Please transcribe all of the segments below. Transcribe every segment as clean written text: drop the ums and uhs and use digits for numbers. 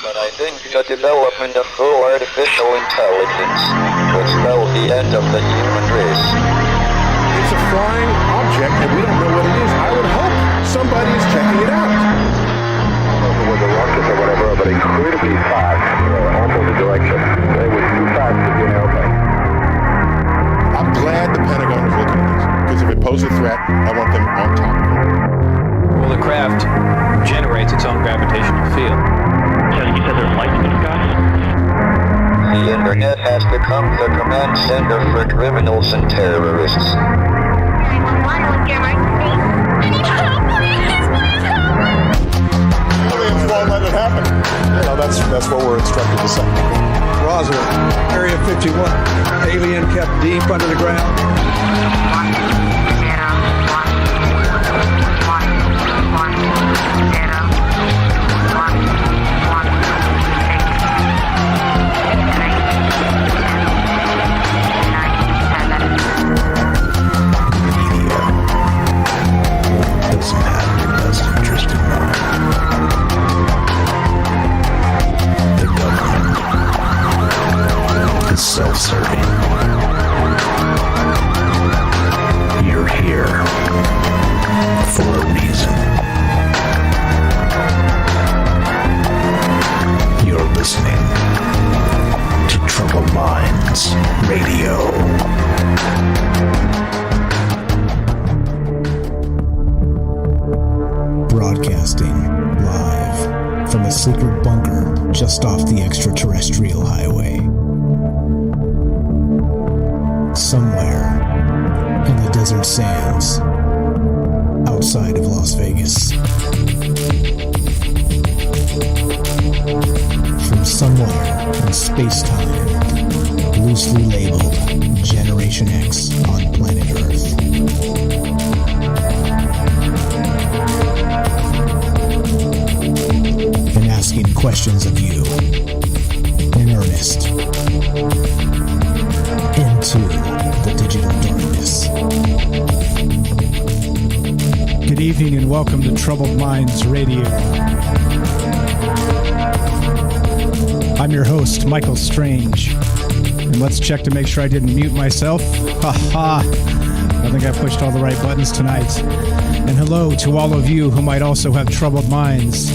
But I think the development of full artificial intelligence will spell the end of the human race. It's a flying object and we don't know what it is. I would hope somebody is checking it out. I don't know whether rockets or whatever, but incredibly fast, almost the direction. It was too fast to be an airplane. I'm glad the Pentagon is looking at this, because if it poses a threat, I want them on top of it. Well, the craft generates its own gravitational field. You said there's lights in the sky? The internet has become the command center for criminals and terrorists. Aliens won't let it happen. You know, that's what we're instructed to say. Roswell, Area 51. Alien kept deep under the ground. Doesn't have your best interest in mind. The government is self-serving. You're here for a reason. You're listening to Troubled Minds Radio. Broadcasting live from a secret bunker just off the extraterrestrial highway. Somewhere in the desert sands outside of Las Vegas. From somewhere in space-time, loosely labeled Generation X on planet Earth. And asking questions of you in earnest into the digital darkness. Good evening and welcome to Troubled Minds Radio. I'm your host, Michael Strange. And let's check to make sure I didn't mute myself. Ha! I think I pushed all the right buttons tonight. And hello to all of you who might also have troubled minds.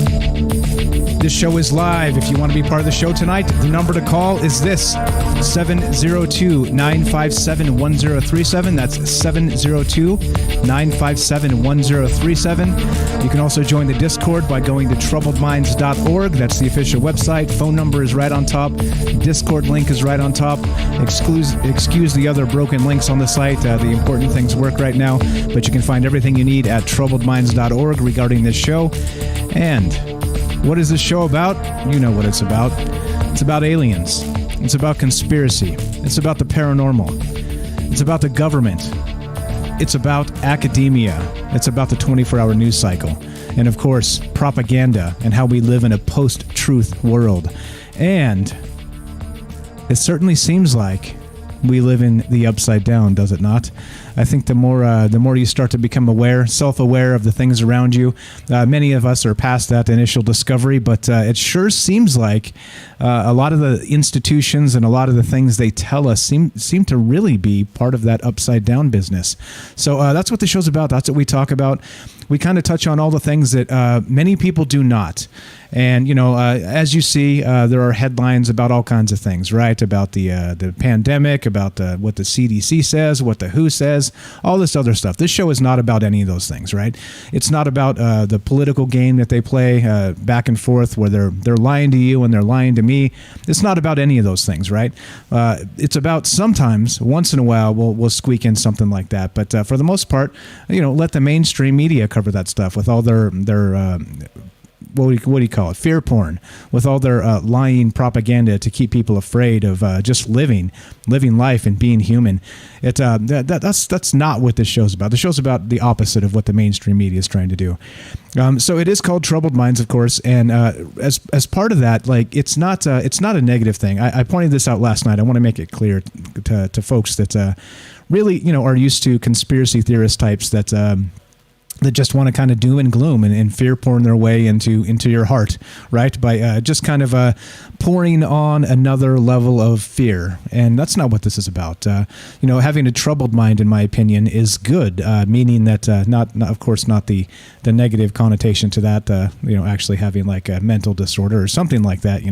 This show is live. If you want to be part of the show tonight, the number to call is this, 702-957-1037. That's 702-957-1037. You can also join the Discord by going to troubledminds.org. That's the official website. Phone number is right on top. Discord link is right on top. Excuse the other broken links on the site. The important things work right now, but you can find everything you need at troubledminds.org regarding this show. And what is this show about? You know what it's about. It's about aliens. It's about conspiracy. It's about the paranormal. It's about the government. It's about academia. It's about the 24-hour news cycle. And of course, propaganda and how we live in a post-truth world. And it certainly seems like we live in the upside down, does it not? I think the more you start to become self-aware of the things around you, many of us are past that initial discovery, but it sure seems like a lot of the institutions and a lot of the things they tell us seem to really be part of that upside down business. So that's what the show's about. That's what we talk about. We kind of touch on all the things that many people do not. And, as you see, there are headlines about all kinds of things, right? About the pandemic, about what the CDC says, what the WHO says, all this other stuff. This show is not about any of those things, right? It's not about the political game that they play back and forth where they're lying to you and they're lying to me. It's not about any of those things, right? It's about sometimes, once in a while, we'll squeak in something like that. But for the most part, let the mainstream media cover that stuff with all their what do you call it? Fear porn, with all their lying propaganda to keep people afraid of just living life and being human. That's not what this show's about. The show's about the opposite of what the mainstream media is trying to do. So it is called Troubled Minds, of course, and as part of that, like it's not a negative thing. I pointed this out last night. I want to make it clear to folks that really are used to conspiracy theorist types that that just want to kind of doom and gloom and fear porn their way into your heart, right? By just kind of pouring on another level of fear. And that's not what this is about. Having a troubled mind, in my opinion, is good, meaning that not of course, not the negative connotation to that, actually having like a mental disorder or something like that,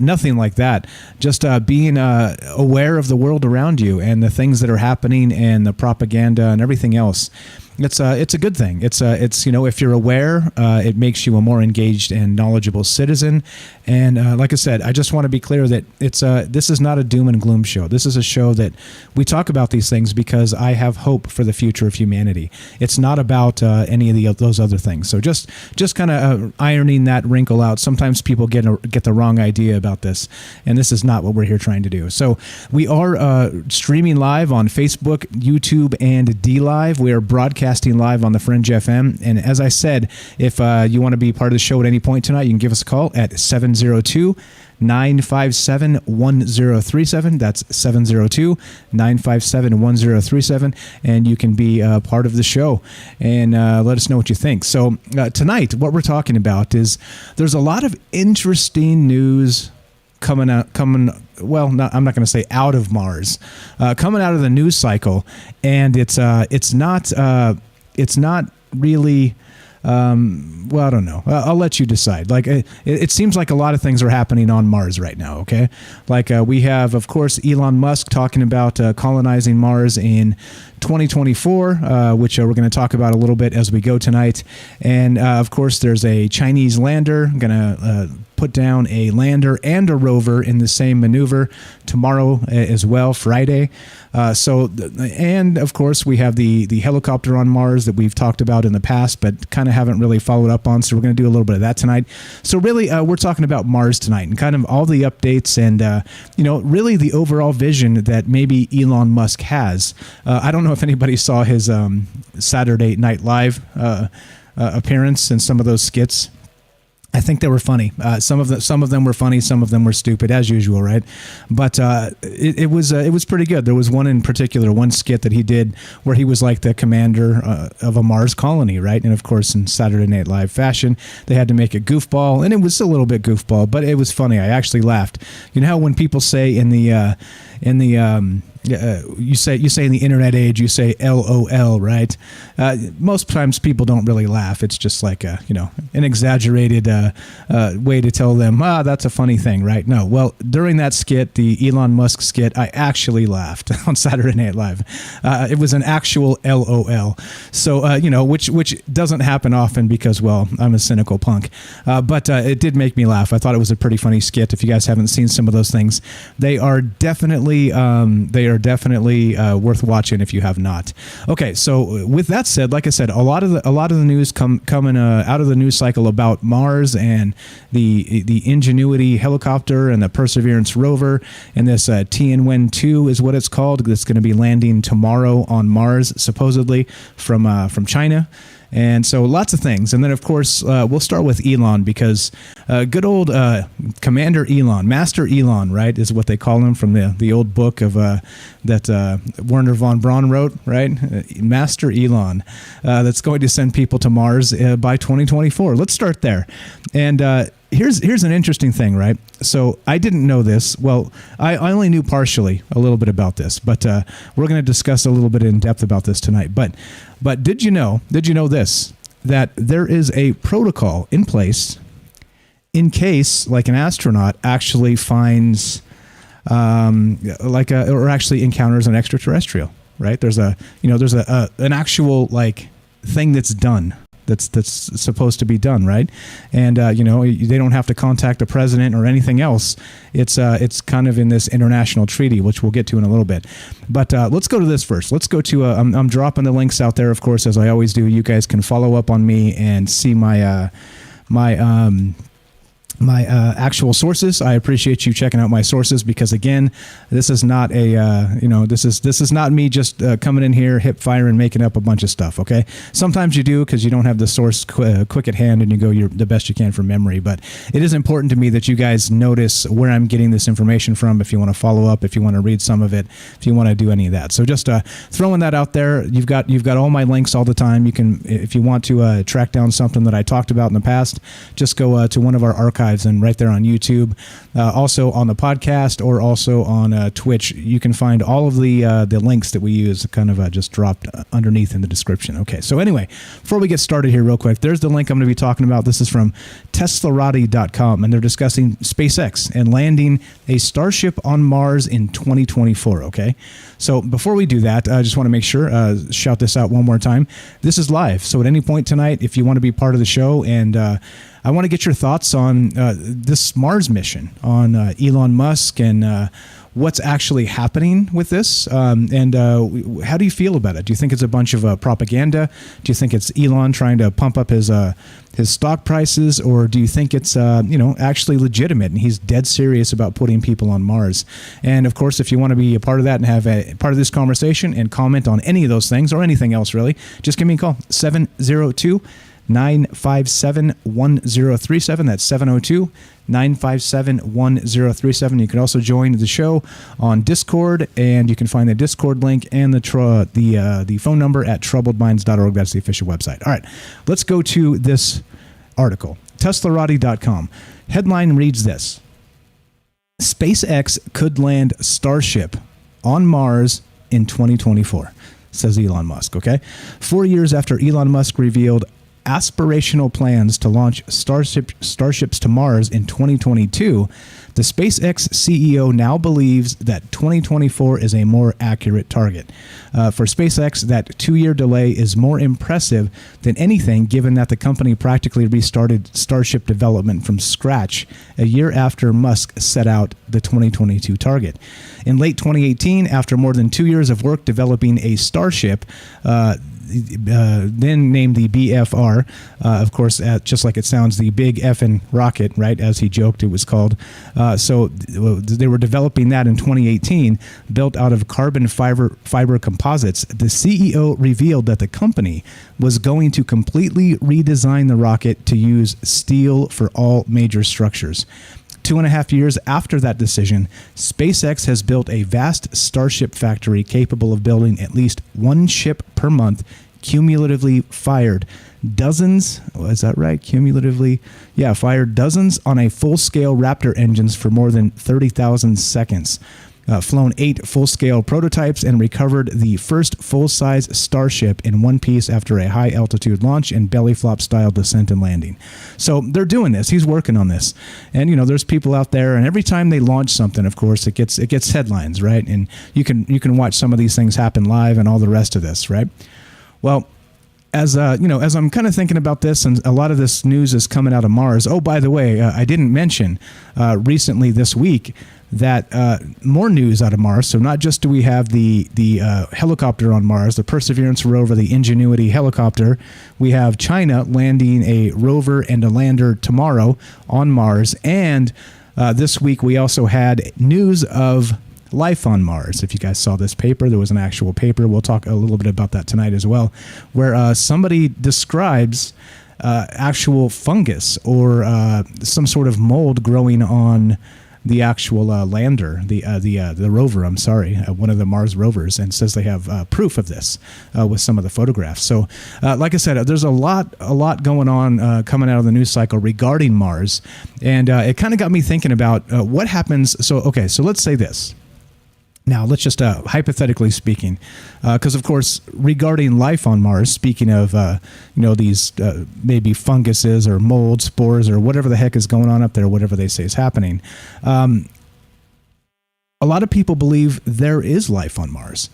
nothing like that. Just being aware of the world around you and the things that are happening and the propaganda and everything else. It's a good thing. It's if you're aware, it makes you a more engaged and knowledgeable citizen. And like I said, I just want to be clear that this is not a doom and gloom show. This is a show that we talk about these things because I have hope for the future of humanity. It's not about any of those other things. So just kind of ironing that wrinkle out. Sometimes people get the wrong idea about this, and this is not what we're here trying to do. So we are streaming live on Facebook, YouTube, and DLive. We are broadcasting live on the Fringe FM. And as I said, if you want to be part of the show at any point tonight, you can give us a call at 702-957-1037. That's 702-957-1037. And you can be part of the show and let us know what you think. So tonight, what we're talking about is there's a lot of interesting news I'm not going to say out of Mars, coming out of the news cycle, and it's not really. I don't know. I'll let you decide. Like, it seems like a lot of things are happening on Mars right now. Okay, like we have, of course, Elon Musk talking about colonizing Mars in 2024, which we're going to talk about a little bit as we go tonight. And of course, there's a Chinese lander going to put down a lander and a rover in the same maneuver tomorrow as well, Friday. And of course, we have the helicopter on Mars that we've talked about in the past, but kind of haven't really followed up on. So we're going to do a little bit of that tonight. So really, we're talking about Mars tonight and kind of all the updates and, really the overall vision that maybe Elon Musk has. I don't know if anybody saw his Saturday Night Live appearance and some of those skits. I think they were funny. Some of them were funny. Some of them were stupid, as usual, right? But it was pretty good. There was one in particular, one skit that he did where he was like the commander of a Mars colony, right? And of course, in Saturday Night Live fashion, they had to make a goofball, and it was a little bit goofball, but it was funny. I actually laughed. You know how when people say in the you say in the internet age, you say LOL, right? Most times people don't really laugh. It's just like an exaggerated way to tell them, that's a funny thing, right? No. Well, during that skit, the Elon Musk skit, I actually laughed on Saturday Night Live. It was an actual LOL. So, which doesn't happen often because, well, I'm a cynical punk. But it did make me laugh. I thought it was a pretty funny skit. If you guys haven't seen some of those things, they are definitely worth watching if you have not. Okay, so with that said, like I said, a lot of the news coming out of the news cycle about Mars and the Ingenuity helicopter and the Perseverance rover, and this Tianwen-2 is what it's called. That's going to be landing tomorrow on Mars, supposedly from China. And so lots of things. And then, of course, we'll start with Elon because good old Commander Elon, Master Elon, right, is what they call him from the old book of that Werner von Braun wrote, right? Master Elon, that's going to send people to Mars by 2024. Let's start there. And here's an interesting thing, right? So I didn't know this. Well, I only knew partially a little bit about this, but we're going to discuss a little bit in depth about this tonight. But did you know this, that there is a protocol in place in case like an astronaut actually finds or actually encounters an extraterrestrial, right? There's an actual like thing that's done. That's supposed to be done, right? And they don't have to contact the president or anything else. It's kind of in this international treaty, which we'll get to in a little bit. But let's go to this first. Let's go to I'm dropping the links out there, of course, as I always do. You guys can follow up on me and see my my actual sources. I appreciate you checking out my sources because, again, this is not a this is not me just coming in here hip fire and making up a bunch of stuff. Okay, sometimes you do because you don't have the source quick at hand and you go the best you can from memory. But it is important to me that you guys notice where I'm getting this information from. If you want to follow up, if you want to read some of it, if you want to do any of that. So just throwing that out there. You've got all my links all the time. You can, if you want to track down something that I talked about in the past, just go to one of our archives and right there on YouTube, also on the podcast, or also on Twitch. You can find all of the links that we use kind of just dropped underneath in the description. Okay, so anyway, before we get started here real quick, there's the link I'm going to be talking about. This is from Teslarati.com, and they're discussing SpaceX and landing a Starship on Mars in 2024, okay? So before we do that, I just want to make sure, shout this out one more time. This is live, so at any point tonight, if you want to be part of the show, and I want to get your thoughts on this Mars mission, on Elon Musk, and what's actually happening with this, and how do you feel about it? Do you think it's a bunch of propaganda? Do you think it's Elon trying to pump up his stock prices, or do you think it's actually legitimate and he's dead serious about putting people on Mars? And of course, if you want to be a part of that and have a part of this conversation and comment on any of those things or anything else really, just give me a call, 702-957-1037. That's 702-957-1037. You can also join the show on Discord, and you can find the Discord link and the phone number at troubledminds.org. That's the official website. All right, let's go to this article. Teslarati.com. Headline reads this: SpaceX could land Starship on Mars in 2024, says Elon Musk. Okay, 4 years after Elon Musk revealed aspirational plans to launch starships to Mars in 2022, the SpaceX CEO now believes that 2024 is a more accurate target. For SpaceX, that 2-year delay is more impressive than anything, given that the company practically restarted Starship development from scratch a year after Musk set out the 2022 target. In late 2018, after more than 2 years of work developing a Starship, then named the BFR, of course, just like it sounds, the big effing rocket, right, as he joked it was called. So they were developing that in 2018, built out of carbon fiber composites. The CEO revealed that the company was going to completely redesign the rocket to use steel for all major structures. 2.5 years after that decision, SpaceX has built a vast Starship factory capable of building at least one ship per month, cumulatively fired dozens, is that right? Cumulatively, yeah, fired dozens on a full-scale Raptor engines for more than 30,000 seconds. Flown 8 full-scale prototypes and recovered the first full-size Starship in one piece after a high-altitude launch and belly flop-style descent and landing. So they're doing this. He's working on this, and there's people out there, and every time they launch something, of course, it gets headlines, right? And you can watch some of these things happen live and all the rest of this, right? Well, as I'm kind of thinking about this, and a lot of this news is coming out of Mars. Oh, by the way, I didn't mention recently this week that more news out of Mars. So not just do we have the helicopter on Mars, the Perseverance rover, the Ingenuity helicopter, we have China landing a rover and a lander tomorrow on Mars. And this week we also had news of life on Mars. If you guys saw this paper, there was an actual paper. We'll talk a little bit about that tonight as well, where somebody describes actual fungus or some sort of mold growing on the actual lander, the rover, I'm sorry, one of the Mars rovers, and says they have proof of this with some of the photographs. So like I said, there's a lot going on coming out of the news cycle regarding Mars, and it kind of got me thinking about what happens. So let's say this. Now, let's just hypothetically speaking, because of course, regarding life on Mars, speaking of these maybe funguses or mold spores or whatever the heck is going on up there, whatever they say is happening, a lot of people believe there is life on Mars.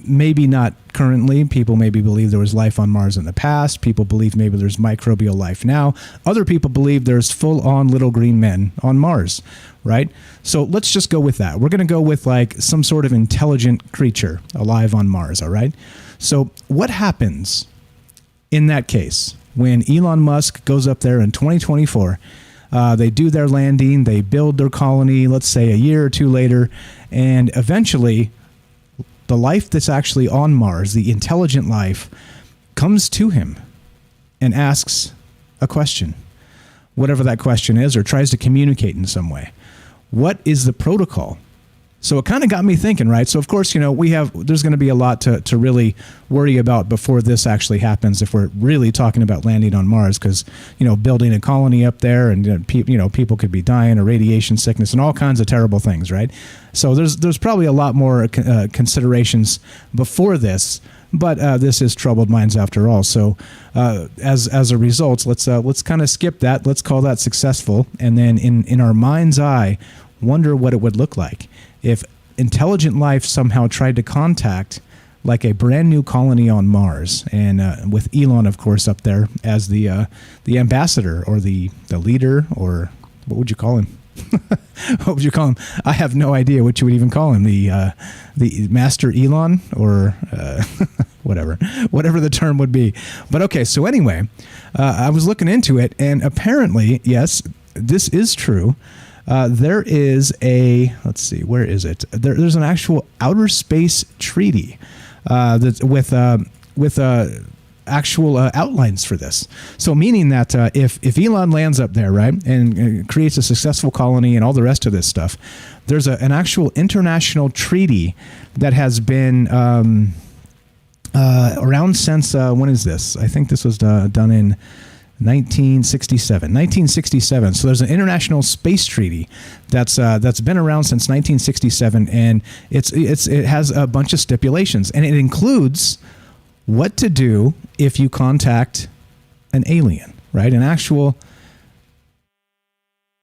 Maybe not currently. People maybe believe there was life on Mars in the past. People believe maybe there's microbial life now. Other people believe there's full-on little green men on Mars, right? So let's just go with that. We're going to go with like some sort of intelligent creature alive on Mars, all right? So what happens in that case when Elon Musk goes up there in 2024 They do their landing, they build their colony, let's say a year or two later, and eventually the life that's actually on Mars, the intelligent life, comes to him and asks a question, whatever that question is, or tries to communicate in some way. What is the protocol? So it kind of got me thinking, right? So of course, there's going to be a lot to really worry about before this actually happens, if we're really talking about landing on Mars, because, building a colony up there, and people could be dying of radiation sickness and all kinds of terrible things, right? So there's probably a lot more considerations before this, but this is troubled minds after all. So as a result, let's kind of skip that. Let's call that successful, and then in our mind's eye, wonder what it would look like if intelligent life somehow tried to contact like a brand new colony on Mars, and with Elon, of course, up there as the ambassador, or the leader, or what would you call him? What would you call him? I have no idea what you would even call him. The Master Elon, or whatever the term would be. But okay, so anyway, I was looking into it, and apparently, yes, this is true. There is let's see, where is it? There's an actual outer space treaty that's with actual outlines for this. So meaning that if Elon lands up there, right, and creates a successful colony and all the rest of this stuff, there's an actual international treaty that has been around since, when is this? I think this was done in 1967. So there's an international space treaty that's been around since 1967, and it has a bunch of stipulations, and it includes what to do if you contact an alien, right? An actual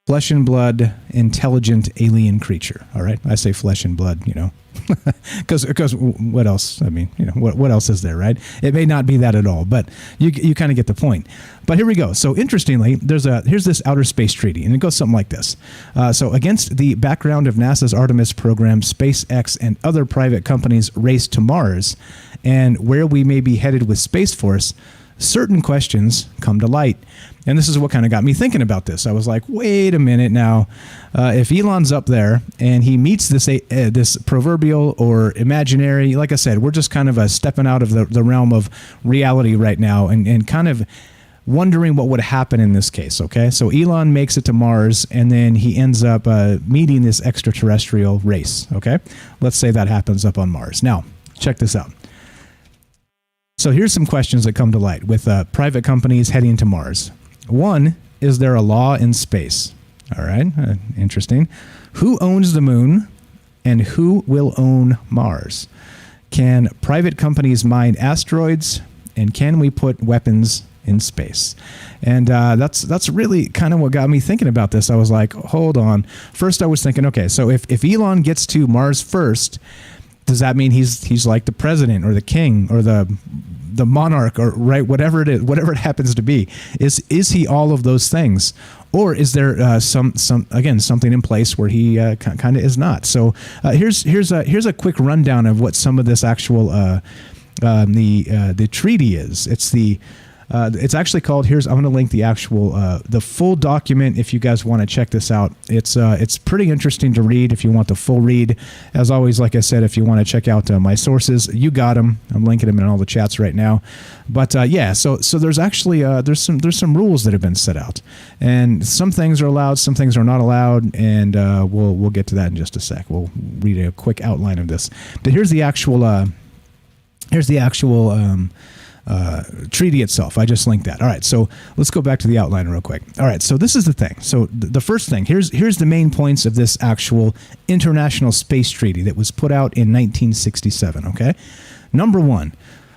flesh and blood, intelligent alien creature. All right, I say flesh and blood, because what else? I mean, what else is there, right? It may not be that at all, but you kind of get the point. But here we go. So interestingly, here's this outer space treaty, and it goes something like this. So against the background of NASA's Artemis program, SpaceX and other private companies' race to Mars, and where we may be headed with Space Force, certain questions come to light. And this is what kind of got me thinking about this. I was like, wait a minute now. If Elon's up there and he meets this proverbial or imaginary, like I said, we're just kind of stepping out of the realm of reality right now, and kind of wondering what would happen in this case, okay? So Elon makes it to Mars, and then he ends up meeting this extraterrestrial race, okay? Let's say that happens up on Mars. Now, check this out. So here's some questions that come to light with private companies heading to Mars. One, is there a law in space? All right, interesting. Who owns the moon, and who will own Mars? Can private companies mine asteroids, and can we put weapons in space? And that's really kind of what got me thinking about this. I was like, hold on. First, I was thinking, okay, so if Elon gets to Mars first, does that mean he's like the president or the king or the monarch, or right, whatever it is, whatever it happens to be? Is he all of those things, or is there something in place where he kind of is not? So here's a quick rundown of what some of this actual the treaty is. It's actually called, I'm going to link the actual, the full document if you guys want to check this out. It's pretty interesting to read if you want the full read. As always, like I said, if you want to check out my sources, you got them. I'm linking them in all the chats right now. But yeah, so there's actually, there's some rules that have been set out. And some things are allowed, some things are not allowed, and we'll get to that in just a sec. We'll read a quick outline of this. But here's the actual treaty itself. I just linked that. All right, so let's go back to the outline real quick. All right, so this is the thing. So the first thing, here's the main points of this actual international space treaty that was put out in 1967, okay? Number one,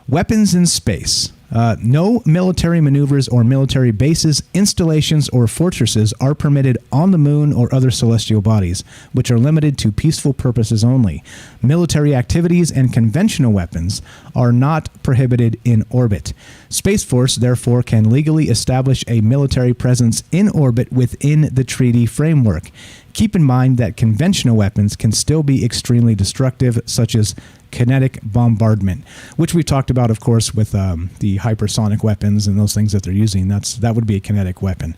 weapons in space. No military maneuvers or military bases, installations, or fortresses are permitted on the moon or other celestial bodies, which are limited to peaceful purposes only. Military activities and conventional weapons are not prohibited in orbit. Space Force, therefore, can legally establish a military presence in orbit within the treaty framework. Keep in mind that conventional weapons can still be extremely destructive, such as kinetic bombardment, which we talked about, of course, with the hypersonic weapons and those things that they're using. That would be a kinetic weapon,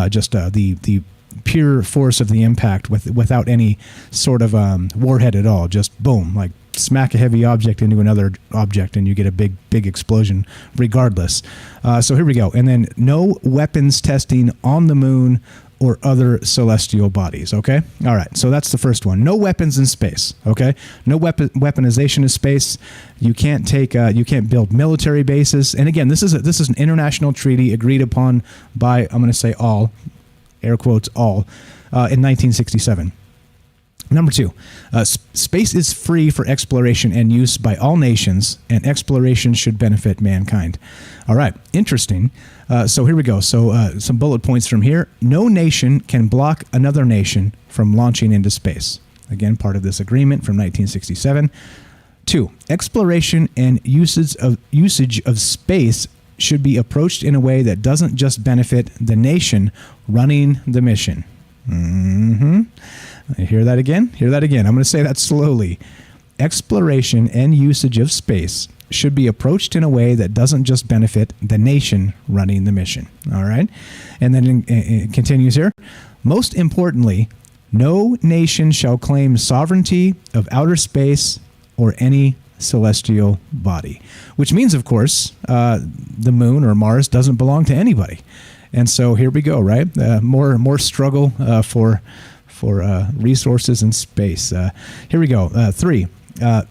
just the pure force of the impact without any sort of warhead at all. Just boom, like smack a heavy object into another object and you get a big explosion regardless. So here we go. And then no weapons testing on the moon or other celestial bodies. Okay. All right. So that's the first one. No weapons in space. Okay. No weaponization of space. You can't build military bases. And again, this is an international treaty agreed upon by, I'm going to say all, air quotes, all, in 1967. Number 2, space is free for exploration and use by all nations, and exploration should benefit mankind. All right, interesting. So here we go. So some bullet points from here. No nation can block another nation from launching into space. Again, part of this agreement from 1967. 2, exploration and usage of space should be approached in a way that doesn't just benefit the nation running the mission. Hear that again? I'm going to say that slowly. Exploration and usage of space should be approached in a way that doesn't just benefit the nation running the mission. All right? And then it continues here. Most importantly, no nation shall claim sovereignty of outer space or any celestial body, which means, of course, the moon or Mars doesn't belong to anybody. And so here we go, right? More struggle for resources in space. Here we go. 3,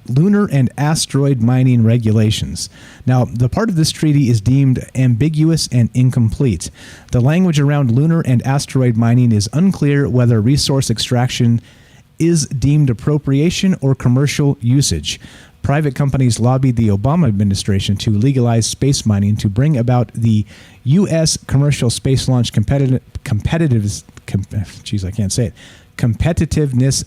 lunar and asteroid mining regulations. Now, the part of this treaty is deemed ambiguous and incomplete. The language around lunar and asteroid mining is unclear whether resource extraction is deemed appropriation or commercial usage. Private companies lobbied the Obama administration to legalize space mining to bring about the U.S. Commercial Space Launch Competitiveness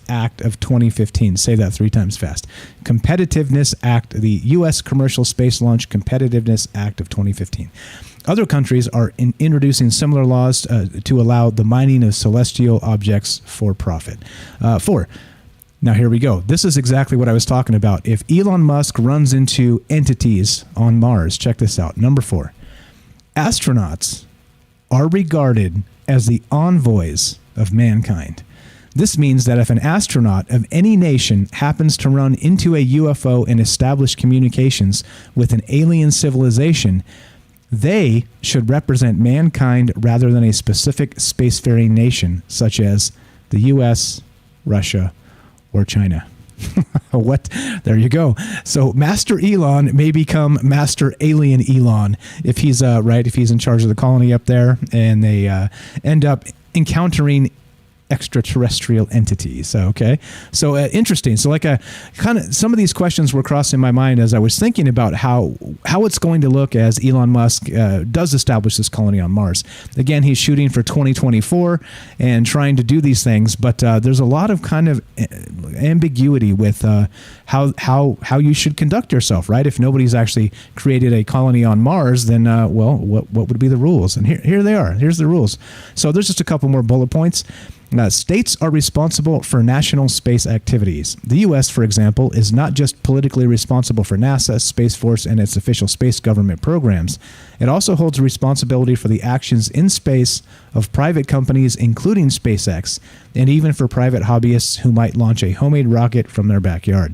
Act of 2015. Say that 3 times fast. Competitiveness Act, the U.S. Commercial Space Launch Competitiveness Act of 2015. Other countries are introducing similar laws to allow the mining of celestial objects for profit. 4. Now, here we go. This is exactly what I was talking about. If Elon Musk runs into entities on Mars, check this out. Number 4, astronauts are regarded as the envoys of mankind. This means that if an astronaut of any nation happens to run into a UFO and establish communications with an alien civilization, they should represent mankind rather than a specific spacefaring nation, such as the U.S., Russia, or China. What? There you go. So Master Elon may become Master Alien Elon if he's if he's in charge of the colony up there, and they end up encountering extraterrestrial entities. Okay, so interesting. So kind of some of these questions were crossing my mind as I was thinking about how it's going to look as Elon Musk does establish this colony on Mars. Again, he's shooting for 2024 and trying to do these things, but there's a lot of kind of ambiguity with how you should conduct yourself, right? If nobody's actually created a colony on Mars, then what would be the rules? And here they are. Here's the rules. So there's just a couple more bullet points. States are responsible for national space activities. The U.S., for example, is not just politically responsible for NASA, Space Force, and its official space government programs. It also holds responsibility for the actions in space of private companies, including SpaceX, and even for private hobbyists who might launch a homemade rocket from their backyard.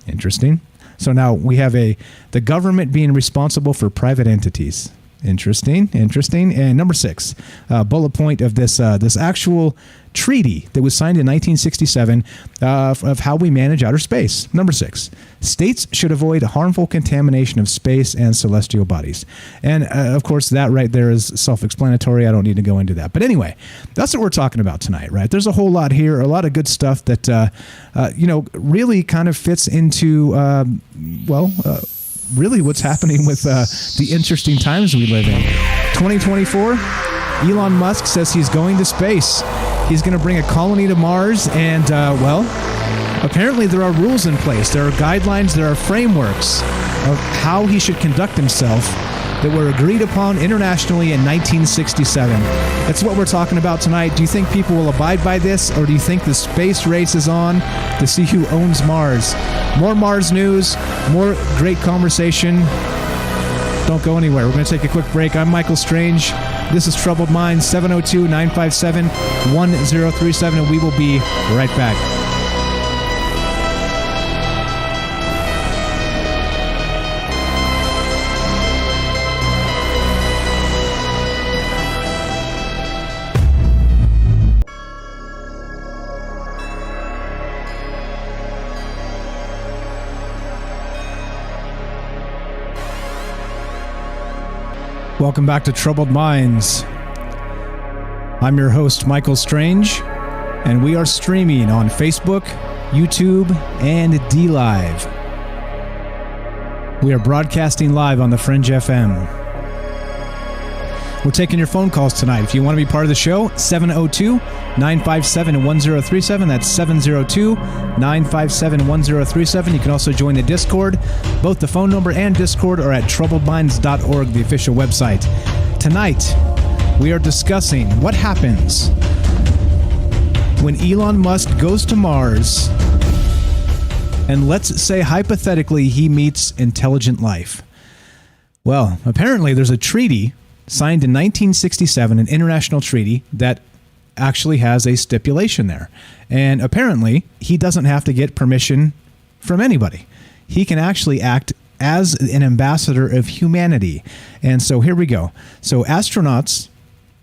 Interesting. So now we have the government being responsible for private entities. Interesting. And number 6, bullet point of this actual treaty that was signed in 1967 of how we manage outer space. Number 6, states should avoid harmful contamination of space and celestial bodies. And of course, that right there is self-explanatory. I don't need to go into that. But anyway, that's what we're talking about tonight, right? There's a whole lot here, a lot of good stuff that really kind of fits into really what's happening with the interesting times we live in. 2024, Elon Musk says he's going to space. He's going to bring a colony to Mars, and apparently there are rules in place. There are guidelines, there are frameworks of how he should conduct himself that were agreed upon internationally in 1967. That's what we're talking about tonight. Do you think people will abide by this, or do you think the space race is on to see who owns Mars? More Mars news, more great conversation. Don't go anywhere. We're going to take a quick break. I'm Michael Strange. This is Troubled Minds, 702-957-1037, and we will be right back. Welcome back to Troubled Minds. I'm your host, Michael Strange, and we are streaming on Facebook, YouTube, and DLive. We are broadcasting live on the Fringe FM. We're taking your phone calls tonight. If you want to be part of the show, 702-957-1037. That's 702-957-1037. You can also join the Discord. Both the phone number and Discord are at troubledminds.org, the official website. Tonight, we are discussing what happens when Elon Musk goes to Mars and, let's say hypothetically, he meets intelligent life. Well, apparently there's a treaty signed in 1967, an international treaty that actually has a stipulation there. And apparently, he doesn't have to get permission from anybody. He can actually act as an ambassador of humanity. And so here we go. So astronauts,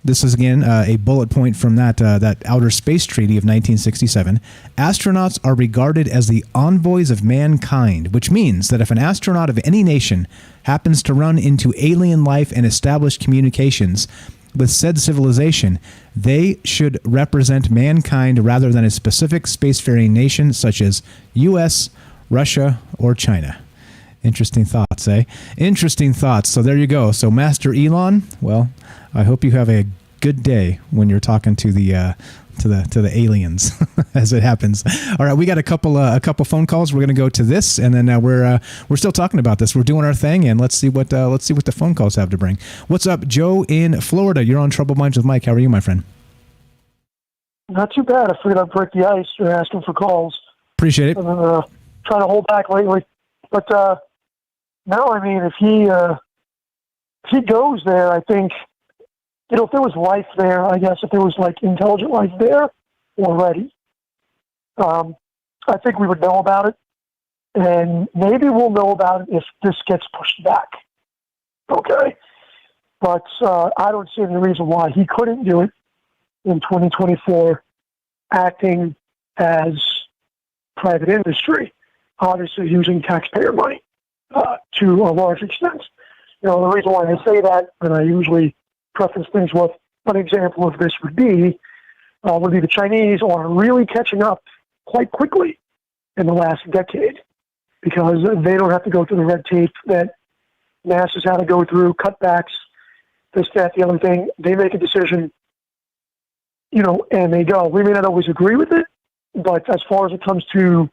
this is again a bullet point from that Outer Space Treaty of 1967. Astronauts are regarded as the envoys of mankind, which means that if an astronaut of any nation happens to run into alien life and establish communications with said civilization, they should represent mankind rather than a specific spacefaring nation such as U.S., Russia, or China. Interesting thoughts, eh? Interesting thoughts. So there you go. So Master Elon, well, I hope you have a good day when you're talking to the aliens, as it happens. All right, we got a couple phone calls. We're going to go to this, and then we're still talking about this. We're doing our thing, and let's see what the phone calls have to bring. What's up, Joe in Florida? You're on Troubled Minds with Mike. How are you, my friend? Not too bad. I figured I'd break the ice. You're asking for calls. Appreciate it. I've been trying to hold back lately, but no, I mean, if he goes there, I think, if there was life there, I guess if there was like intelligent life there already, I think we would know about it, and maybe we'll know about it if this gets pushed back. Okay, but I don't see any reason why he couldn't do it in 2024, acting as private industry, obviously using taxpayer money to a large extent. The reason why I say that, and I usually preface things with an example of this would be the Chinese are really catching up quite quickly in the last decade because they don't have to go through the red tape that NASA's had to go through, cutbacks, this, that, the other thing. They make a decision, and they go. We may not always agree with it, but as far as it comes to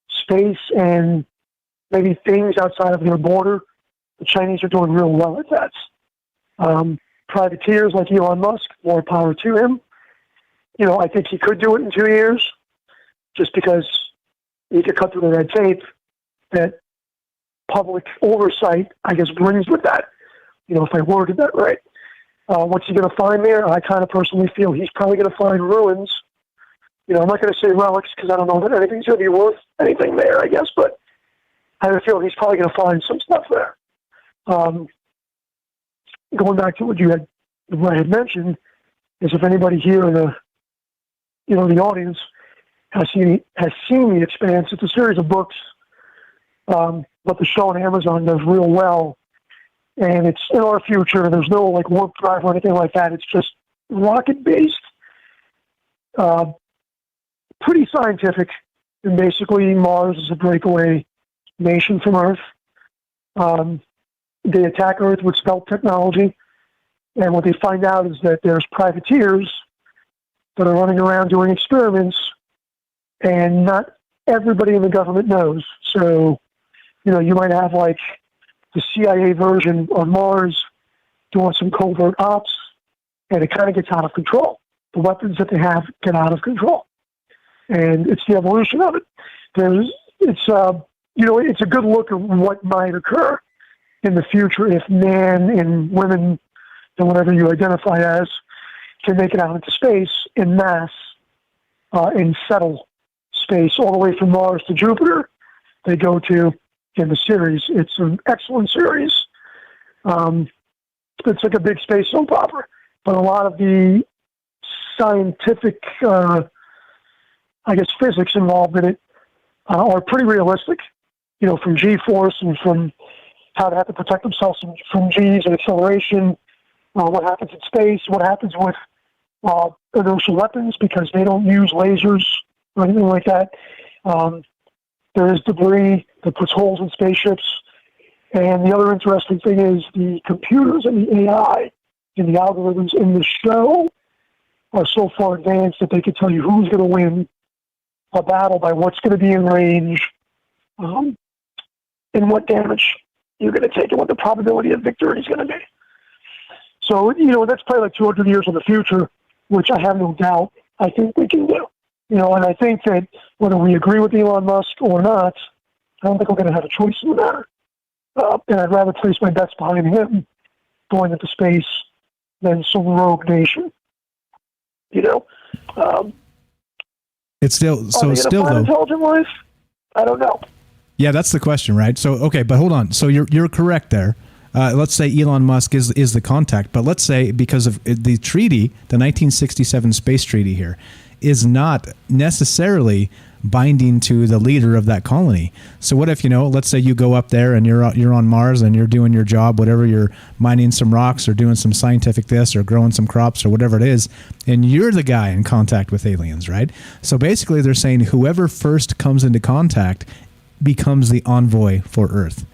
space and maybe things outside of their border, the Chinese are doing real well at that. Privateers like Elon Musk, more power to him. I think he could do it in 2 years just because he could cut through the red tape that public oversight, I guess, brings with that. If I worded that right. What's he going to find there? I kind of personally feel he's probably going to find ruins. I'm not going to say relics because I don't know that anything's going to be worth anything there, I guess, but I have a feeling he's probably going to find some stuff there. Going back to what I had mentioned, is if anybody here in the audience has seen The Expanse. It's a series of books, but the show on Amazon does real well, and it's in our future. There's no warp drive or anything like that. It's just rocket based, pretty scientific, and basically Mars is a breakaway nation from Earth. They attack Earth with stealth technology, and what they find out is that there's privateers that are running around doing experiments, and not everybody in the government knows. So, you might have the CIA version on Mars doing some covert ops, and it kind of gets out of control. The weapons that they have get out of control, and it's the evolution of it. It's a good look at what might occur in the future if man and women and whatever you identify as can make it out into space en masse and settle space all the way from Mars to Jupiter. They go to in the series. It's an excellent series. It's like a big space soap opera, but a lot of the scientific, physics involved in it are pretty realistic. From G-force and from how they have to protect themselves from G's and acceleration. What happens in space? What happens with inertial weapons because they don't use lasers or anything like that. There is debris that puts holes in spaceships. And the other interesting thing is the computers and the AI and the algorithms in the show are so far advanced that they can tell you who's going to win a battle by what's going to be in range, and what damage you're going to take and what the probability of victory is going to be. So, that's probably like 200 years in the future, which I have no doubt I think we can do. And I think that whether we agree with Elon Musk or not, I don't think we're going to have a choice in the matter. And I'd rather place my bets behind him going into space than some rogue nation. It's still though. Intelligent life? I don't know. Yeah, that's the question, right? So, okay, but hold on. So you're correct there. Let's say Elon Musk is the contact, but let's say because of the treaty, the 1967 space treaty here, is not necessarily binding to the leader of that colony. So what if, let's say you go up there and you're on Mars and you're doing your job, whatever, you're mining some rocks or doing some scientific this or growing some crops or whatever it is, and you're the guy in contact with aliens, right? So basically they're saying whoever first comes into contact becomes the envoy for Earth.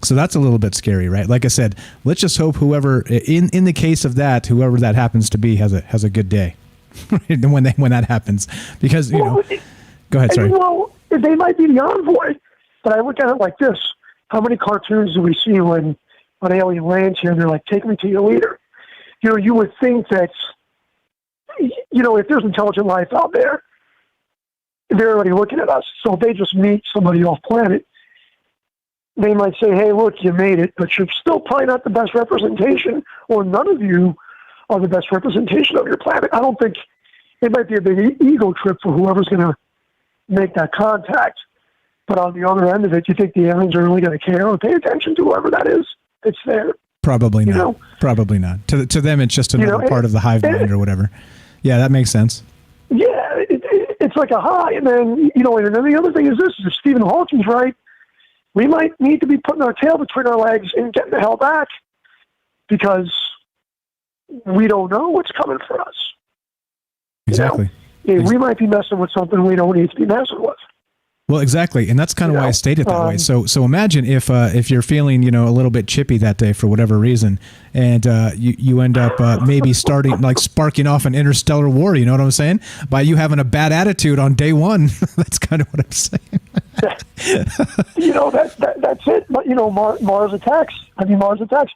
So that's a little bit scary, right? Like I said, let's just hope whoever, in the case of that, whoever that happens to be has a good day when that happens, because go ahead. Sorry. They might be the envoy, but I look at it like this: how many cartoons do we see when an alien lands here and they're like, "Take me to your leader"? You would think that, if there's intelligent life out there, they're already looking at us. So if they just meet somebody off planet, they might say, hey, look, you made it, but you're still probably not the best representation, or none of you are the best representation of your planet. I don't think it might be a big ego trip for whoever's going to make that contact. But on the other end of it, you think the aliens are really going to care or pay attention to whoever that is? It's there. Probably not. Probably not. To them, it's just another part of the hive mind or whatever. Yeah, that makes sense. Yeah, it's like a high. And then, and then the other thing is this, if Stephen Hawking's right, we might need to be putting our tail between our legs and getting the hell back because we don't know what's coming for us. Exactly. We might be messing with something we don't need to be messing with. Well, exactly, and that's kind of why I stated that way. So imagine if you're feeling a little bit chippy that day for whatever reason, and you end up maybe sparking off an interstellar war. You know what I'm saying? By you having a bad attitude on day one. That's kind of what I'm saying. That's it. But Mars attacks. Mars attacks.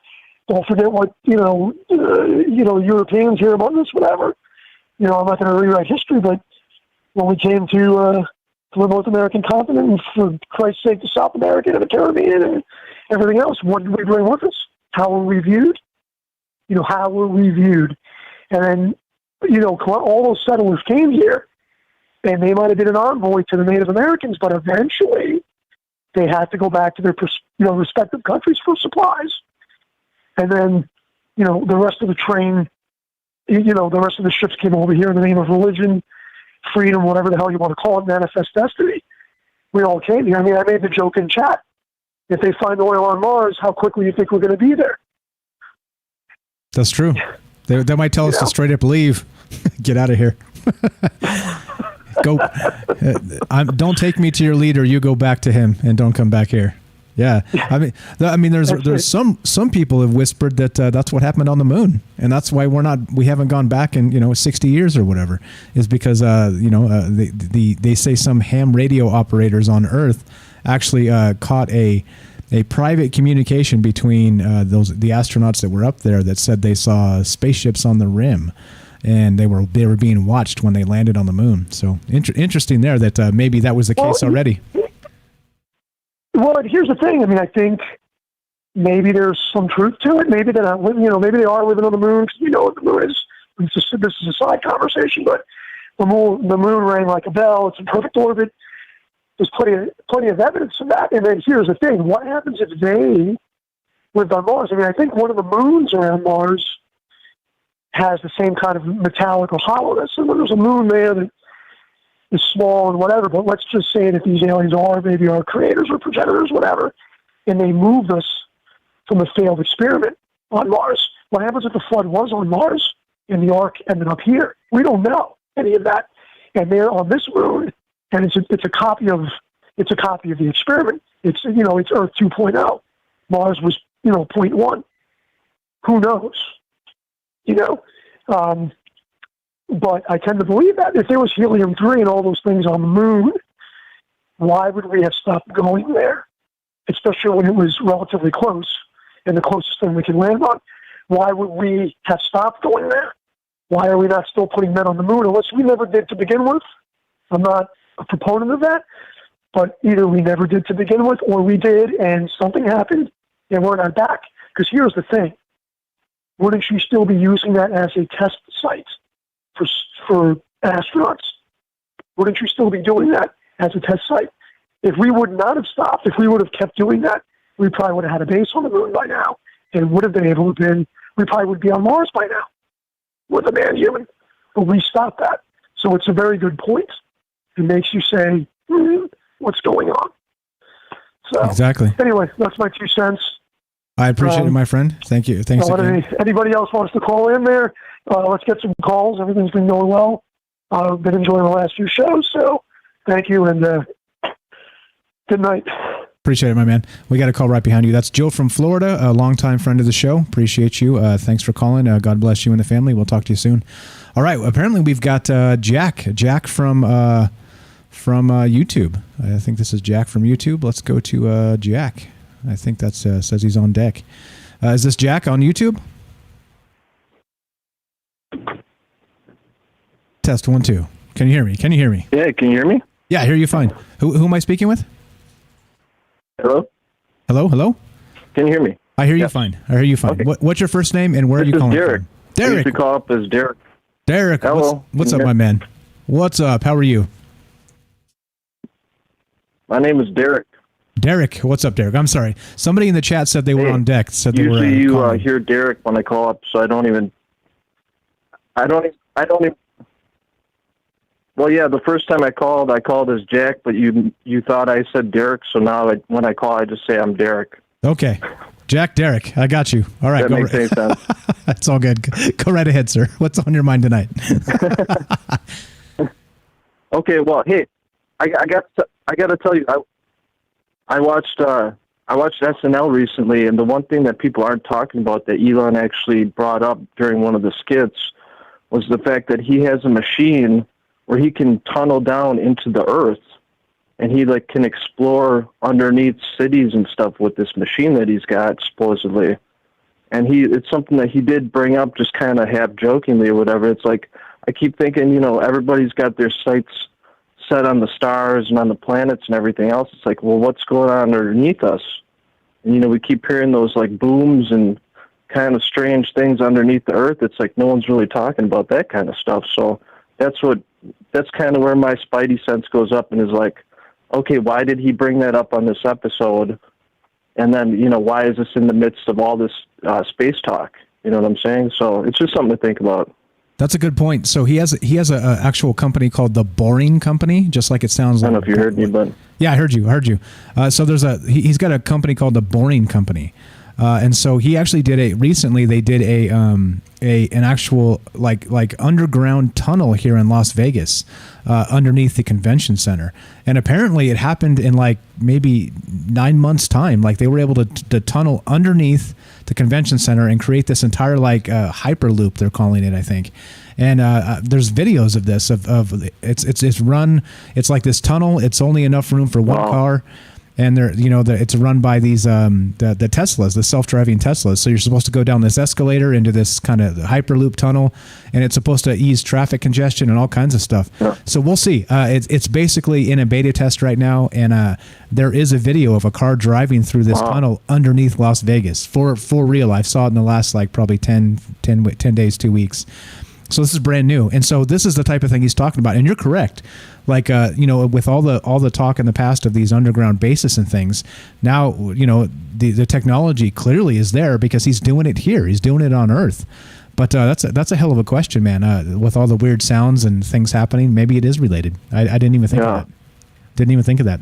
Don't forget what Europeans here among us, whatever. I'm not going to rewrite history, but when we came to the North American continent, and for Christ's sake, to South America and the Caribbean and everything else, what did we bring with us? How were we viewed? How were we viewed? And then, all those settlers came here, and they might have been an envoy to the Native Americans, but eventually they had to go back to their respective countries for supplies. And then, the rest of the train, the rest of the ships came over here in the name of religion, freedom, whatever the hell you want to call it, manifest destiny. We all came here. I made the joke in chat. If they find oil on Mars, how quickly do you think we're going to be there? That's true. They might tell us to straight up leave. Get out of here. Go. Don't take me to your leader. You go back to him and don't come back here. Yeah. There's some people have whispered that that's what happened on the moon, and that's why we haven't gone back in 60 years or whatever, is because they say some ham radio operators on Earth actually caught a a private communication between the astronauts that were up there that said they saw spaceships on the rim, and they were being watched when they landed on the moon. So interesting there that maybe that was the case already. Well, here's the thing. I mean, I think maybe there's some truth to it. Maybe they're not living, maybe they are living on the moon, because we know what the moon is. This is a side conversation, but the moon rang like a bell. It's in perfect orbit. There's plenty of evidence of that. And then here's the thing. What happens if they lived on Mars? I mean, I think one of the moons around Mars has the same kind of metallic or hollowness. And there's a moon there that is small and whatever, but let's just say that these aliens are maybe our creators or progenitors, whatever, and they moved us from a failed experiment on Mars. What happens if the flood was on Mars and the Ark ended up here? We don't know any of that. And they're on this moon, and it's a copy of the experiment. It's Earth 2.0. Mars was 0.1. Who knows? But I tend to believe that if there was helium-3 and all those things on the moon, why would we have stopped going there? Especially when it was relatively close and the closest thing we can land on. Why would we have stopped going there? Why are we not still putting men on the moon? Unless we never did to begin with. I'm not a proponent of that, but either we never did to begin with, or we did and something happened and we're not back. Because here's the thing. Wouldn't you still be using that as a test site for astronauts? Wouldn't you still be doing that as a test site? If we would not have stopped, if we would have kept doing that, we probably would have had a base on the moon by now and would have been able to we probably would be on Mars by now with a man-human. But we stopped that. So it's a very good point. It makes you say, what's going on? So exactly. Anyway, that's my 2 cents. I appreciate it, my friend. Thank you. Thanks again. Anybody else wants to call in there? Let's get some calls. Everything's been going well. I've been enjoying the last few shows, so thank you, and good night. Appreciate it, my man. We got a call right behind you. That's Joe from Florida, a longtime friend of the show. Appreciate you. Thanks for calling. God bless you and the family. We'll talk to you soon. All right. Apparently, we've got Jack from YouTube. I think this is Jack from YouTube. Let's go to Jack. I think that says he's on deck. Is this Jack on YouTube? Test 1 2. Can you hear me? Yeah, can you hear me? Yeah, I hear you fine. Who am I speaking with? Hello? Hello? Can you hear me? I hear you fine. Okay. What's your first name and where are you calling Derek. from? Derek. I used to call up as Derek. Derek, hello. What's up, my man? What's up? How are you? My name is Derek. Derek, what's up, Derek? I'm sorry. Somebody in the chat said they were on deck. Said they usually you calling. hear Derek when I call up, so I don't even. Well, yeah, the first time I called as Jack, but you thought I said Derek, so now when I call, I just say I'm Derek. Okay. Jack, Derek, I got you. All right. That makes any sense. That's all good. Go right ahead, sir. What's on your mind tonight? Okay, well, hey, I got to tell you, I watched SNL recently, and the one thing that people aren't talking about that Elon actually brought up during one of the skits was the fact that he has a machine where he can tunnel down into the earth, and he can explore underneath cities and stuff with this machine that he's got supposedly. And it's something that he did bring up just kind of half jokingly or whatever. It's like, I keep thinking, everybody's got their sights set on the stars and on the planets and everything else. It's like, well, what's going on underneath us? And, we keep hearing those booms and kind of strange things underneath the earth. It's like no one's really talking about that kind of stuff. So that's kind of where my spidey sense goes up and is like, okay, why did he bring that up on this episode? And then, why is this in the midst of all this space talk? You know what I'm saying? So it's just something to think about. That's a good point. So he has a actual company called the Boring Company, just like it sounds. I don't know if you heard me, but yeah, I heard you. So he's got a company called the Boring Company, and so he actually recently. They did an actual like underground tunnel here in Las Vegas, underneath the convention center, and apparently it happened in maybe 9 months' time. They were able to tunnel underneath the convention center and create this entire hyperloop, they're calling it, I think. And there's videos of this it's run. It's like this tunnel. It's only enough room for one car. And they're, it's run by these the Teslas, the self-driving Teslas. So you're supposed to go down this escalator into this kind of hyperloop tunnel, and it's supposed to ease traffic congestion and all kinds of stuff. Yeah. So we'll see. It's basically in a beta test right now, and there is a video of a car driving through this tunnel underneath Las Vegas for real. I saw it in the last probably 10 days, 2 weeks. So this is brand new, and so this is the type of thing he's talking about. And you're correct, with all the talk in the past of these underground bases and things. Now, the technology clearly is there because he's doing it here. He's doing it on Earth. But that's a hell of a question, man. With all the weird sounds and things happening, maybe it is related. I didn't even think of that. Didn't even think of that.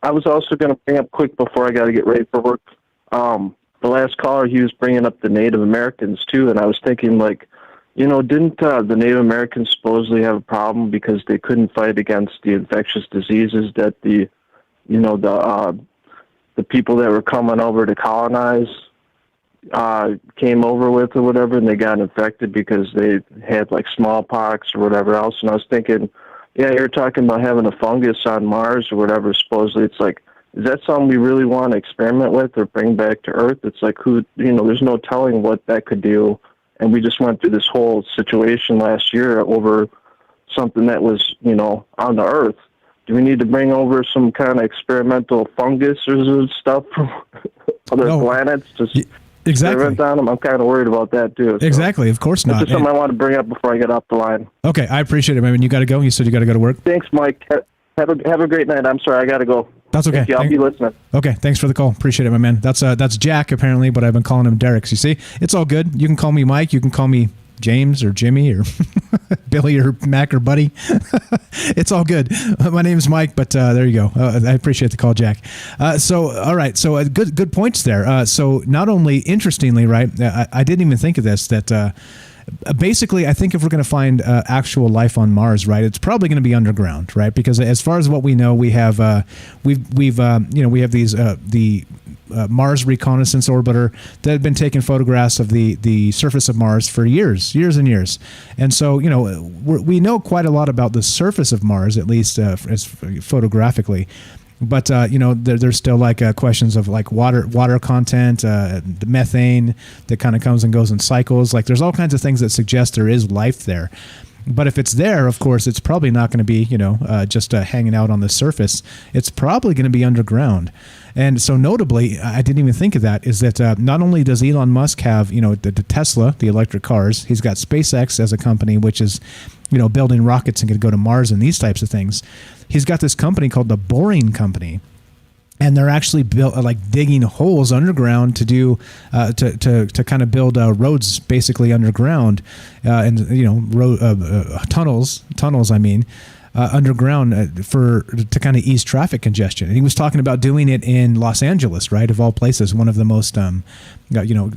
I was also going to bring up quick before I got to get ready for work. The last caller, he was bringing up the Native Americans too, and I was thinking, didn't the Native Americans supposedly have a problem because they couldn't fight against the infectious diseases that the people that were coming over to colonize came over with or whatever, and they got infected because they had smallpox or whatever else. And I was thinking, yeah, you're talking about having a fungus on Mars or whatever. Supposedly, it's is that something we really want to experiment with or bring back to Earth? It's there's no telling what that could do. And we just went through this whole situation last year over something that was, on the Earth. Do we need to bring over some kind of experimental fungus or stuff from other planets to experiment on them? I'm kind of worried about that too. So. Exactly. Of course not. That's just something I want to bring up before I get off the line. Okay. I appreciate it, man. You got to go. You said you got to go to work. Thanks, Mike. Have a great night. I'm sorry. I got to go. That's okay. Thank you. I'll be listening. Okay, thanks for the call. Appreciate it, my man. That's Jack apparently, but I've been calling him Derek. You see, it's all good. You can call me Mike. You can call me James or Jimmy or Billy or Mac or Buddy. It's all good. My name's Mike, but there you go. I appreciate the call, Jack. All right. So good points there. So not only interestingly, right? I didn't even think of this that. Basically, I think if we're going to find actual life on Mars, right, it's probably going to be underground, right? Because as far as what we know, we have we have these the Mars Reconnaissance Orbiter that had been taking photographs of the surface of Mars for years and years, and so we know quite a lot about the surface of Mars, at least as photographically. But there's still questions of water content, the methane that kind of comes and goes in cycles. There's all kinds of things that suggest there is life there. But if it's there, of course, it's probably not going to be just hanging out on the surface. It's probably going to be underground. And so notably, I didn't even think of that, is that not only does Elon Musk have the Tesla, the electric cars, he's got SpaceX as a company which is building rockets and going to go to Mars and these types of things. He's got this company called the Boring Company, and they're actually digging holes underground to do to kind of build roads basically underground, and tunnels. I mean. Underground to kind of ease traffic congestion. And he was talking about doing it in Los Angeles, right, of all places, one of the most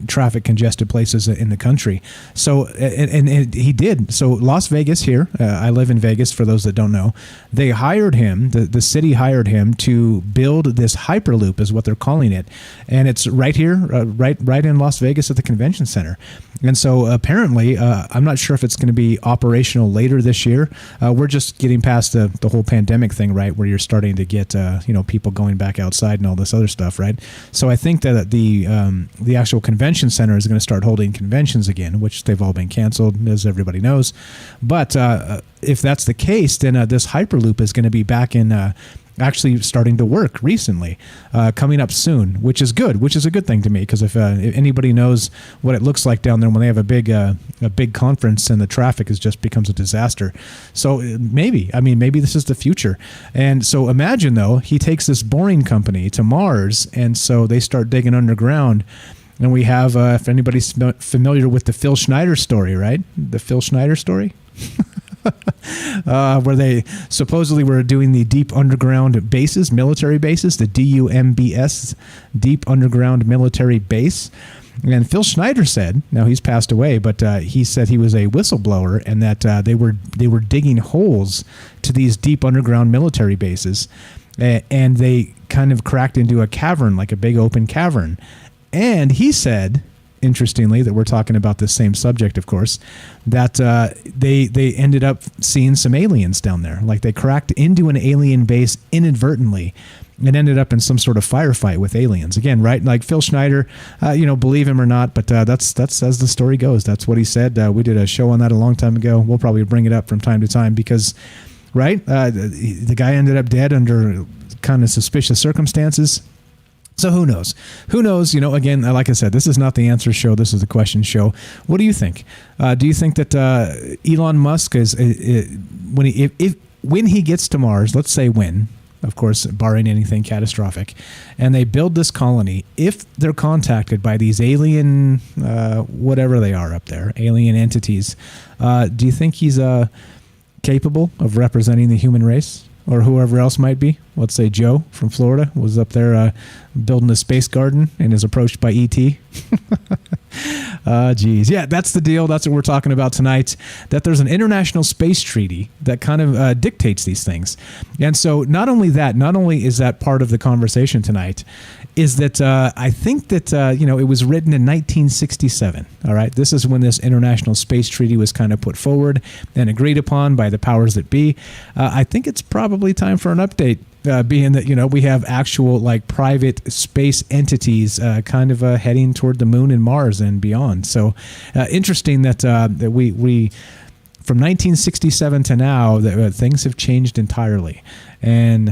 traffic congested places in the country. So and he did. So Las Vegas here, I live in Vegas for those that don't know. They hired him, the city hired him to build this hyperloop is what they're calling it. And it's right here, right in Las Vegas at the convention center. And so apparently, I'm not sure if it's going to be operational later this year. We're just getting past the whole pandemic thing, right, where you're starting to get people going back outside and all this other stuff, right? So I think that the actual convention center is going to start holding conventions again, which they've all been canceled, as everybody knows. But if that's the case, then this hyperloop is going to be back in actually starting to work recently, coming up soon, which is good, which is a good thing to me, because if anybody knows what it looks like down there when they have a big conference and the traffic just becomes a disaster. So maybe this is the future. And so imagine though, he takes this Boring Company to Mars, and so they start digging underground. And we have, if anybody's familiar with the Phil Schneider story, right? The Phil Schneider story? Where they supposedly were doing the deep underground bases, military bases, the DUMBS, Deep Underground Military Base. And Phil Schneider said, now he's passed away, but he said he was a whistleblower, and that they were digging holes to these deep underground military bases, and they kind of cracked into a cavern, like a big open cavern. And he said interestingly, that we're talking about this same subject, of course, that they ended up seeing some aliens down there. Like they cracked into an alien base inadvertently and ended up in some sort of firefight with aliens. Again, right? Like Phil Schneider, believe him or not, but that's as the story goes. That's what he said. We did a show on that a long time ago. We'll probably bring it up from time to time because, right? The guy ended up dead under kind of suspicious circumstances. So who knows? Who knows? Again, like I said, this is not the answer show. This is the question show. What do you think? Do you think that Elon Musk is when he gets to Mars? Let's say when, of course, barring anything catastrophic, and they build this colony. If they're contacted by these alien, whatever they are up there, alien entities, do you think he's capable of representing the human race? Or whoever else might be? Let's say Joe from Florida was up there building a space garden and is approached by E.T. Geez. Yeah, that's the deal. That's what we're talking about tonight, that there's an international space treaty that kind of dictates these things. And so not only is that part of the conversation tonight, is that I think that, it was written in 1967. All right. This is when this international space treaty was kind of put forward and agreed upon by the powers that be. I think it's probably time for an update. Being that, we have actual like private space entities kind of heading toward the moon and Mars and beyond. So interesting that we from 1967 to now, that things have changed entirely. And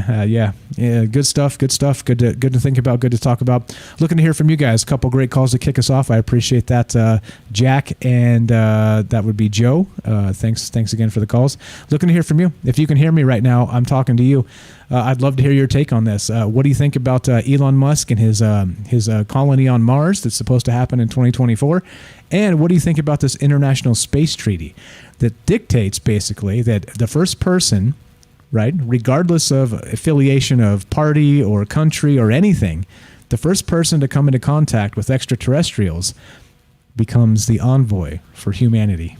good stuff. Good to think about. Good to talk about. Looking to hear from you guys. A couple great calls to kick us off. I appreciate that, Jack, and that would be Joe. Thanks again for the calls. Looking to hear from you. If you can hear me right now, I'm talking to you. I'd love to hear your take on this. What do you think about Elon Musk and his colony on Mars that's supposed to happen in 2024? And what do you think about this international space treaty that dictates basically that the first person, right, regardless of affiliation of party or country or anything, the first person to come into contact with extraterrestrials becomes the envoy for humanity?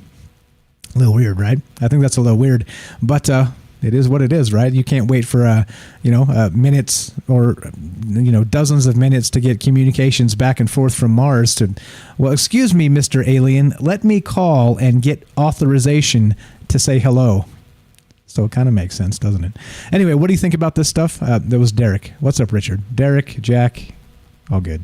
A little weird, right? I think that's a little weird, but it is what it is, right? You can't wait for minutes or dozens of minutes to get communications back and forth from Mars to, well, excuse me, Mr. Alien, let me call and get authorization to say hello. So it kind of makes sense, doesn't it? Anyway, what do you think about this stuff? That was Derek. What's up, Richard? Derek, Jack, all good.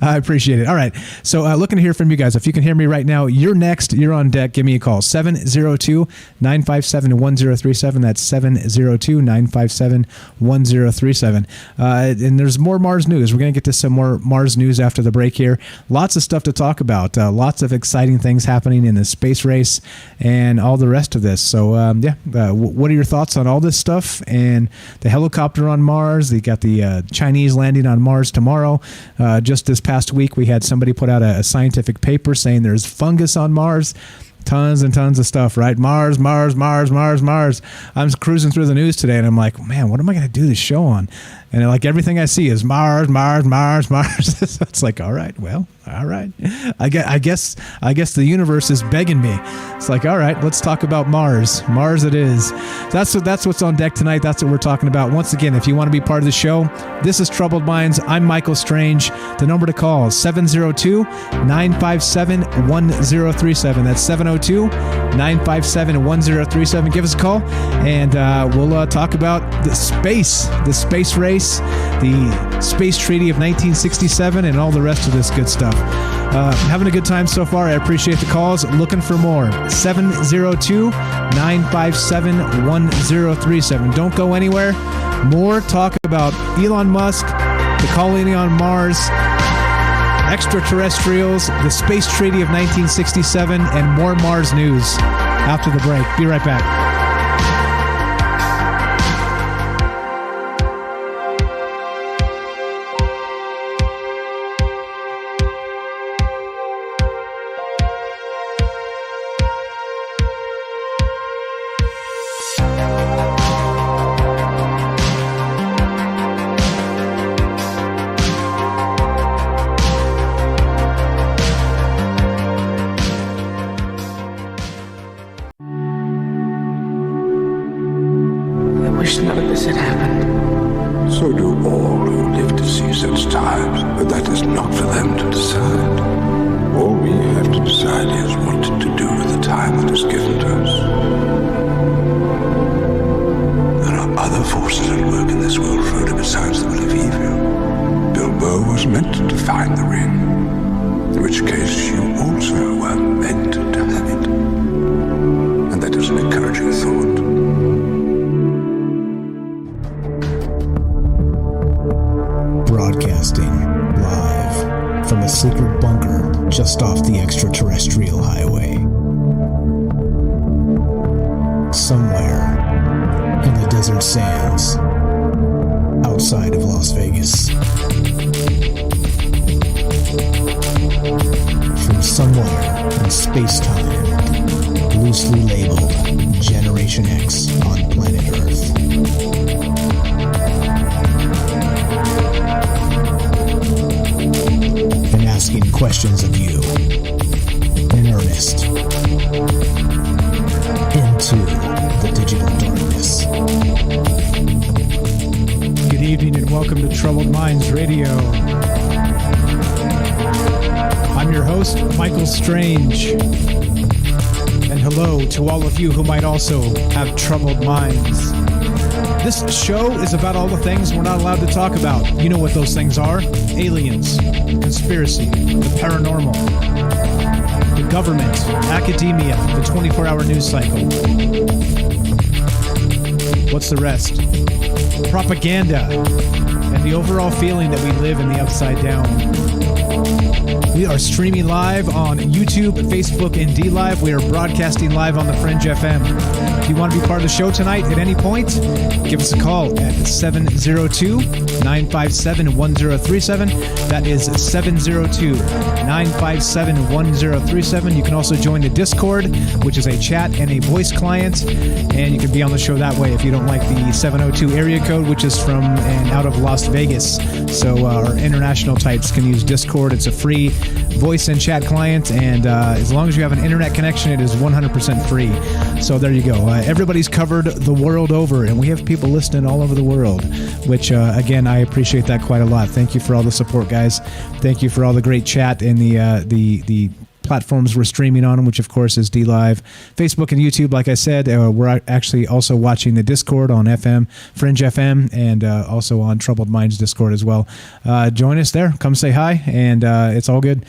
I appreciate it. All right. So looking to hear from you guys. If you can hear me right now, you're next. You're on deck. Give me a call. 702-957-1037. That's 702-957-1037. And there's more Mars news. We're going to get to some more Mars news after the break here. Lots of stuff to talk about. Lots of exciting things happening in the space race and all the rest of this. So, what are your thoughts on all this stuff? And the helicopter on Mars. They got the Chinese landing on Mars tomorrow. Just this past week, we had somebody put out a scientific paper saying there's fungus on Mars. Tons and tons of stuff, right? Mars. I'm cruising through the news today, and I'm like, man, what am I going to do this show on? And like everything I see is Mars. It's like, all right. I guess the universe is begging me. It's like, all right, let's talk about Mars. Mars it is. That's what's on deck tonight. That's what we're talking about. Once again, if you want to be part of the show, this is Troubled Minds. I'm Michael Strange. The number to call is 702-957-1037. That's 702-957-1037. Give us a call, and we'll talk about the space race, the space treaty of 1967, and all the rest of this good stuff. Having a good time so far. I appreciate the calls. Looking for more. 702-957-1037. Don't go anywhere. More talk about Elon Musk, the colony on Mars, extraterrestrials, the space treaty of 1967, and more Mars news after the break. Be right back. So do all who live to see such times, but that is not for them to decide. All we have to decide is what to do with the time that is given to us. There are other forces at work in this world, Frodo, besides the will of evil. Bilbo was meant to find the ring, in which case you also were meant to have it. And that is an encouraging thought. Broadcasting live from a secret bunker just off the extraterrestrial highway. Somewhere in the desert sands outside of Las Vegas. From somewhere in space-time, loosely labeled Generation X on planet Earth. And asking questions of you in earnest into the digital darkness. Good evening and welcome to Troubled Minds Radio. I'm your host, Michael Strange. And hello to all of you who might also have troubled minds. This show is about all the things we're not allowed to talk about. You know what those things are? Aliens, conspiracy, the paranormal, the government, academia, the 24-hour news cycle. What's the rest? Propaganda, and the overall feeling that we live in the upside down. We are streaming live on YouTube, Facebook, and DLive. We are broadcasting live on the Fringe FM. If you want to be part of the show tonight at any point, give us a call at 702-957-1037. That is 702-957-1037. You can also join the Discord, which is a chat and a voice client, and you can be on the show that way if you don't like the 702 area code, which is from and out of Las Vegas. So our international types can use Discord. It's a free voice and chat client, and as long as you have an internet connection, it is 100% free. So there you go. Everybody's covered the world over, and we have people listening all over the world, which again, I appreciate that quite a lot. Thank you for all the support, guys. Thank you for all the great chat and the platforms we're streaming on, which of course is DLive, Facebook, and YouTube. Like I said, we're actually also watching the Discord on FM, Fringe FM, and also on Troubled Minds Discord as well. Join us there. Come say hi, and it's all good.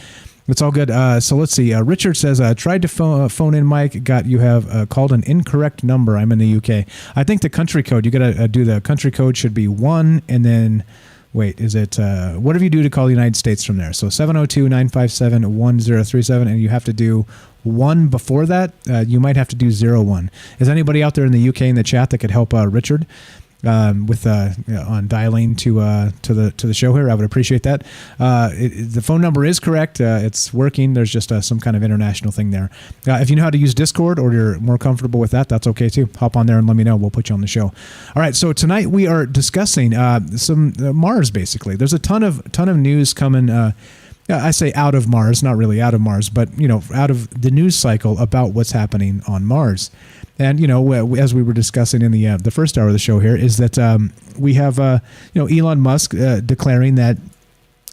It's all good. So let's see. Richard says, tried to phone in, Mike. You have called an incorrect number. I'm in the UK. I think the country code, you got to do the country code should be 1 and then... Wait, is it, whatever you do to call the United States from there. So 702-957-1037, and you have to do 1 before that. You might have to do 01. Is anybody out there in the UK in the chat that could help Richard with on dialing to the show here? I would appreciate that. The phone number is correct. It's working. There's just some kind of international thing there. If you know how to use Discord or you're more comfortable with that, that's okay too. Hop on there and let me know. We'll put you on the show. All right. So tonight we are discussing some Mars. Basically, there's a ton of news coming. I say out of Mars, not really out of Mars, but out of the news cycle about what's happening on Mars. And as we were discussing in the first hour of the show here, is that we have Elon Musk declaring that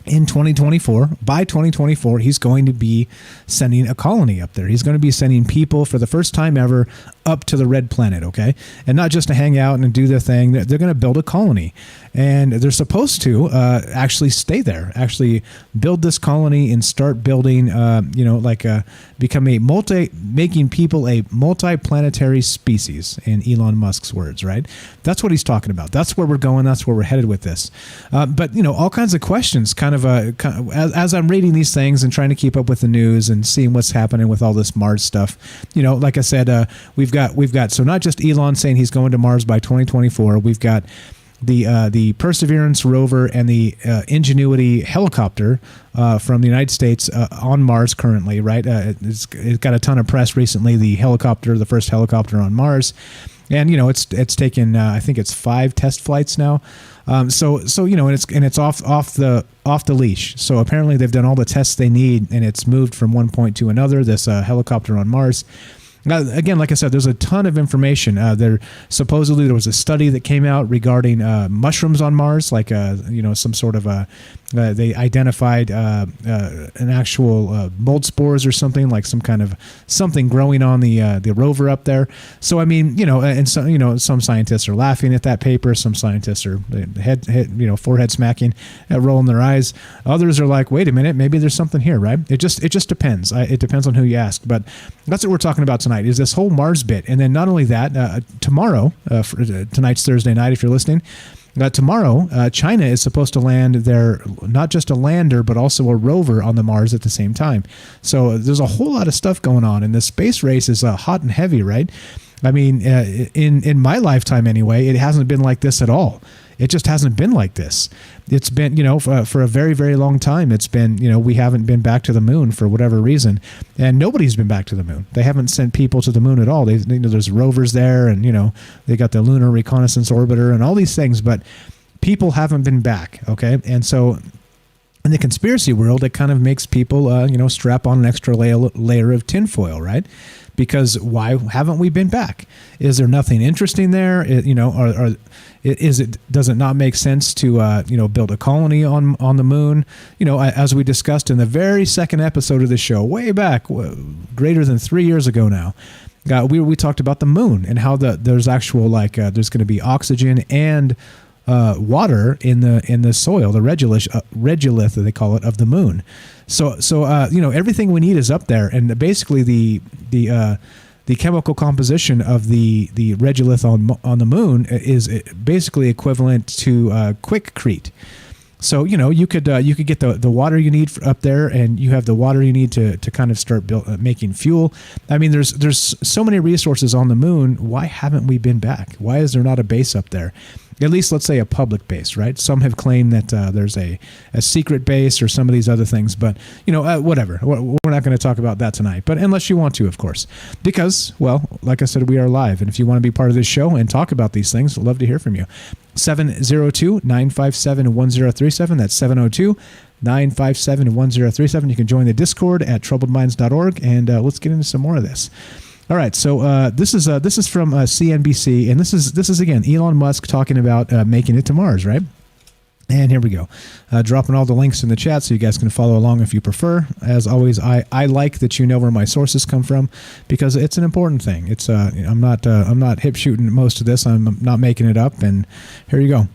in 2024, by 2024, he's going to be sending a colony up there. He's going to be sending people for the first time ever up to the red planet, okay? And not just to hang out and do their thing. They're going to build a colony. And they're supposed to actually stay there, actually build this colony and start building, become making people a multi-planetary species, in Elon Musk's words, right? That's what he's talking about. That's where we're going. That's where we're headed with this. But all kinds of questions as I'm reading these things and trying to keep up with the news and seeing what's happening with all this Mars stuff. Like I said, we've got so not just Elon saying he's going to Mars by 2024. We've got the Perseverance rover and the Ingenuity helicopter from the United States on Mars currently, right? It's got a ton of press recently. The first helicopter on Mars, and it's taken I think it's 5 test flights now. So it's off the leash. So apparently they've done all the tests they need, and it's moved from one point to another. This helicopter on Mars. Again, like I said, there's a ton of information. Supposedly there was a study that came out regarding mushrooms on Mars, like some sort of they identified an actual mold spores or something, like some kind of something growing on the rover up there. So I mean, and so some scientists are laughing at that paper. Some scientists are forehead smacking, rolling their eyes. Others are like, wait a minute, maybe there's something here, right? It just depends. It depends on who you ask. But that's what we're talking about tonight, is this whole Mars bit. And then not only that, tomorrow, tonight's Thursday night, if you're listening, tomorrow, China is supposed to land their, not just a lander, but also a rover on the Mars at the same time. So there's a whole lot of stuff going on, and the space race is hot and heavy, right? I mean, in my lifetime anyway, it hasn't been like this at all. It just hasn't been like this. It's been, for a very, very long time, it's been, we haven't been back to the moon for whatever reason. And nobody's been back to the moon. They haven't sent people to the moon at all. There's rovers there, and, they got the Lunar Reconnaissance Orbiter and all these things, but people haven't been back, okay? And so in the conspiracy world, it kind of makes people, strap on an extra layer of tinfoil, right? Because why haven't we been back? Is there nothing interesting there? Does it not make sense to build a colony on the moon? As we discussed in the very second episode of the show, way back, greater than 3 years ago now, we talked about the moon and how there's actual there's going to be oxygen and water in the soil, the regolith they call it, of the moon. So everything we need is up there, and basically the chemical composition of the regolith on the moon is basically equivalent to quickcrete. So you could get the water you need up there, and you have the water you need to kind of start making fuel. I mean, there's so many resources on the moon. Why haven't we been back? Why is there not a base up there? At least, let's say, a public base, right? Some have claimed that there's a secret base or some of these other things, but, whatever. We're not going to talk about that tonight, but unless you want to, of course. Because, well, like I said, we are live, and if you want to be part of this show and talk about these things, I'd love to hear from you. 702-957-1037. That's 702-957-1037. You can join the Discord at troubledminds.org, and let's get into some more of this. All right, so this is from CNBC, and this is again Elon Musk talking about making it to Mars, right? And here we go. Dropping all the links in the chat so you guys can follow along if you prefer. As always, I like that you know where my sources come from, because it's an important thing. It's I'm not hip shooting most of this. I'm not making it up. And here you go.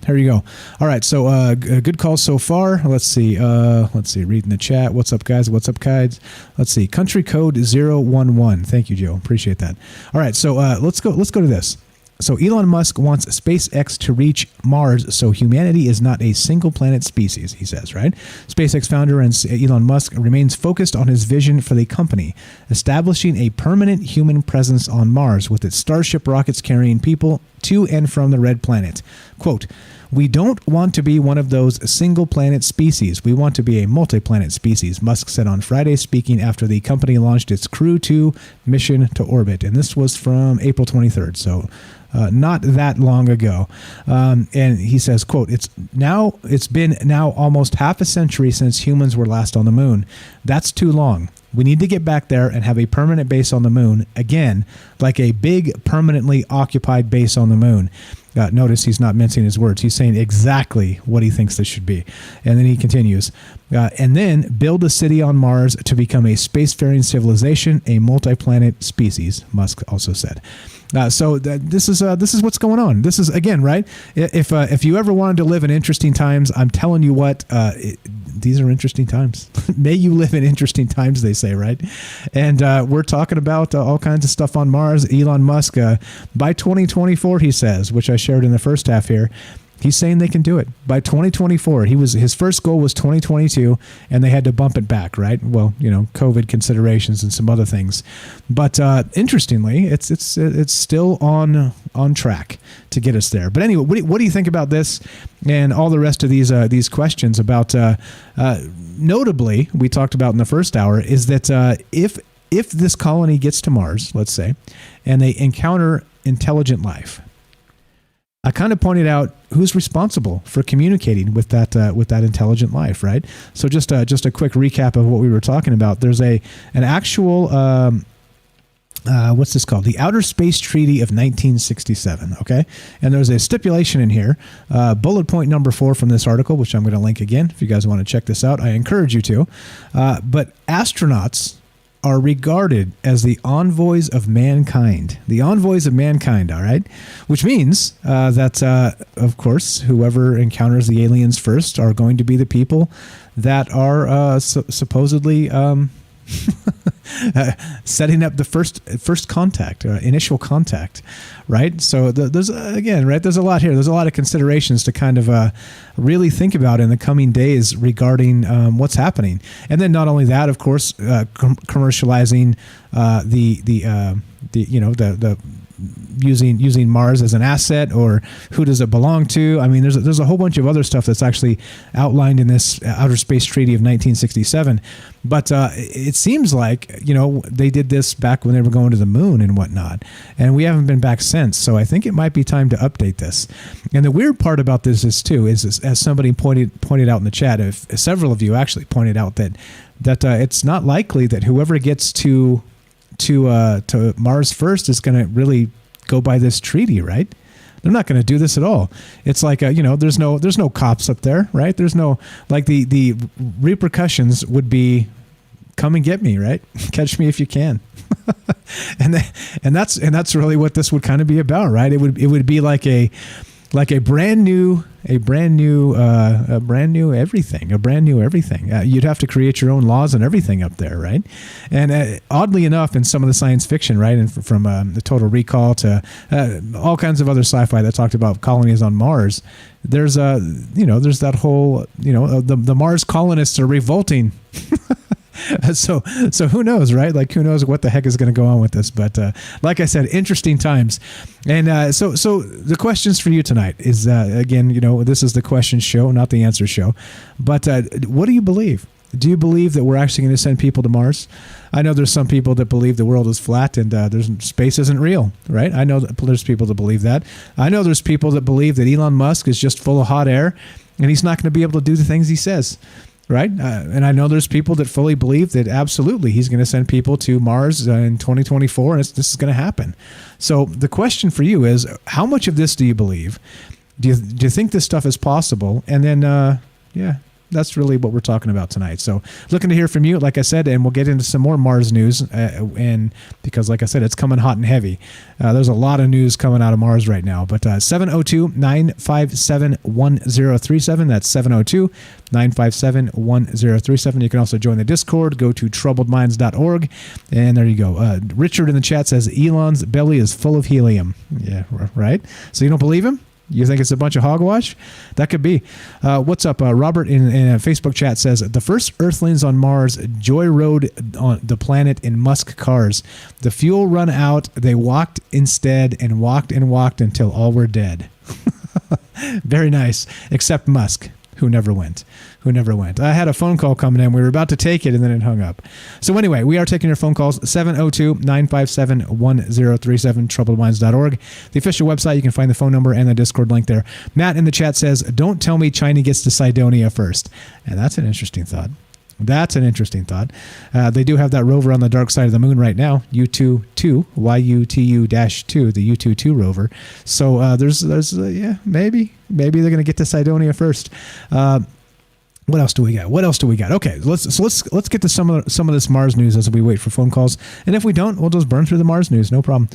All right. So good calls so far. Let's see. Reading the chat. What's up, guys? Let's see. Country code 011. Thank you, Joe. Appreciate that. All right. So let's go to this. So Elon Musk wants SpaceX to reach Mars so humanity is not a single planet species, he says, right? SpaceX founder and Elon Musk remains focused on his vision for the company, establishing a permanent human presence on Mars with its Starship rockets carrying people to and from the red planet. Quote, "We don't want to be one of those single planet species. We want to be a multi-planet species," Musk said on Friday, speaking after the company launched its Crew 2 mission to orbit. And this was from April 23rd, so not that long ago. And he says, quote, it's been now almost half a century since humans were last on the moon. That's too long. We need to get back there and have a permanent base on the moon, again, like a big permanently occupied base on the moon. Notice he's not mincing his words. He's saying exactly what he thinks this should be. And then he continues, and then build a city on Mars to become a spacefaring civilization, a multi-planet species, Musk also said. So this is what's going on. This is, again, right? If you ever wanted to live in interesting times, I'm telling you what, these are interesting times. May you live in interesting times, they say, right? And we're talking about all kinds of stuff on Mars. Elon Musk, by 2024, he says, which I shared in the first half here, he's saying they can do it by 2024. His first goal was 2022, and they had to bump it back, right? Well, COVID considerations and some other things. But interestingly, it's still on track to get us there. But anyway, what do you think about this and all the rest of these questions about? Notably, we talked about in the first hour is that if this colony gets to Mars, let's say, and they encounter intelligent life, I kind of pointed out who's responsible for communicating with that intelligent life, right? So just a quick recap of what we were talking about. There's an actual what's this called? The Outer Space Treaty of 1967. Okay. And there's a stipulation in here, bullet point number 4 from this article, which I'm going to link again. If you guys want to check this out, I encourage you to. But astronauts are regarded as the envoys of mankind. The envoys of mankind, all right? Which means that, of course, whoever encounters the aliens first are going to be the people that are supposedly setting up the first contact, initial contact, right? So there's again, right? There's a lot here. There's a lot of considerations to kind of really think about in the coming days regarding what's happening. And then not only that, of course, commercializing the using Mars as an asset, or who does it belong to? I mean, there's a whole bunch of other stuff that's actually outlined in this Outer Space Treaty of 1967. But it seems like, they did this back when they were going to the moon and whatnot, and we haven't been back since. So I think it might be time to update this. And the weird part about this is as somebody pointed out in the chat, several of you actually pointed out that it's not likely that whoever gets to Mars first is going to really go by this treaty, right? They're not going to do this at all. It's like there's no cops up there, right? There's no, like, the repercussions would be, come and get me, right? Catch me if you can. and that's really what this would kind of be about, right? It would be like a brand new everything. You'd have to create your own laws and everything up there, right? And oddly enough, in some of the science fiction, right, and from the Total Recall to all kinds of other sci-fi that talked about colonies on Mars, there's that whole the Mars colonists are revolting. So who knows, right? Like, who knows what the heck is going to go on with this? But like I said, interesting times. And so the questions for you tonight is, again, this is the question show, not the answer show. But what do you believe? Do you believe that we're actually going to send people to Mars? I know there's some people that believe the world is flat and space isn't real, right? I know that there's people that believe that. I know there's people that believe that Elon Musk is just full of hot air and he's not going to be able to do the things he says. Right. And I know there's people that fully believe that absolutely he's going to send people to Mars in 2024 and this is going to happen. So the question for you is, how much of this do you believe? Do you think this stuff is possible? And then, that's really what we're talking about tonight. So looking to hear from you, like I said, and we'll get into some more Mars news. And because, like I said, it's coming hot and heavy. There's a lot of news coming out of Mars right now. But 702-957-1037. That's 702-957-1037. You can also join the Discord. Go to troubledminds.org. And there you go. Richard in the chat says Elon's belly is full of helium. Yeah, right? So you don't believe him? You think it's a bunch of hogwash? That could be. What's up? Robert in a Facebook chat says, the first Earthlings on Mars joyrode on the planet in Musk cars. The fuel run out. They walked instead and walked until all were dead. Very nice. Except Musk, who never went. I had a phone call coming in. We were about to take it, and then it hung up. So anyway, we are taking your phone calls, 702-957-1037, troubledminds.org. The official website, you can find the phone number and the Discord link there. Matt in the chat says, don't tell me China gets to Cydonia first. And that's an interesting thought. They do have that rover on the dark side of the moon right now, U-2-2, YUTU-2, the U-2-2 rover. So there's maybe they're going to get to Cydonia first. What else do we got? Okay, let's get to some of this Mars news as we wait for phone calls. And if we don't, we'll just burn through the Mars news. No problem.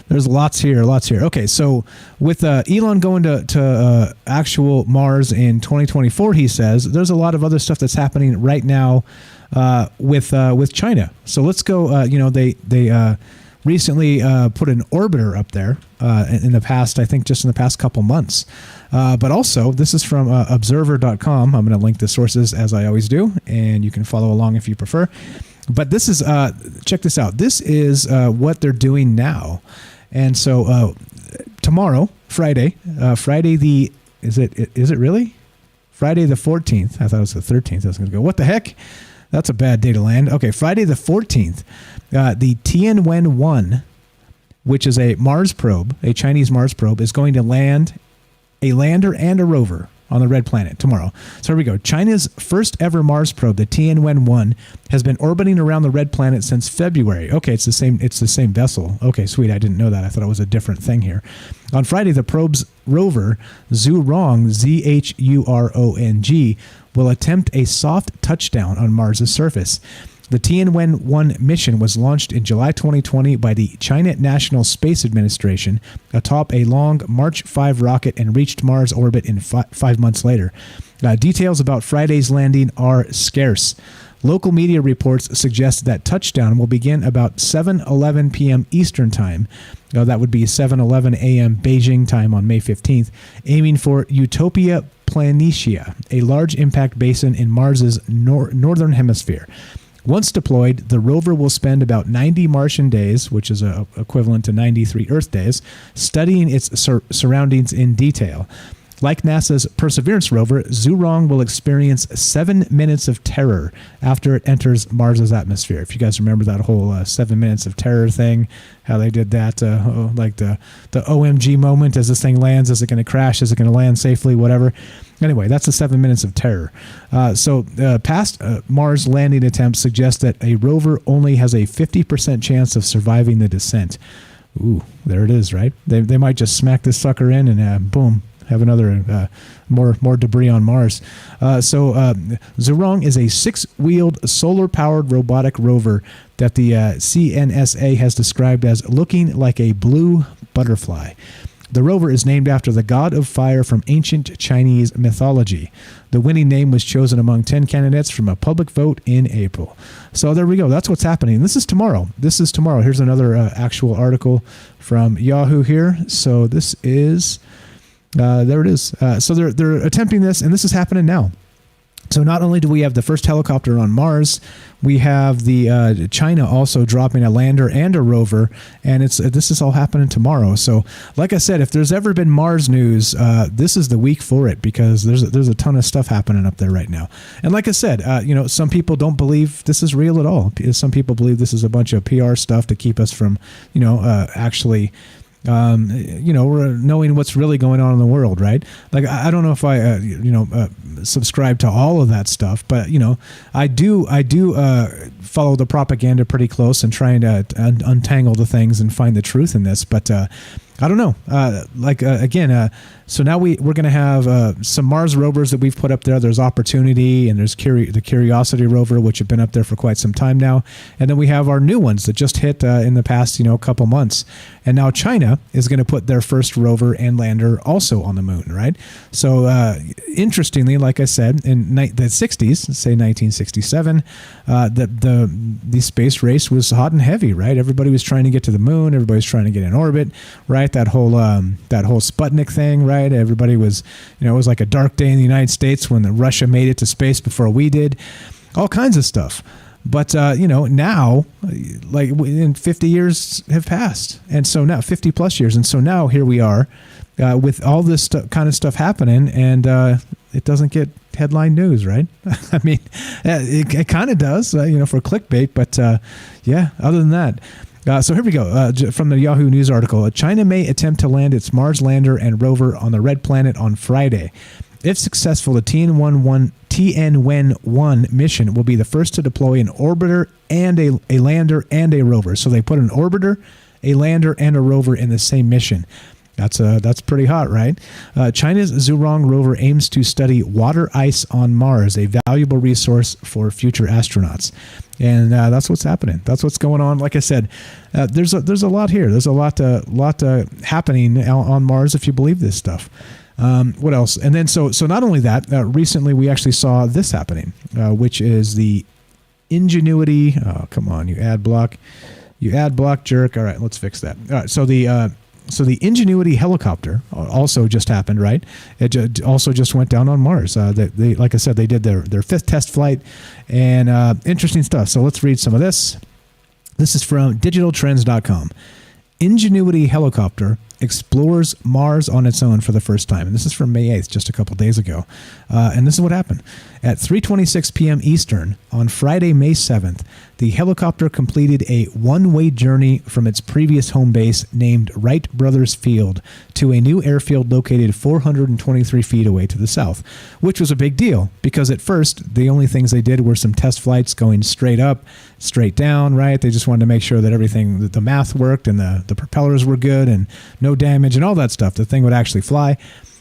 There's lots here. Okay, so with Elon going to actual Mars in 2024, he says there's a lot of other stuff that's happening right now with China. So let's go. They recently put an orbiter up there in the past, I think just in the past couple months. But also, this is from observer.com. I'm going to link the sources as I always do, and you can follow along if you prefer. But this is, check this out. This is what they're doing now. And so tomorrow, Friday is it really? Friday the 14th. I thought it was the 13th. I was going to go, what the heck? That's a bad day to land. Okay, Friday the 14th, the Tianwen-1, which is a Mars probe, a Chinese Mars probe, is going to land a lander and a rover on the red planet tomorrow. So here we go. China's first ever Mars probe, the Tianwen-1, has been orbiting around the red planet since February. Okay, it's the same vessel. Okay, sweet. I didn't know that. I thought it was a different thing here. On Friday, the probe's rover, Zhurong, Zhurong, will attempt a soft touchdown on Mars' surface. The Tianwen-1 mission was launched in July 2020 by the China National Space Administration atop a long March 5 rocket and reached Mars orbit in 5 months later. Details about Friday's landing are scarce. Local media reports suggest that touchdown will begin about 7:11 p.m. Eastern Time. That would be 7:11 a.m. Beijing time on May 15th, aiming for Utopia Planitia, a large impact basin in Mars's northern hemisphere. Once deployed, the rover will spend about 90 Martian days, which is equivalent to 93 Earth days, studying its surroundings in detail. Like NASA's Perseverance rover, Zhurong will experience 7 minutes of terror after it enters Mars's atmosphere. If you guys remember that whole 7 minutes of terror thing, how they did that, like the OMG moment as this thing lands, is it going to crash, is it going to land safely, whatever. Anyway, that's the 7 minutes of terror. Past Mars landing attempts suggest that a rover only has a 50% chance of surviving the descent. Ooh, there it is, right? They might just smack this sucker in and boom, have another more debris on Mars. Zhurong is a 6-wheeled solar-powered robotic rover that the CNSA has described as looking like a blue butterfly. The rover is named after the god of fire from ancient Chinese mythology. The winning name was chosen among 10 candidates from a public vote in April. So there we go. That's what's happening. This is tomorrow. Here's another actual article from Yahoo here. So this is... there it is. So they're attempting this, and this is happening now. So not only do we have the first helicopter on Mars, we have the China also dropping a lander and a rover, and this is all happening tomorrow. So, like I said, if there's ever been Mars news, this is the week for it, because there's a ton of stuff happening up there right now. And like I said, some people don't believe this is real at all. Some people believe this is a bunch of PR stuff to keep us from, actually. Knowing what's really going on in the world, right? Like, I don't know if I, subscribe to all of that stuff, but, I do follow the propaganda pretty close and trying to untangle the things and find the truth in this. But I don't know. So now we're going to have some Mars rovers that we've put up there. There's Opportunity, and there's the Curiosity rover, which have been up there for quite some time now. And then we have our new ones that just hit in the past, couple months. And now China is going to put their first rover and lander also on the moon, right? So interestingly, like I said, in the 60s, say 1967, the space race was hot and heavy, right? Everybody was trying to get to the moon. Everybody was trying to get in orbit, right? That whole Sputnik thing, right? Everybody was, it was like a dark day in the United States when Russia made it to space before we did. All kinds of stuff. But, now, like, 50 years have passed. And so now, 50 plus years. And so now here we are with all this kind of stuff happening, and it doesn't get headline news, right? I mean, it kind of does, for clickbait. But, other than that. So here we go. From the Yahoo News article, China may attempt to land its Mars lander and rover on the red planet on Friday. If successful, the Tianwen-1 mission will be the first to deploy an orbiter and a lander and a rover. So they put an orbiter, a lander, and a rover in the same mission. That's pretty hot, right? China's Zhurong rover aims to study water ice on Mars, a valuable resource for future astronauts. And that's what's happening. That's what's going on. Like I said, there's a lot here. There's a lot happening on Mars if you believe this stuff. What else? And then so not only that, recently we actually saw this happening, which is the Ingenuity. Oh, come on, you ad block jerk. All right, let's fix that. All right, so the Ingenuity helicopter also just happened, right? It also just went down on Mars. They like I said, they did their fifth test flight, and interesting stuff. So let's read some of this. This is from digitaltrends.com. Ingenuity helicopter explores Mars on its own for the first time. And this is from May 8th, just a couple days ago. And this is what happened. At 3:26 p.m. Eastern on Friday, May 7th, the helicopter completed a one-way journey from its previous home base named Wright Brothers Field to a new airfield located 423 feet away to the south, which was a big deal because at first, the only things they did were some test flights going straight up, straight down, right? They just wanted to make sure that everything, that the math worked and the propellers were good and no damage and all that stuff. The thing would actually fly.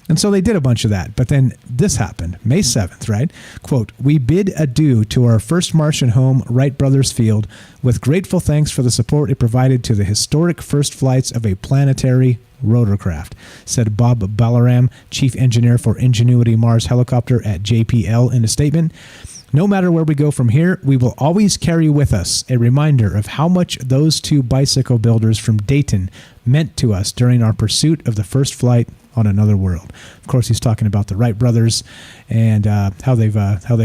And so they did a bunch of that. But then this happened, May 7th, right? Quote, "We bid adieu to our first Martian home, Wright Brothers Field, with grateful thanks for the support it provided to the historic first flights of a planetary rotorcraft," said Bob Balaram, chief engineer for Ingenuity Mars helicopter at JPL in a statement. "No matter where we go from here, we will always carry with us a reminder of how much those two bicycle builders from Dayton meant to us during our pursuit of the first flight on another world." Of course, he's talking about the Wright brothers and how they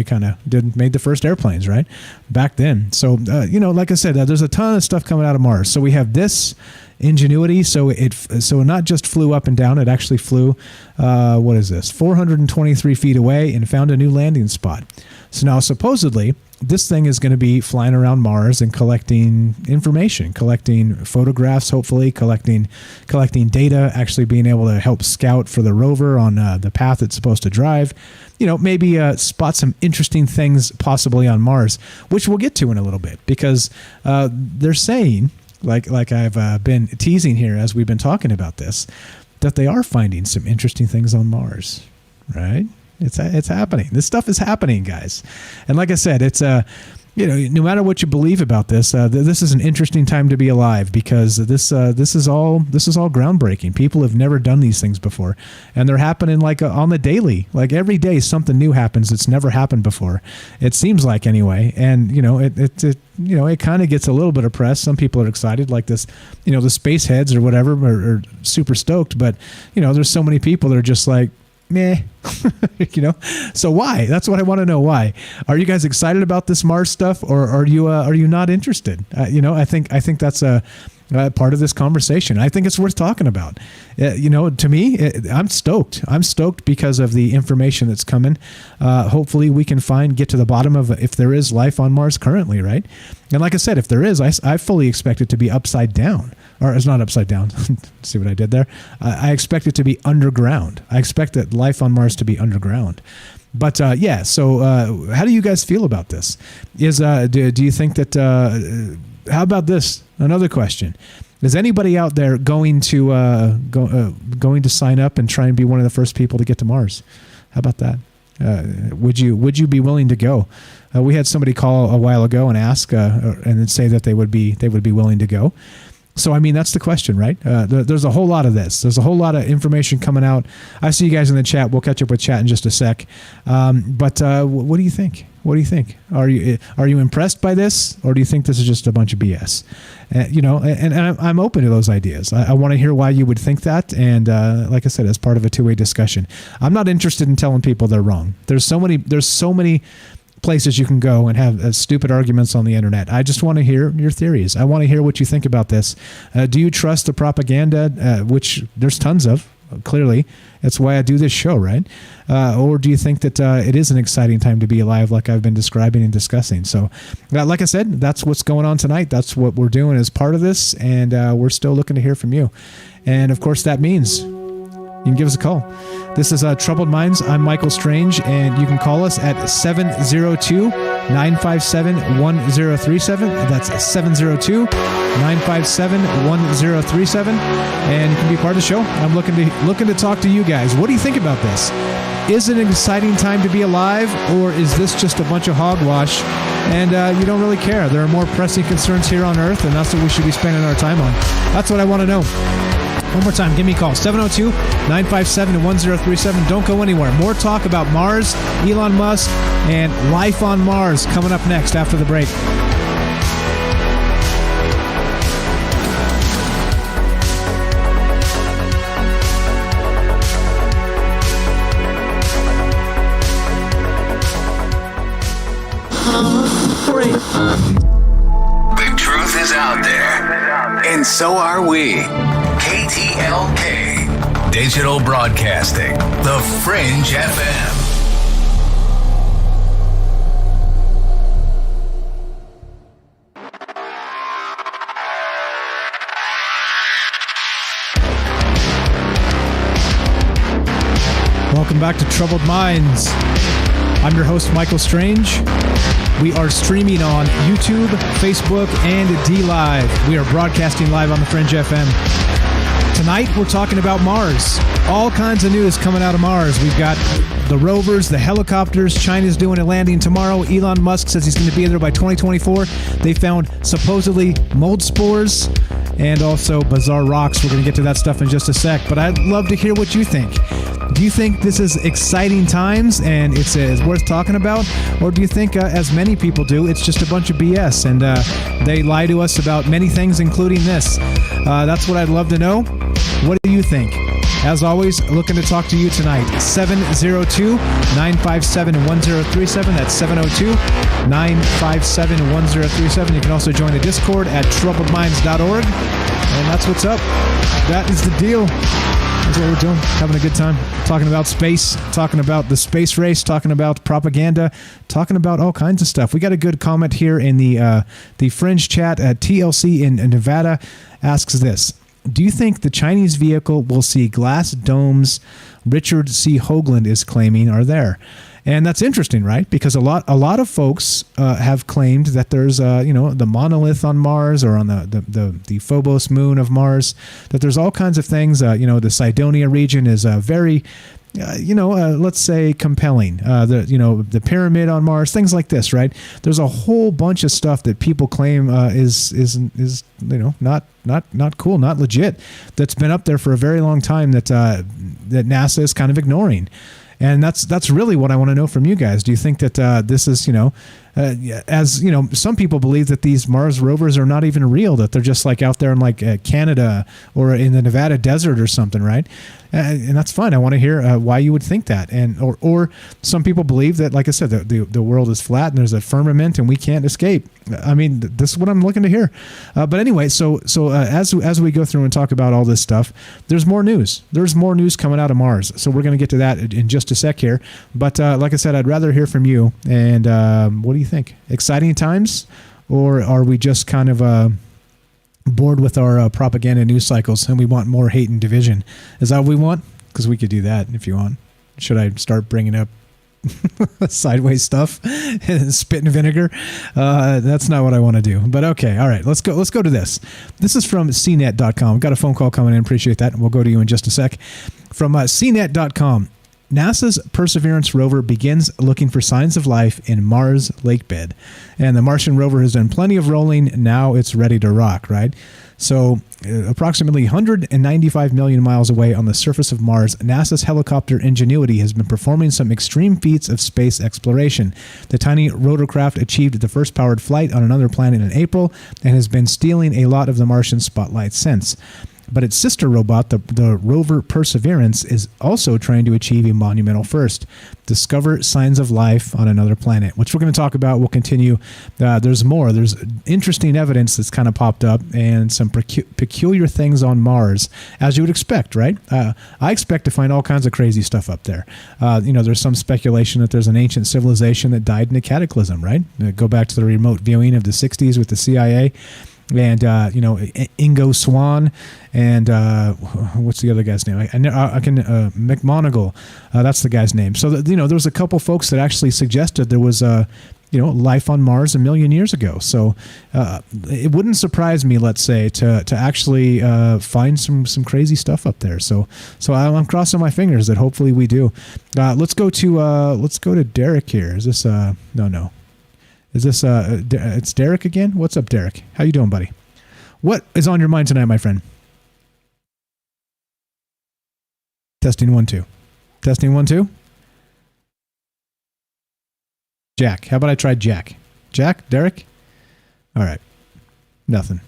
kind of made the first airplanes, right, back then. So like I said, there's a ton of stuff coming out of Mars. So we have this Ingenuity. So it not just flew up and down; it actually flew 423 feet away and found a new landing spot. So now supposedly this thing is going to be flying around Mars and collecting information, collecting photographs, hopefully collecting data, actually being able to help scout for the rover on the path it's supposed to drive. Maybe spot some interesting things possibly on Mars, which we'll get to in a little bit, because they're saying, like I've been teasing here as we've been talking about this, that they are finding some interesting things on Mars, right? It's happening. This stuff is happening, guys. And like I said, it's no matter what you believe about this, this is an interesting time to be alive, because this is all groundbreaking. People have never done these things before, and they're happening on the daily. Like every day, something new happens that's never happened before. It seems like, anyway. And it kind of gets a little bit of press. Some people are excited, like this, the space heads or whatever are super stoked. But there's so many people that are just like, meh. So why? That's what I want to know. Why are you guys excited about this Mars stuff, or are you not interested? I think that's a part of this conversation. I think it's worth talking about. To me, I'm stoked. I'm stoked because of the information that's coming. Hopefully we can get to the bottom of if there is life on Mars currently, right? And like I said, if there is, I fully expect it to be upside down. Or it's not upside down. See what I did there? I expect it to be underground. I expect that life on Mars to be underground. But so how do you guys feel about this? Do you think that, how about this? Another question. Is anybody out there going to sign up and try and be one of the first people to get to Mars? How about that? Would you be willing to go? We had somebody call a while ago and ask and then say that they would be willing to go. So, that's the question, right? There's a whole lot of this. There's a whole lot of information coming out. I see you guys in the chat. We'll catch up with chat in just a sec. But what do you think? What do you think? Are you impressed by this, or do you think this is just a bunch of BS? And I'm open to those ideas. I want to hear why you would think that. And like I said, as part of a two-way discussion, I'm not interested in telling people they're wrong. There's so many places you can go and have stupid arguments on the internet. I just want to hear your theories. I want to hear what you think about this. Do you trust the propaganda, which there's tons of, clearly? That's why I do this show, right? Or do you think that it is an exciting time to be alive, like I've been describing and discussing? So, like I said, that's what's going on tonight. That's what we're doing as part of this, and we're still looking to hear from you. And, of course, that means you can give us a call. This is Troubled Minds. I'm Michael Strange, and you can call us at 702-957-1037. That's 702-957-1037, and you can be part of the show. I'm looking to talk to you guys. What do you think about this? Is it an exciting time to be alive, or is this just a bunch of hogwash, and you don't really care? There are more pressing concerns here on Earth, and that's what we should be spending our time on. That's what I want to know. One more time, give me a call, 702-957-1037. Don't go anywhere. More talk about Mars, Elon Musk, and life on Mars coming up next after the break. The truth is out there, and so are we. KTLK. Digital Broadcasting. The Fringe FM. Welcome back to Troubled Minds. I'm your host, Michael Strange. We are streaming on YouTube, Facebook, and DLive. We are broadcasting live on the Fringe FM. Tonight, we're talking about Mars. All kinds of news coming out of Mars. We've got the rovers, the helicopters. China's doing a landing tomorrow. Elon Musk says he's going to be there by 2024. They found supposedly mold spores and also bizarre rocks. We're going to get to that stuff in just a sec, but I'd love to hear what you think. Do you think this is exciting times and it's worth talking about? Or do you think, as many people do, it's just a bunch of BS and they lie to us about many things, including this? That's what I'd love to know. What do you think? As always, looking to talk to you tonight. 702-957-1037. That's 702-957-1037. You can also join the Discord at troubledminds.org. And that's what's up. That is the deal. That's what we're doing. Having a good time. Talking about space. Talking about the space race. Talking about propaganda. Talking about all kinds of stuff. We got a good comment here in the Fringe chat at TLC in Nevada. Asks this. Do you think the Chinese vehicle will see glass domes Richard C. Hoagland is claiming are there? And that's interesting, right? Because a lot of folks have claimed that there's the monolith on Mars or on the Phobos moon of Mars, that there's all kinds of things. The Cydonia region is very let's say compelling. The pyramid on Mars, things like this, right? There's a whole bunch of stuff that people claim is not cool, not legit. That's been up there for a very long time that NASA is kind of ignoring. And that's really what I want to know from you guys. Do you think that this is, some people believe that these Mars rovers are not even real, that they're just like out there in like Canada or in the Nevada desert or something, right? And that's fine. I want to hear why you would think that. And or some people believe that, like I said, the world is flat and there's a firmament and we can't escape. I mean, this is what I'm looking to hear. But anyway, so as we go through and talk about all this stuff, there's more news. There's more news coming out of Mars. So we're going to get to that in just a sec here. But like I said, I'd rather hear from you. And what do you think? Exciting times? Or are we just kind of bored with our propaganda news cycles and we want more hate and division? Is that what we want? Because we could do that if you want. Should I start bringing up sideways stuff and spit and vinegar? That's not what I want to do. But okay, all right, let's go to this. This is from cnet.com. Got a phone call coming in. Appreciate that. We'll go to you in just a sec. From cnet.com. NASA's Perseverance rover begins looking for signs of life in Mars lake bed. And the Martian rover has done plenty of rolling. Now it's ready to rock, right? So approximately 195 million miles away on the surface of Mars, NASA's helicopter Ingenuity has been performing some extreme feats of space exploration. The tiny rotorcraft achieved the first powered flight on another planet in April and has been stealing a lot of the Martian spotlight since. But its sister robot, the rover Perseverance, is also trying to achieve a monumental first: discover signs of life on another planet, which we're going to talk about. We'll continue. There's more. There's interesting evidence that's kind of popped up and some peculiar things on Mars, as you would expect, right? I expect to find all kinds of crazy stuff up there. There's some speculation that there's an ancient civilization that died in a cataclysm, right? Go back to the remote viewing of the 60s with the CIA. And, Ingo Swann and what's the other guy's name? McMonagle. That's the guy's name. So, there's a couple folks that actually suggested there was, life on Mars a million years ago. So it wouldn't surprise me, let's say, to actually find some crazy stuff up there. So I'm crossing my fingers that hopefully we do. Let's go to Derek here. Is this no? Is this it's Derek again? What's up, Derek? How you doing, buddy? What is on your mind tonight, my friend? Testing 1 2. Testing 1 2. Jack. How about I try Jack? Jack? Derek? All right. Nothing.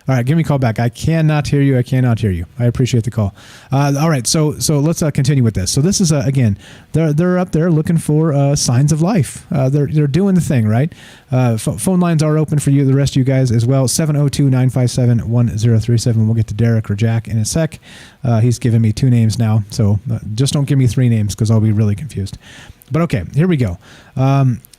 All right, give me a call back. I cannot hear you. I appreciate the call. All right, so let's continue with this. So this is again, they're up there looking for signs of life. They're doing the thing, right? Phone lines are open for you, the rest of you guys as well. 702-957-1037. We'll get to Derek or Jack in a sec. He's given me 2 names now, so just don't give me 3 names because I'll be really confused. But okay, here we go.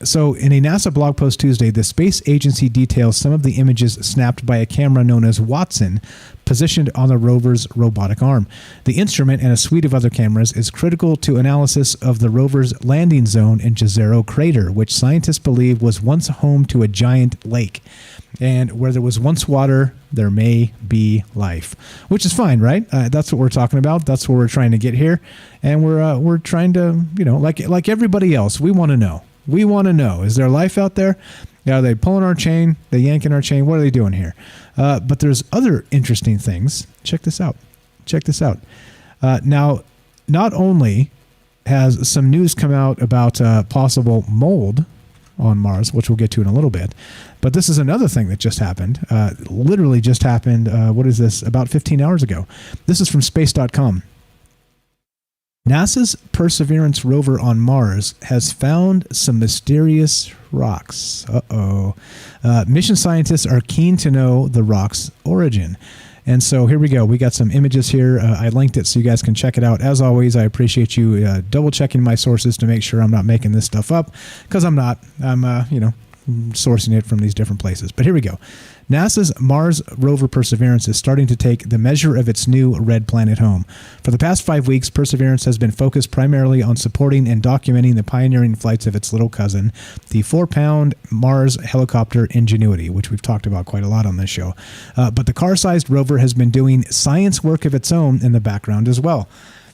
So in a NASA blog post Tuesday, the space agency details some of the images snapped by a camera known as Watson, positioned on the rover's robotic arm. The instrument and a suite of other cameras is critical to analysis of the rover's landing zone in Jezero Crater, which scientists believe was once home to a giant lake. And where there was once water, there may be life, which is fine, right? That's what we're talking about. That's what we're trying to get here, and we're trying to, like everybody else, we want to know. We want to know: is there life out there? Are they pulling our chain? They yanking our chain? What are they doing here? But there's other interesting things. Check this out. Now, not only has some news come out about possible mold on Mars, which we'll get to in a little bit, but this is another thing that just happened. Literally just happened. What is this? About 15 hours ago. This is from space.com. NASA's Perseverance rover on Mars has found some mysterious rocks. Mission scientists are keen to know the rock's origin. And so here we go. We got some images here. I linked it so you guys can check it out. As always, I appreciate you double checking my sources to make sure I'm not making this stuff up, because I'm not. I'm, sourcing it from these different places. But here we go. NASA's Mars rover Perseverance is starting to take the measure of its new red planet home. For the past 5 weeks, Perseverance has been focused primarily on supporting and documenting the pioneering flights of its little cousin, the 4-pound Mars helicopter Ingenuity, which we've talked about quite a lot on this show. But the car-sized rover has been doing science work of its own in the background as well.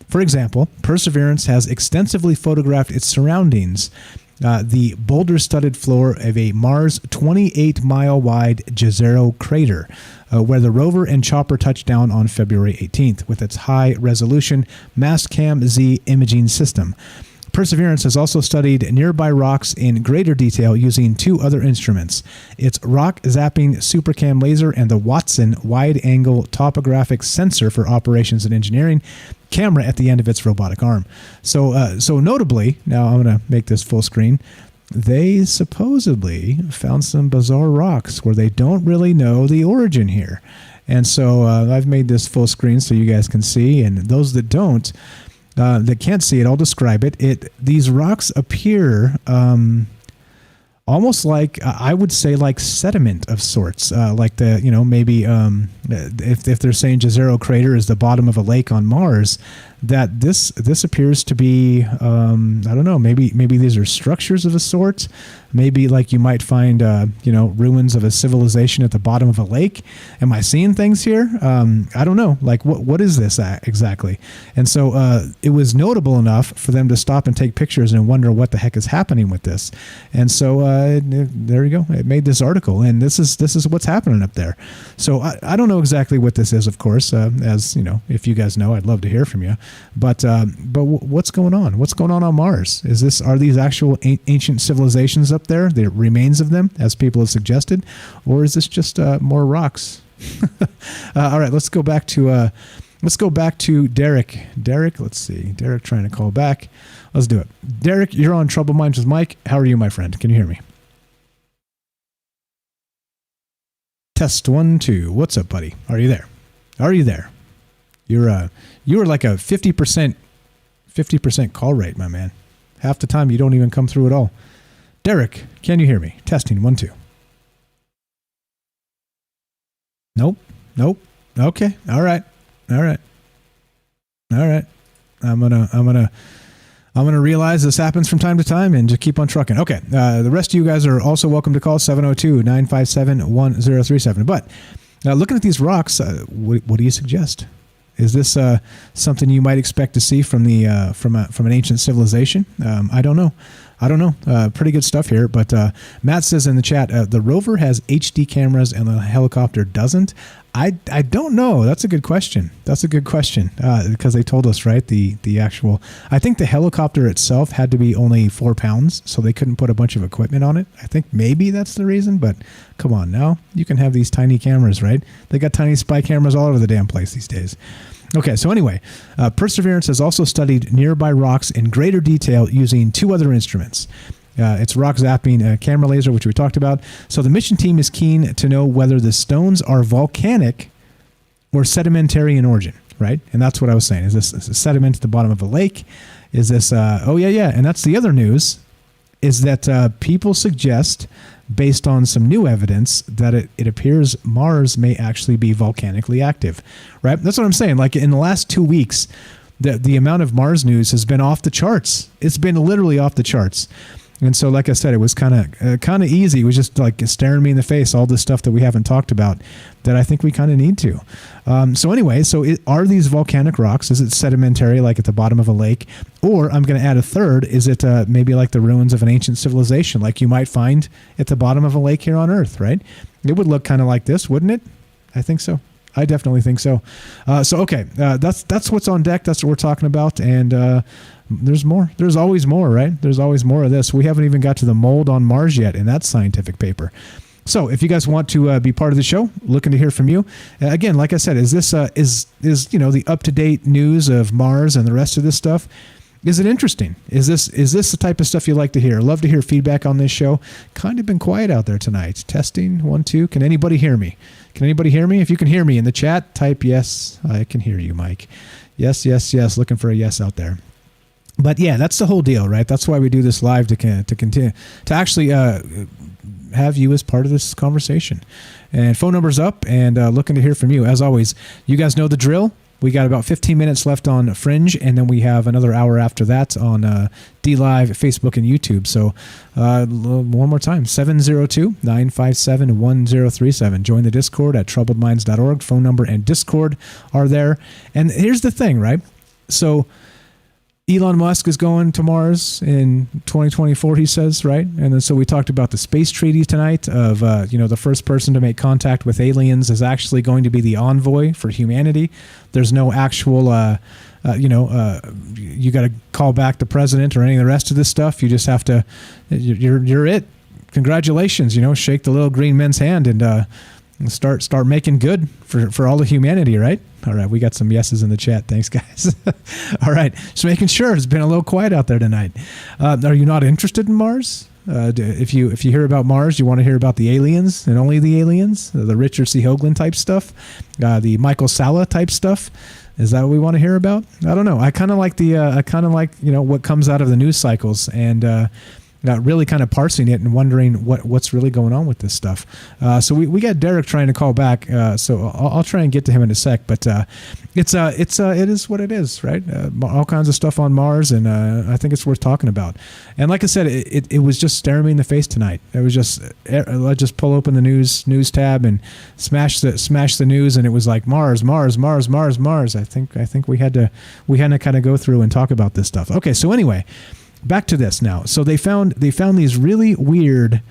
For example, Perseverance has extensively photographed its surroundings, the boulder-studded floor of a Mars 28-mile-wide Jezero crater, where the rover and chopper touched down on February 18th with its high-resolution Mastcam-Z imaging system. Perseverance has also studied nearby rocks in greater detail using 2 other instruments, its rock-zapping SuperCam laser and the Watson wide-angle topographic sensor for operations and engineering camera at the end of its robotic arm. So notably, now I'm going to make this full screen, they supposedly found some bizarre rocks where they don't really know the origin here. And so I've made this full screen so you guys can see, and those that don't, that can't see it, I'll describe it. These rocks appear almost like, I would say, like sediment of sorts, like the, maybe if they're saying Jezero Crater is the bottom of a lake on Mars, that this appears to be, I don't know, maybe these are structures of a sort, maybe like you might find, ruins of a civilization at the bottom of a lake. Am I seeing things here? I don't know. Like, what is this exactly? And so it was notable enough for them to stop and take pictures and wonder what the heck is happening with this. And so there you go. It made this article, and this is what's happening up there. So I don't know exactly what this is, of course. As you know, if you guys know, I'd love to hear from you. But what's going on? What's going on Mars? Are these actual ancient civilizations up there, the remains of them, as people have suggested, or is this just more rocks? All right, let's go back to Derek. Derek, let's see. Derek trying to call back. Let's do it. Derek, you're on Trouble Minds with Mike. How are you, my friend? Can you hear me? Test 1, 2. What's up, buddy? Are you there? You were like a 50% call rate, my man. Half the time you don't even come through at all. Derek, can you hear me? Testing 1, 2. Nope. Okay. All right. I'm gonna realize this happens from time to time and just keep on trucking. Okay. The rest of you guys are also welcome to call 702-957-1037. But looking at these rocks, what do you suggest? Is this something you might expect to see from the from an ancient civilization? I don't know. I don't know. Pretty good stuff here. But Matt says in the chat, the rover has HD cameras and the helicopter doesn't. I don't know. That's a good question. Because they told us, right, the actual, I think the helicopter itself had to be only 4 pounds, so they couldn't put a bunch of equipment on it. I think maybe that's the reason, but come on now. You can have these tiny cameras, right? They got tiny spy cameras all over the damn place these days. Okay, so anyway, Perseverance has also studied nearby rocks in greater detail using 2 other instruments. It's rock zapping camera laser, which we talked about. So the mission team is keen to know whether the stones are volcanic or sedimentary in origin, right? And that's what I was saying. Is this sediment at the bottom of a lake? Is this, and that's the other news, is that people suggest, based on some new evidence, that it appears Mars may actually be volcanically active, right? That's what I'm saying. Like in the last 2 weeks, the amount of Mars news has been off the charts. It's been literally off the charts. And so, like I said, it was kind of easy. It was just like staring me in the face, all this stuff that we haven't talked about that I think we kind of need to. So anyway, are these volcanic rocks? Is it sedimentary, like at the bottom of a lake? Or I'm going to add a third. Is it maybe like the ruins of an ancient civilization, like you might find at the bottom of a lake here on Earth, right? It would look kind of like this, wouldn't it? I think so. I definitely think so. That's what's on deck. That's what we're talking about. And there's more. There's always more, right? There's always more of this. We haven't even got to the mold on Mars yet in that scientific paper. So if you guys want to be part of the show, looking to hear from you. Again, like I said, is this is the up-to-date news of Mars and the rest of this stuff? Is it interesting? Is this the type of stuff you like to hear? Love to hear feedback on this show. Kind of been quiet out there tonight. Testing 1 2. Can anybody hear me? Can anybody hear me? If you can hear me in the chat, type yes. I can hear you, Mike. Yes. Looking for a yes out there. But yeah, that's the whole deal, right? That's why we do this live to continue to actually have you as part of this conversation. And phone number's up, and looking to hear from you. As always, you guys know the drill. We got about 15 minutes left on Fringe, and then we have another hour after that on DLive, Facebook, and YouTube. So one more time, 702-957-1037. Join the Discord at troubledminds.org. Phone number and Discord are there. And here's the thing, right? So Elon Musk is going to Mars in 2024, he says, right? And then so we talked about the space treaty tonight of, the first person to make contact with aliens is actually going to be the envoy for humanity. There's no actual, you got to call back the president or any of the rest of this stuff. You just have to, you're it. Congratulations, shake the little green men's hand and start making good for all of humanity, right? All right, we got some yeses in the chat. Thanks, guys. All right, just making sure. It's been a little quiet out there tonight. Are you not interested in Mars? If you hear about Mars, you want to hear about the aliens and only the aliens, the Richard C. Hoagland type stuff, the Michael Salla type stuff. Is that what we want to hear about? I don't know. I kind of like what comes out of the news cycles and. Really kind of parsing it and wondering what's really going on with this stuff. So we got Derek trying to call back. So I'll try and get to him in a sec. But it is what it is, right? All kinds of stuff on Mars, and I think it's worth talking about. And like I said, it was just staring me in the face tonight. It was just I just pull open the news tab and smash the news, and it was like Mars. I think we had to kind of go through and talk about this stuff. Okay, so anyway. Back to this now. So they found these really weird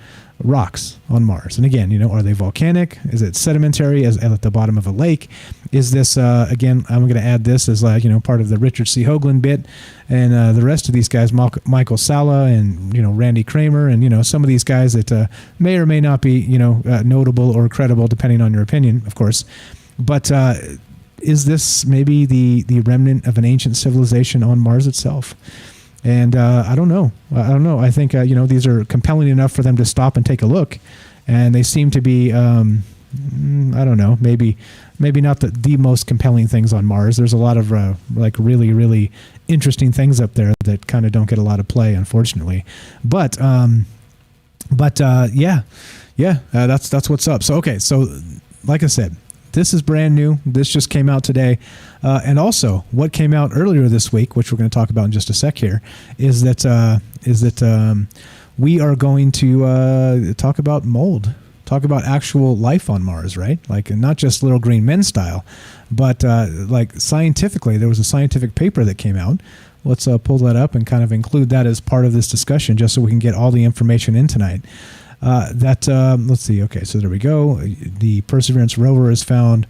rocks on Mars. And again, are they volcanic? Is it sedimentary as at the bottom of a lake? Is this, again, I'm going to add this as part of the Richard C. Hoagland bit and the rest of these guys, Michael Salla and, Randy Kramer and, some of these guys that may or may not be, notable or credible depending on your opinion, of course. But is this maybe the remnant of an ancient civilization on Mars itself? And I don't know. I think, these are compelling enough for them to stop and take a look. And they seem to be, I don't know, maybe not the most compelling things on Mars. There's a lot of really, really interesting things up there that kind of don't get a lot of play, unfortunately. But that's what's up. So, okay. So like I said, this is brand new. This just came out today. And also, what came out earlier this week, which we're going to talk about in just a sec here, is that we are going to talk about mold, talk about actual life on Mars, right? Like not just little green men style, but like scientifically, there was a scientific paper that came out Let's pull that up and kind of include that as part of this discussion, just so we can get all the information in tonight. Let's see. Okay, so there we go. The Perseverance rover has found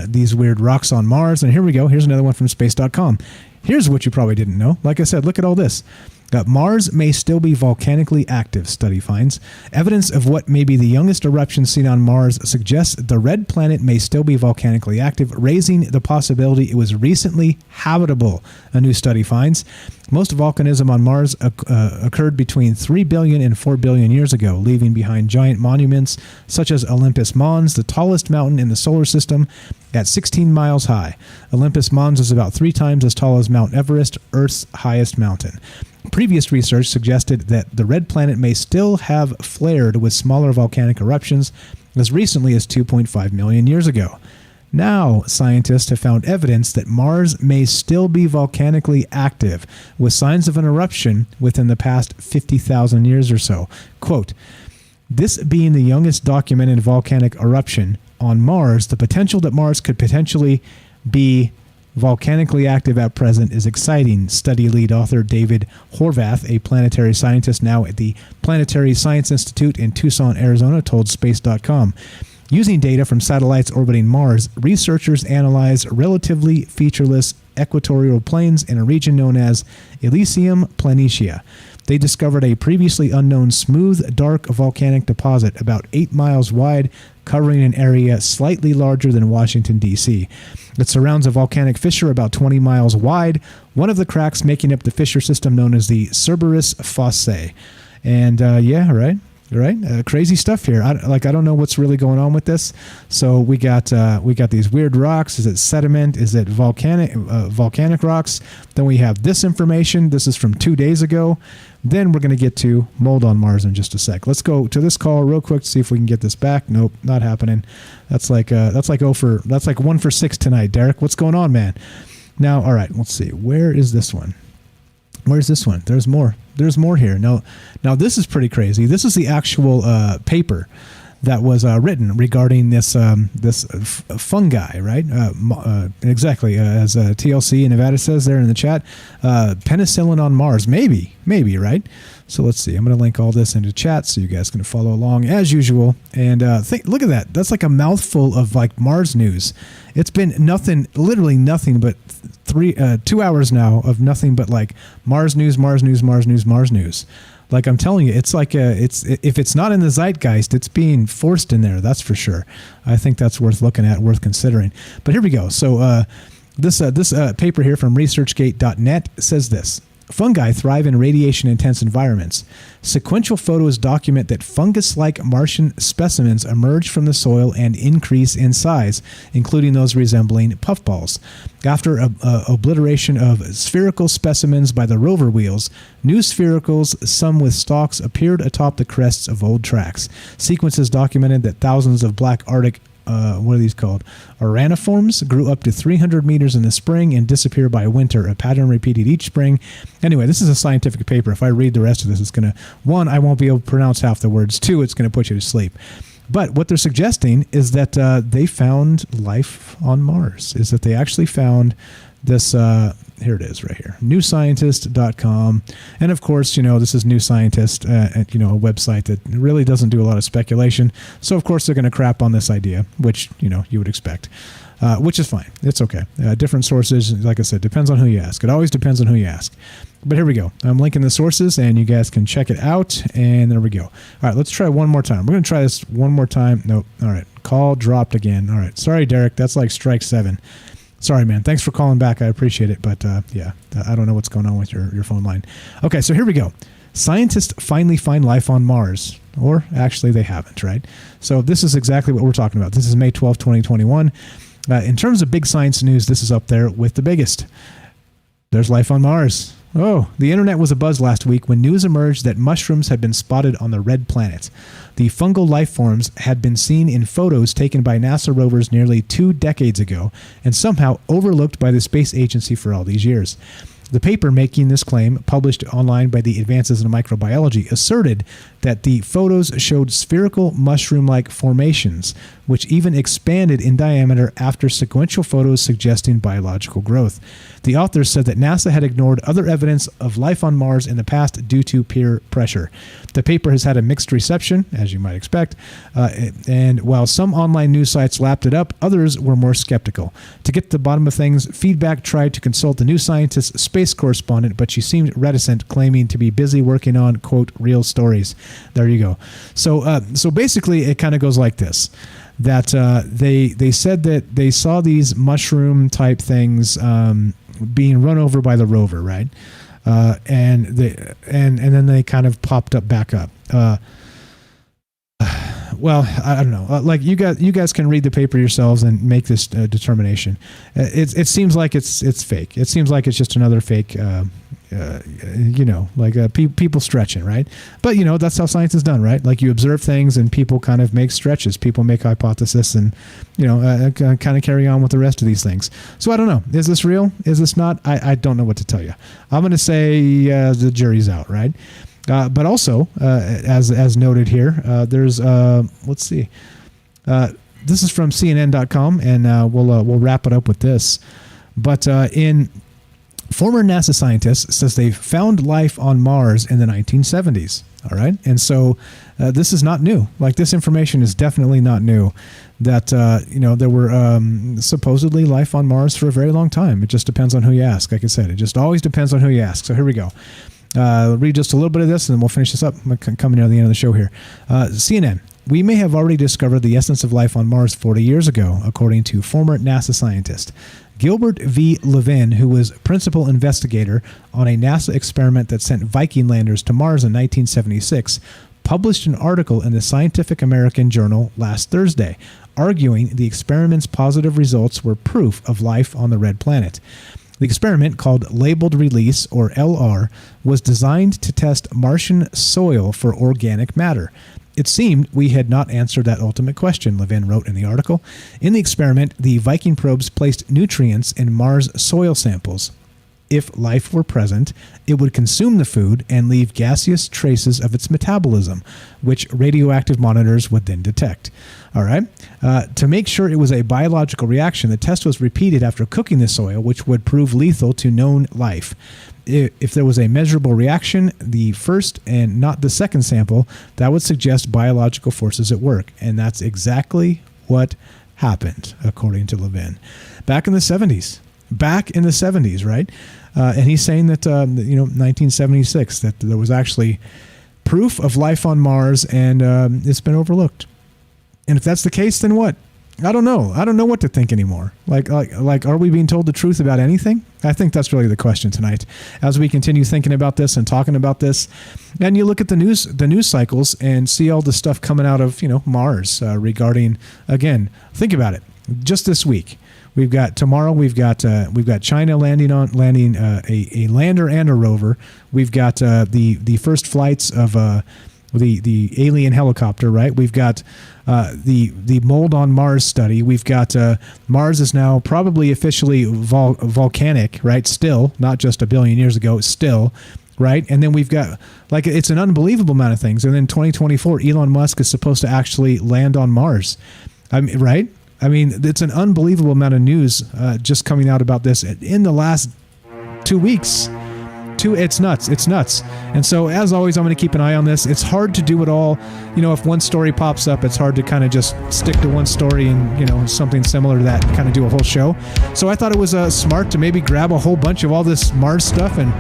these weird rocks on Mars, and here we go. Here's another one from space.com. Here's what you probably didn't know. Like I said, look at all this. Mars may still be volcanically active, study finds. Evidence of what may be the youngest eruption seen on Mars suggests the red planet may still be volcanically active, raising the possibility it was recently habitable, a new study finds. Most volcanism on Mars occurred between 3 billion and 4 billion years ago, leaving behind giant monuments such as Olympus Mons, the tallest mountain in the solar system, at 16 miles high. Olympus Mons is about 3 times as tall as Mount Everest, Earth's highest mountain. Previous research suggested that the red planet may still have flared with smaller volcanic eruptions as recently as 2.5 million years ago. Now, scientists have found evidence that Mars may still be volcanically active, with signs of an eruption within the past 50,000 years or so. Quote, this being the youngest documented volcanic eruption on Mars, the potential that Mars could potentially be volcanically active at present is exciting, study lead author David Horvath, a planetary scientist now at the Planetary Science Institute in Tucson, Arizona, told Space.com. Using data from satellites orbiting Mars, researchers analyzed relatively featureless equatorial plains in a region known as Elysium Planitia. They discovered a previously unknown smooth, dark volcanic deposit about 8 miles wide, covering an area slightly larger than Washington, D.C. It surrounds a volcanic fissure about 20 miles wide, one of the cracks making up the fissure system known as the Cerberus Fossae. And crazy stuff here. I don't know what's really going on with this. So we got these weird rocks. Is it sediment? Is it volcanic rocks? Then we have this information. This is from 2 days ago. Then we're going to get to mold on Mars in just a sec. Let's go to this call real quick to see if we can get this back. Nope, not happening. That's like 1 for 6 tonight, Derek. What's going on, man? Now, all right, let's see. Where is this one? Where's this one? There's more. There's more here. Now this is pretty crazy. This is the actual paper that was written regarding this fungi, right? Exactly, as TLC in Nevada says there in the chat. Penicillin on Mars, maybe, right? So let's see. I'm going to link all this into chat so you guys can follow along as usual. And look at that. That's like a mouthful of like Mars news. It's been literally nothing but 2 hours now of nothing but like Mars news. Like I'm telling you, it's like if it's not in the zeitgeist, it's being forced in there. That's for sure. I think that's worth looking at, worth considering. But here we go. So this paper here from ResearchGate.net says this. Fungi thrive in radiation-intense environments. Sequential photos document that fungus-like Martian specimens emerge from the soil and increase in size, including those resembling puffballs. After obliteration of spherical specimens by the rover wheels, new sphericals, some with stalks, appeared atop the crests of old tracks. Sequences documented that thousands of black Arctic what are these called? Oraniforms grew up to 300 meters in the spring and disappear by winter. A pattern repeated each spring. Anyway, this is a scientific paper. If I read the rest of this, it's going to, 1, I won't be able to pronounce half the words. 2, it's going to put you to sleep. But what they're suggesting is that they found life on Mars, is that they actually found this, here it is right here, newscientist.com. And of course, this is New Scientist, a website that really doesn't do a lot of speculation. So of course they're going to crap on this idea, which, you would expect, which is fine. It's okay. Different sources, like I said, depends on who you ask. It always depends on who you ask. But here we go. I'm linking the sources and you guys can check it out. And there we go. All right, let's try one more time. We're going to try this one more time. Nope. All right. Call dropped again. All right. Sorry, Derek. That's like strike 7. Sorry, man. Thanks for calling back. I appreciate it. But yeah, I don't know what's going on with your phone line. Okay, so here we go. Scientists finally find life on Mars. Or actually, they haven't, right? So this is exactly what we're talking about. This is May 12, 2021. In terms of big science news, this is up there with the biggest. There's life on Mars. Oh, the internet was abuzz last week when news emerged that mushrooms had been spotted on the red planet. The fungal life forms had been seen in photos taken by NASA rovers nearly 2 decades ago and somehow overlooked by the space agency for all these years. The paper making this claim, published online by the Advances in Microbiology, asserted that the photos showed spherical mushroom-like formations, which even expanded in diameter after sequential photos suggesting biological growth. The The authors said that NASA had ignored other evidence of life on Mars in the past due to peer pressure. The paper has had a mixed reception, as you might expect, and while some online news sites lapped it up, others were more skeptical. To get to the bottom of things, Feedback tried to consult the New Scientist space correspondent, but she seemed reticent, claiming to be busy working on, quote, real stories. There you go. So basically, it kind of goes like this. That they said that they saw these mushroom type things being run over by the rover, right? And then they kind of popped up back up. Well, I don't know. Like you guys can read the paper yourselves and make this determination. It seems like it's fake. It seems like it's just another fake. People stretching, right? But that's how science is done, right? Like you observe things and people kind of make stretches. People make hypotheses and kind of carry on with the rest of these things. So I don't know. Is this real? Is this not? I don't know what to tell you. I'm going to say the jury's out, right? But also, as noted here, there's let's see. This is from CNN.com, and we'll wrap it up with this. But former NASA scientist says they found life on Mars in the 1970s. All right, and so this is not new. Like this information is definitely not new. That there were supposedly life on Mars for a very long time. It just depends on who you ask. Like I said, it just always depends on who you ask. So here we go. Read just a little bit of this and then we'll finish this up. I'm coming near the end of the show here. CNN. We may have already discovered the essence of life on Mars 40 years ago, according to former NASA scientist Gilbert V. Levin, who was principal investigator on a NASA experiment that sent Viking landers to Mars in 1976, published an article in the Scientific American Journal last Thursday, arguing the experiment's positive results were proof of life on the red planet. The experiment, called Labeled Release, or LR, was designed to test Martian soil for organic matter. It seemed we had not answered that ultimate question, Levin wrote in the article. In the experiment, the Viking probes placed nutrients in Mars soil samples. If life were present, it would consume the food and leave gaseous traces of its metabolism, which radioactive monitors would then detect. All right. To make sure it was a biological reaction, the test was repeated after cooking the soil, which would prove lethal to known life. If there was a measurable reaction, the first and not the second sample, that would suggest biological forces at work. And that's exactly what happened, according to Levin. Back in the 70s, right? And he's saying that, 1976, that there was actually proof of life on Mars and it's been overlooked. And if that's the case, then what? I don't know. I don't know what to think anymore. Like, are we being told the truth about anything? I think that's really the question tonight. As we continue thinking about this and talking about this, and you look at the news cycles and see all the stuff coming out of Mars regarding, again, think about it. Just this week, we've got China landing a lander and a rover. We've got the first flights of the alien helicopter, right? We've got the mold on Mars study. We've got Mars is now probably officially volcanic, right? Still, not just a billion years ago, still, right? And then we've got, it's an unbelievable amount of things. And then 2024, Elon Musk is supposed to actually land on Mars. Right? I mean, it's an unbelievable amount of news just coming out about this in the last 2 weeks. It's nuts. And so, as always, I'm going to keep an eye on this. It's hard to do it all. If one story pops up, it's hard to kind of just stick to one story and, something similar to that and kind of do a whole show. So I thought it was smart to maybe grab a whole bunch of all this Mars stuff and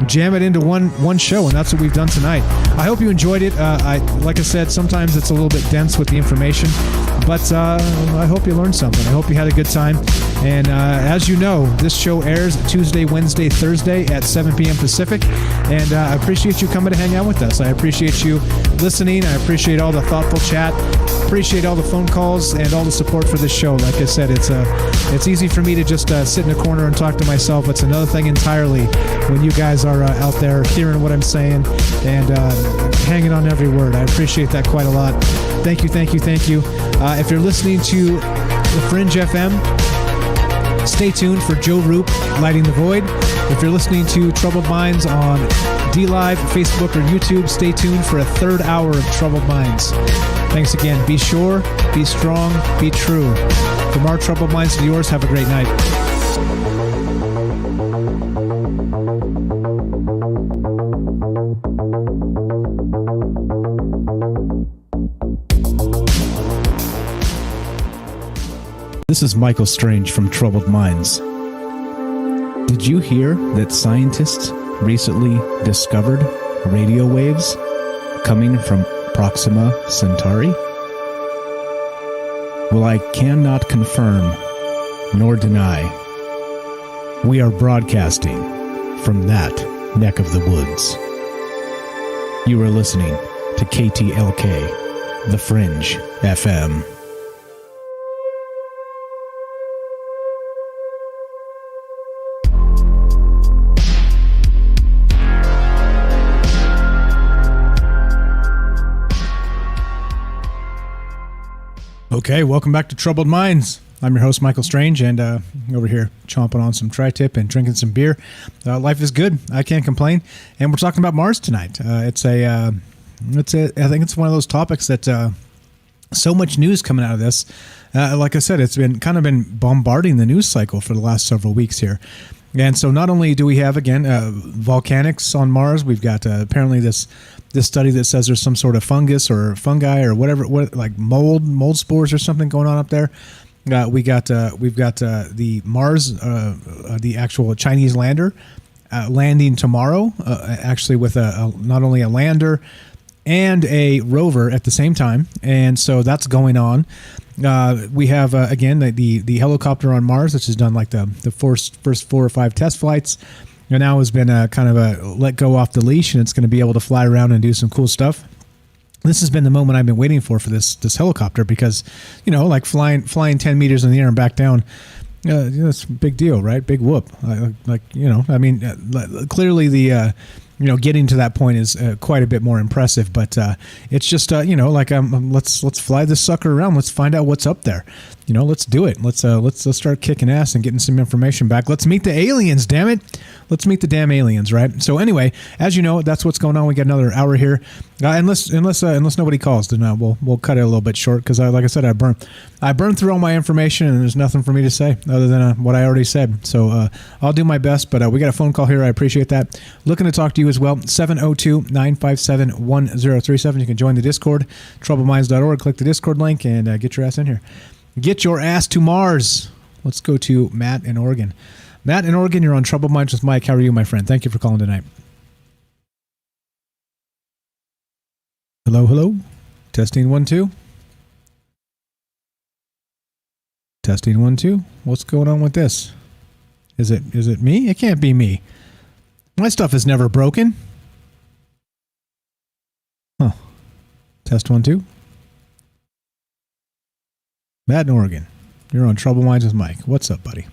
jam it into one show, and that's what we've done tonight. I hope you enjoyed it. Like I said, sometimes it's a little bit dense with the information, but I hope you learned something. I hope you had a good time. And as you know, this show airs Tuesday, Wednesday, Thursday at 7 p.m. Pacific, and I appreciate you coming to hang out with us. I appreciate you listening. I appreciate all the thoughtful chat. Appreciate all the phone calls and all the support for this show. Like I said, it's easy for me to just sit in a corner and talk to myself. It's another thing entirely when you guys are out there hearing what I'm saying and hanging on every word. I appreciate that quite a lot. Thank you. If you're listening to The Fringe FM, stay tuned for Joe Roop, Lighting the Void. If you're listening to Troubled Minds on DLive, Facebook, or YouTube, stay tuned for a third hour of Troubled Minds. Thanks again. Be sure, be strong, be true. From our Troubled Minds to yours, have a great night. This is Michael Strange from Troubled Minds. Did you hear that scientists recently discovered radio waves coming from Proxima Centauri? Well, I cannot confirm nor deny. We are broadcasting from that neck of the woods. You are listening to KTLK, The Fringe FM. Okay, welcome back to Troubled Minds. I'm your host, Michael Strange, and over here chomping on some tri-tip and drinking some beer. Life is good. I can't complain. And we're talking about Mars tonight. I think it's one of those topics that so much news coming out of this. Like I said, it's been bombarding the news cycle for the last several weeks here. And so not only do we have, again, volcanics on Mars, we've got apparently this study that says there's some sort of fungus or fungi or whatever, like mold spores or something going on up there. We've got the Mars, the actual Chinese lander, landing tomorrow, actually with not only a lander and a rover at the same time, and so that's going on. We have again the helicopter on Mars, which has done like the first 4 or 5 test flights, and now has been let go off the leash, and it's going to be able to fly around and do some cool stuff. This has been the moment I've been waiting for this helicopter because, like flying 10 meters in the air and back down, it's a big deal, right? Big whoop. Clearly the getting to that point is quite a bit more impressive, but it's just let's fly this sucker around. Let's find out what's up there. Let's do it. Let's start kicking ass and getting some information back. Let's meet the aliens, damn it. Let's meet the damn aliens, right? So anyway, as you know, that's what's going on. We got another hour here. Unless nobody calls, then we'll cut it a little bit short because like I said, I burned through all my information and there's nothing for me to say other than what I already said. So I'll do my best, but we got a phone call here. I appreciate that. Looking to talk to you as well. 702-957-1037. You can join the Discord, troubleminds.org. Click the Discord link and get your ass in here. Get your ass to Mars. Let's go to Matt in Oregon. Matt in Oregon, you're on Troubled Minds with Mike. How are you, my friend? Thank you for calling tonight. Hello, hello. Testing 1 2. Testing 1 2. What's going on with this? Is it me? It can't be me. My stuff is never broken. Huh. Test 1 2. Matt in Oregon, you're on Troubled Minds with Mike. What's up, buddy?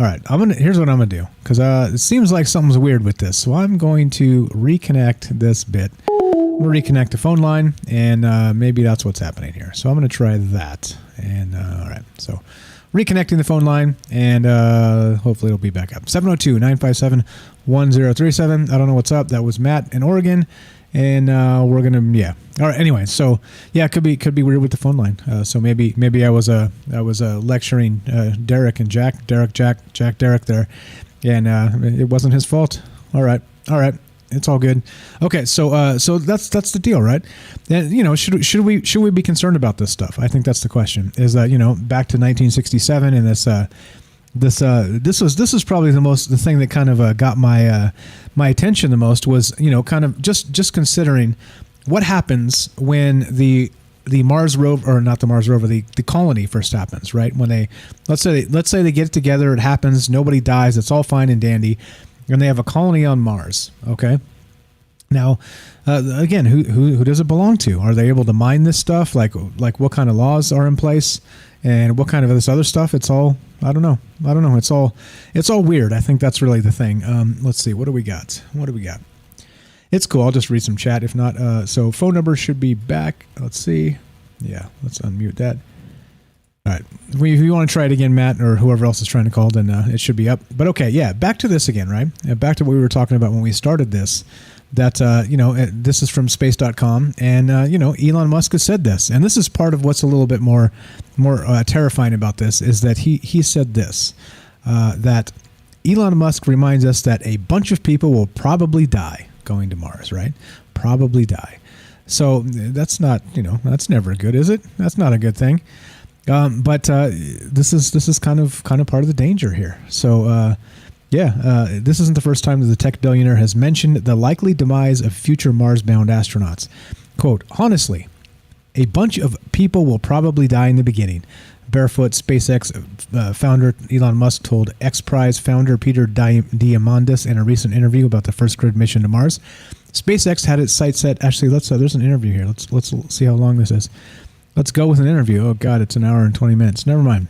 All right, here's what I'm gonna do because it seems like something's weird with this. So I'm going to reconnect this bit. I'm gonna reconnect the phone line, and maybe that's what's happening here. So I'm gonna try that. And all right, so reconnecting the phone line, and hopefully it'll be back up. 702-957-1037. I don't know what's up. That was Matt in Oregon. And we're gonna all right. Anyway, so it could be weird with the phone line. So maybe I was lecturing Derek and Jack Derek there, and it wasn't his fault. All right, it's all good. Okay, so that's the deal, right? And should we be concerned about this stuff? I think that's the question. Is that back to 1967 and this was probably the thing that kind of got my attention the most was kind of just considering what happens when the Mars rover, or not the Mars rover, the colony first happens, right? When they let's say they get it together, it happens, nobody dies, it's all fine and dandy, and they have a colony on Mars. Okay, now again, who does it belong to? Are they able to mine this stuff? Like what kind of laws are in place? And what kind of this other stuff? It's all, I don't know. It's all weird. I think that's really the thing. Let's see. What do we got? It's cool. I'll just read some chat. If not, so phone number should be back. Let's see. Yeah, let's unmute that. All right. If you want to try it again, Matt, or whoever else is trying to call, then it should be up. But okay, yeah, back to this again, right? Back to what we were talking about when we started this. That, this is from space.com, and, Elon Musk has said this, and this is part of what's a little bit more terrifying about this, is that he said this, that Elon Musk reminds us that a bunch of people will probably die going to Mars, right? Probably die. So that's not, that's never good, is it? That's not a good thing. But this is kind of part of the danger here. So this isn't the first time that the tech billionaire has mentioned the likely demise of future Mars-bound astronauts. Quote, honestly, a bunch of people will probably die in the beginning. Barefoot SpaceX founder Elon Musk told X Prize founder Peter Diamandis in a recent interview about the first crewed mission to Mars. SpaceX had its sights set. Actually, there's an interview here. Let's see how long this is. Let's go with an interview. Oh God, it's an hour and 20 minutes. Never mind.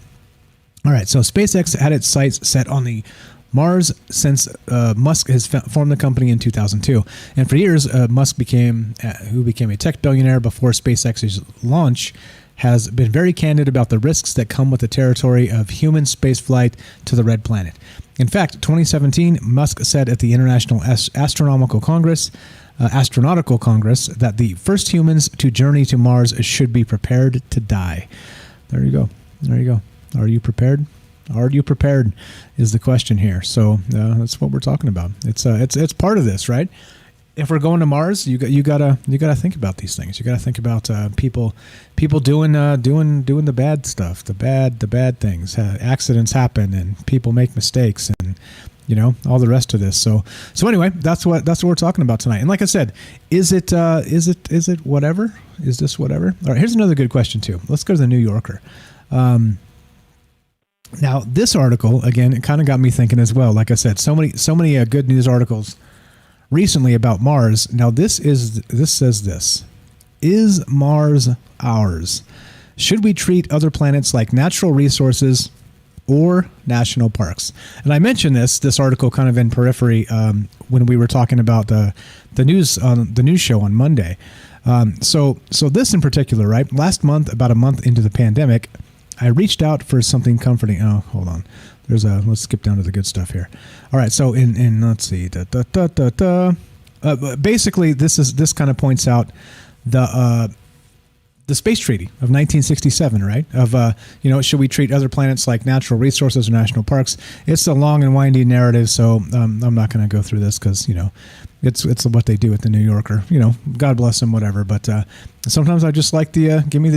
All right, so SpaceX had its sights set on the Mars since Musk has formed the company in 2002. And for years, Musk who became a tech billionaire before SpaceX's launch, has been very candid about the risks that come with the territory of human spaceflight to the Red Planet. In fact, 2017, Musk said at the International Astronautical Congress that the first humans to journey to Mars should be prepared to die. There you go. Are you prepared? Are you prepared is the question here. So that's what we're talking about. It's part of this, right? If we're going to Mars, you gotta think about these things. You gotta think about people doing the bad stuff, the bad things. Accidents happen, and people make mistakes, and all the rest of this. So anyway, that's what we're talking about tonight. And like I said, is it whatever? Is this whatever? All right, here's another good question too. Let's go to the New Yorker. Now this article again, it kind of got me thinking as well. Like I said, so many good news articles recently about Mars. Now this says this: is Mars ours? Should we treat other planets like natural resources or national parks? And I mentioned this article kind of in periphery when we were talking about the news on the news show on Monday. So this in particular, right? Last month, about a month into the pandemic, I reached out for something comforting. Oh, hold on. Let's skip down to the good stuff here. All right. So in let's see. Basically, this kind of points out the Space Treaty of 1967, right? Of should we treat other planets like natural resources or national parks? It's a long and winding narrative, so I'm not going to go through this because it's what they do at the New Yorker. God bless them, whatever. But sometimes I just like the give me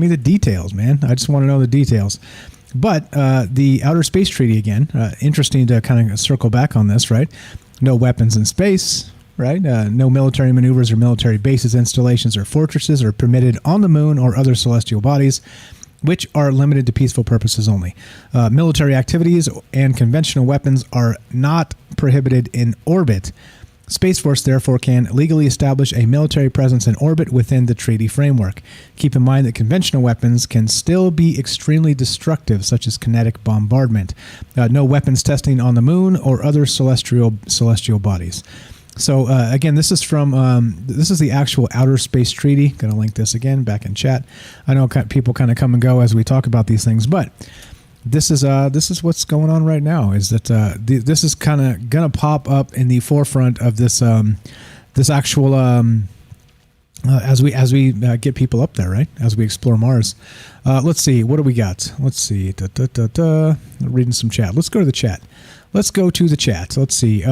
the details, man. I just want to know the details. But the Outer Space Treaty again, interesting to kind of circle back on this, right? No weapons in space. Right? No military maneuvers or military bases, installations, or fortresses are permitted on the moon or other celestial bodies, which are limited to peaceful purposes only. Military activities and conventional weapons are not prohibited in orbit. Space Force, therefore, can legally establish a military presence in orbit within the treaty framework. Keep in mind that conventional weapons can still be extremely destructive, such as kinetic bombardment. No weapons testing on the moon or other celestial bodies. So again, this is from this is the actual Outer Space Treaty. Going to link this again back in chat. I know people kind of come and go as we talk about these things, but this is what's going on right now. Is that this is kind of going to pop up in the forefront of this this actual as we get people up there, right? As we explore Mars. Let's see, what do we got? Let's see. Reading some chat. Let's go to the chat. Let's see.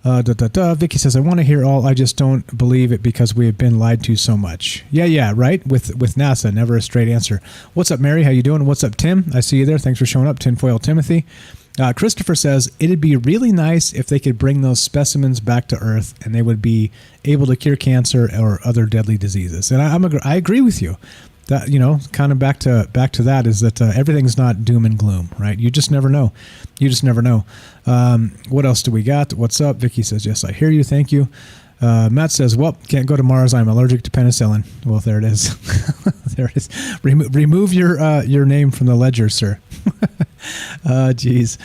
Vicky says, I want to hear all. I just don't believe it because we have been lied to so much. Yeah, right. With NASA, never a straight answer. What's up, Mary? How you doing? What's up, Tim? I see you there. Thanks for showing up, Tinfoil Timothy. Christopher says, it'd be really nice if they could bring those specimens back to Earth and they would be able to cure cancer or other deadly diseases. And I agree with you. That kind of back to that is that everything's not doom and gloom, right? You just never know. What else do we got? What's up? Vicky says, yes, I hear you. Thank you. Matt says, well, can't go to Mars. I'm allergic to penicillin. Well, there it is. There it is. Remove your name from the ledger, sir. Geez.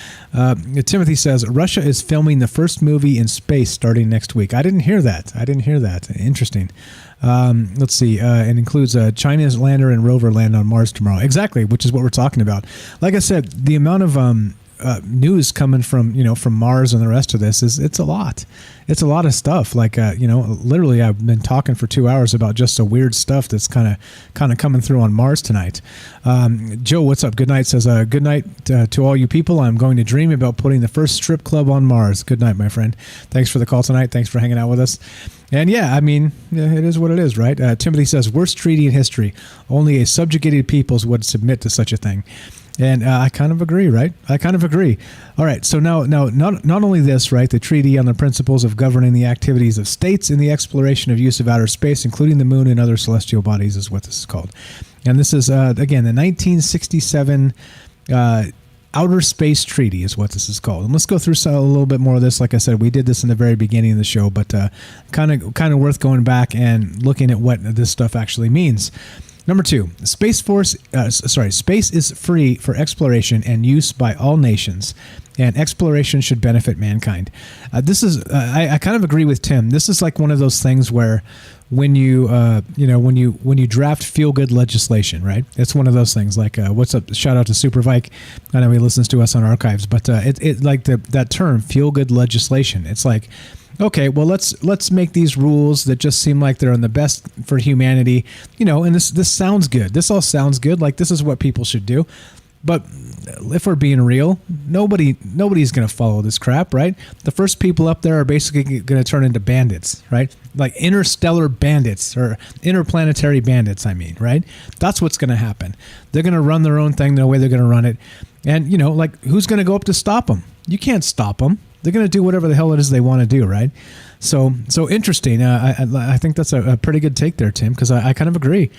Timothy says, Russia is filming the first movie in space starting next week. I didn't hear that. Interesting. Let's see. It includes China's lander and rover land on Mars tomorrow. Exactly, which is what we're talking about. Like I said, the amount of news coming from Mars and the rest of this it's a lot. It's a lot of stuff. Like literally, I've been talking for 2 hours about just the weird stuff that's kind of coming through on Mars tonight. Joe, what's up? Good night. Says good night to all you people. I'm going to dream about putting the first strip club on Mars. Good night, my friend. Thanks for the call tonight. Thanks for hanging out with us. And yeah, I mean, it is what it is, right? Timothy says, worst treaty in history. Only a subjugated peoples would submit to such a thing. And I kind of agree, right? I kind of agree. All right, so now not only this, right, the treaty on the principles of governing the activities of states in the exploration of use of outer space, including the moon and other celestial bodies, is what this is called. And this is, again, the 1967 Outer Space Treaty is what this is called. And let's go through a little bit more of this. Like I said, we did this in the very beginning of the show, but kind of worth going back and looking at what this stuff actually means. Number 2, space is free for exploration and use by all nations, and exploration should benefit mankind. This is, I kind of agree with Tim. This is like one of those things where when you draft feel-good legislation, right? It's one of those things. Like, what's up? Shout out to Super Vike. I know he listens to us on archives, but it like that term, feel-good legislation. It's like, okay, well, let's make these rules that just seem like they're in the best for humanity, and this sounds good. This all sounds good. Like, this is what people should do. But if we're being real, nobody's going to follow this crap, right? The first people up there are basically going to turn into bandits, right? Like interstellar bandits or interplanetary bandits, I mean, right? That's what's going to happen. They're going to run their own thing the way they're going to run it. And, like, who's going to go up to stop them? You can't stop them. They're going to do whatever the hell it is they want to do, right? So interesting. I think that's a pretty good take there, Tim, because I kind of agree.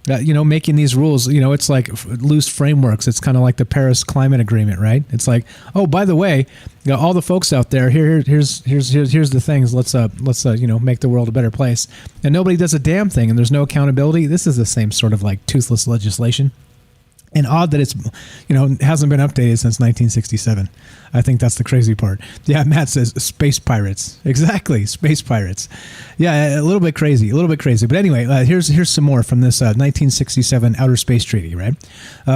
Making these rules, it's like loose frameworks. It's kind of like the Paris Climate Agreement, right? It's like, oh, by the way, all the folks out there, here's the things. Let's make the world a better place. And nobody does a damn thing, and there's no accountability. This is the same sort of like toothless legislation. And odd that it's, hasn't been updated since 1967. I think that's the crazy part. Yeah, Matt says space pirates. Exactly, space pirates. Yeah, a little bit crazy. But anyway, here's some more from this 1967 Outer Space Treaty, right?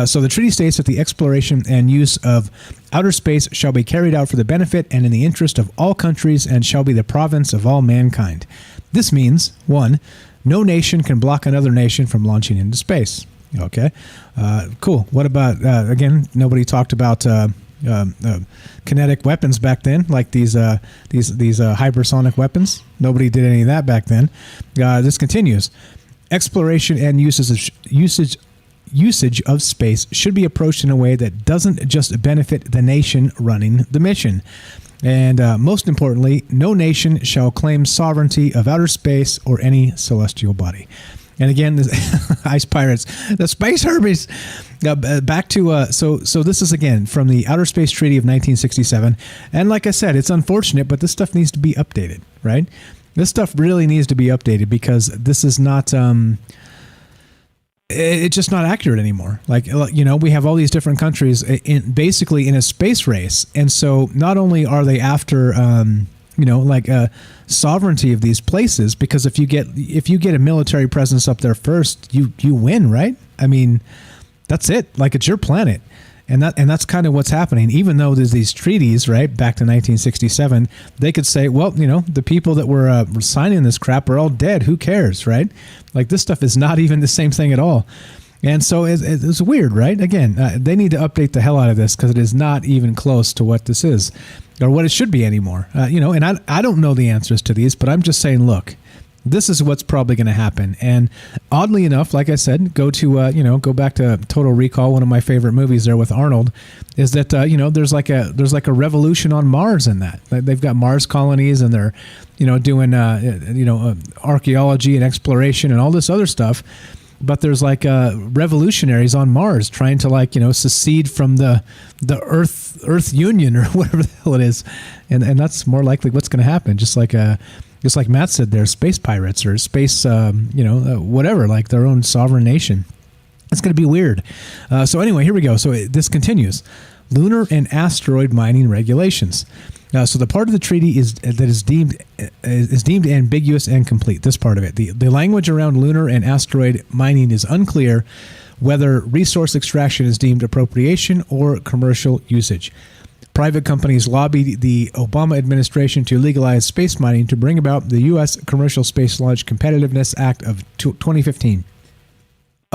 So the treaty states that the exploration and use of outer space shall be carried out for the benefit and in the interest of all countries and shall be the province of all mankind. This means, 1, no nation can block another nation from launching into space. Okay, cool. What about, again, nobody talked about kinetic weapons back then, like these hypersonic weapons. Nobody did any of that back then. This continues. Exploration and usage of space should be approached in a way that doesn't just benefit the nation running the mission. And most importantly, no nation shall claim sovereignty of outer space or any celestial body. And again, the ice pirates, the space herbies. Back to so this is again from the Outer Space Treaty of 1967, and like I said, it's unfortunate, but this stuff needs to be updated, right? This stuff really needs to be updated because this is not it's just not accurate anymore. Like, we have all these different countries basically in a space race, and so not only are they after sovereignty of these places, because if you get a military presence up there first, you win, right? I mean, that's it. Like, it's your planet, and that's kind of what's happening. Even though there's these treaties, right, back to 1967, they could say, well, the people that were signing this crap are all dead. Who cares, right? Like, this stuff is not even the same thing at all. And so it's weird, right? Again, they need to update the hell out of this because it is not even close to what this is or what it should be anymore. And I don't know the answers to these, but I'm just saying, look, this is what's probably going to happen. And oddly enough, like I said, go back to Total Recall, one of my favorite movies there with Arnold, is that, there's like a revolution on Mars in that. They've got Mars colonies and they're, doing, archaeology and exploration and all this other stuff. But there's like revolutionaries on Mars trying to secede from the Earth Union or whatever the hell it is, and that's more likely what's going to happen. Just like Matt said, they're space pirates or space whatever, like their own sovereign nation. It's going to be weird. So anyway, here we go. So this continues. Lunar and asteroid mining regulations. So the part of the treaty that is deemed ambiguous and complete. This part of it, the language around lunar and asteroid mining is unclear, whether resource extraction is deemed appropriation or commercial usage. Private companies lobbied the Obama administration to legalize space mining to bring about the U.S. Commercial Space Launch Competitiveness Act of 2015.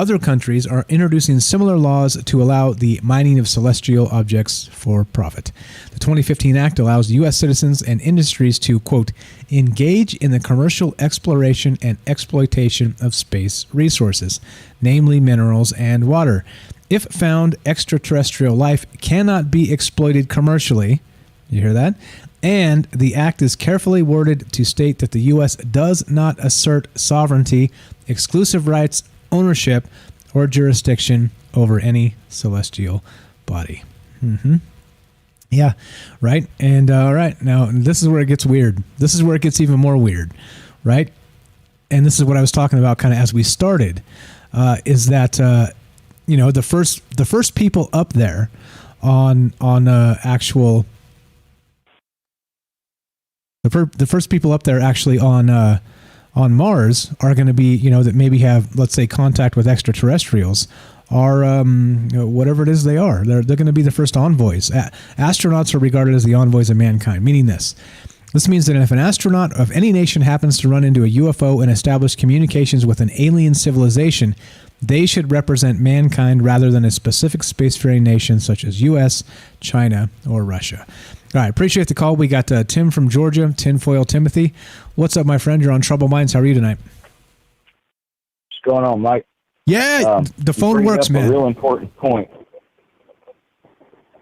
other countries are introducing similar laws to allow the mining of celestial objects for profit. The 2015 Act allows U.S. citizens and industries to, quote, engage in the commercial exploration and exploitation of space resources, namely minerals and water. If found, extraterrestrial life cannot be exploited commercially. You hear that? And the act is carefully worded to state that the U.S. does not assert sovereignty, exclusive rights, ownership, or jurisdiction over any celestial body. Yeah, right? And all right, now this is where it gets weird. This is where it gets even more weird, right? And this is what I was talking about kind of as we started, is that, the first people up there on actual... The first people up there actually on Mars are going to be, that maybe have, let's say, contact with extraterrestrials, are whatever it is they are. They're going to be the first envoys. Astronauts are regarded as the envoys of mankind, meaning this. This means that if an astronaut of any nation happens to run into a UFO and establish communications with an alien civilization, they should represent mankind rather than a specific spacefaring nation such as U.S., China, or Russia. All right, appreciate the call. We got Tim from Georgia, Tinfoil Timothy. What's up, my friend? You're on Troubled Minds. How are you tonight? What's going on, Mike? Yeah, the phone works, man. A real important point,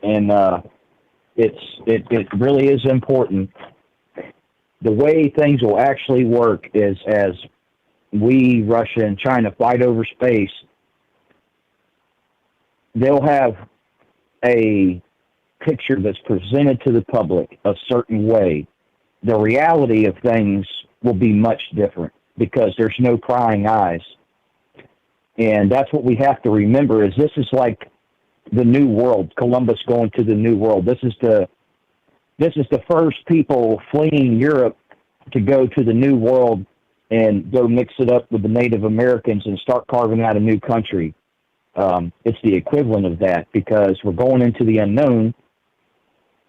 and it really is important. The way things will actually work is as we, Russia and China, fight over space, they'll have a picture that's presented to the public a certain way. The reality of things will be much different because there's no prying eyes. And that's what we have to remember is this is like the New World, Columbus going to the New World. This is the first people fleeing Europe to go to the New World and go mix it up with the Native Americans and start carving out a new country. It's the equivalent of that because we're going into the unknown,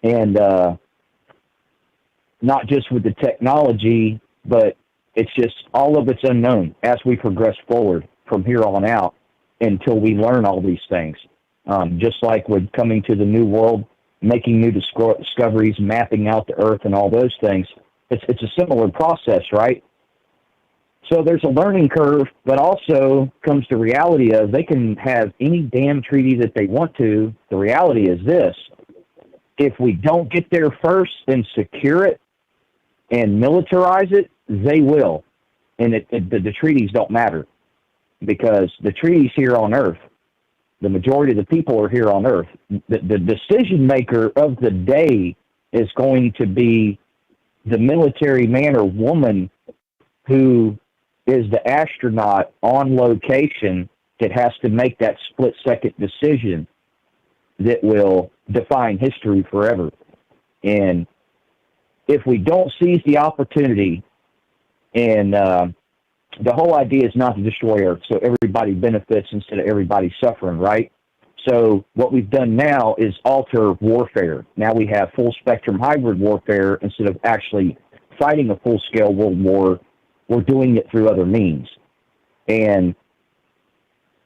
and not just with the technology, but it's just all of it's unknown as we progress forward from here on out until we learn all these things. Just like with coming to the New World, making new discoveries, mapping out the Earth and all those things. It's a similar process, right? So there's a learning curve, but also comes the reality of they can have any damn treaty that they want to. The reality is this. If we don't get there first and secure it and militarize it, they will. And the treaties don't matter because the treaties here on Earth, the majority of the people are here on Earth. The decision maker of the day is going to be the military man or woman who is the astronaut on location that has to make that split-second decision that will define history forever. And if we don't seize the opportunity, and the whole idea is not to destroy Earth, so everybody benefits instead of everybody suffering, right? So what we've done now is alter warfare. Now we have full-spectrum hybrid warfare instead of actually fighting a full-scale world war. We're doing it through other means. And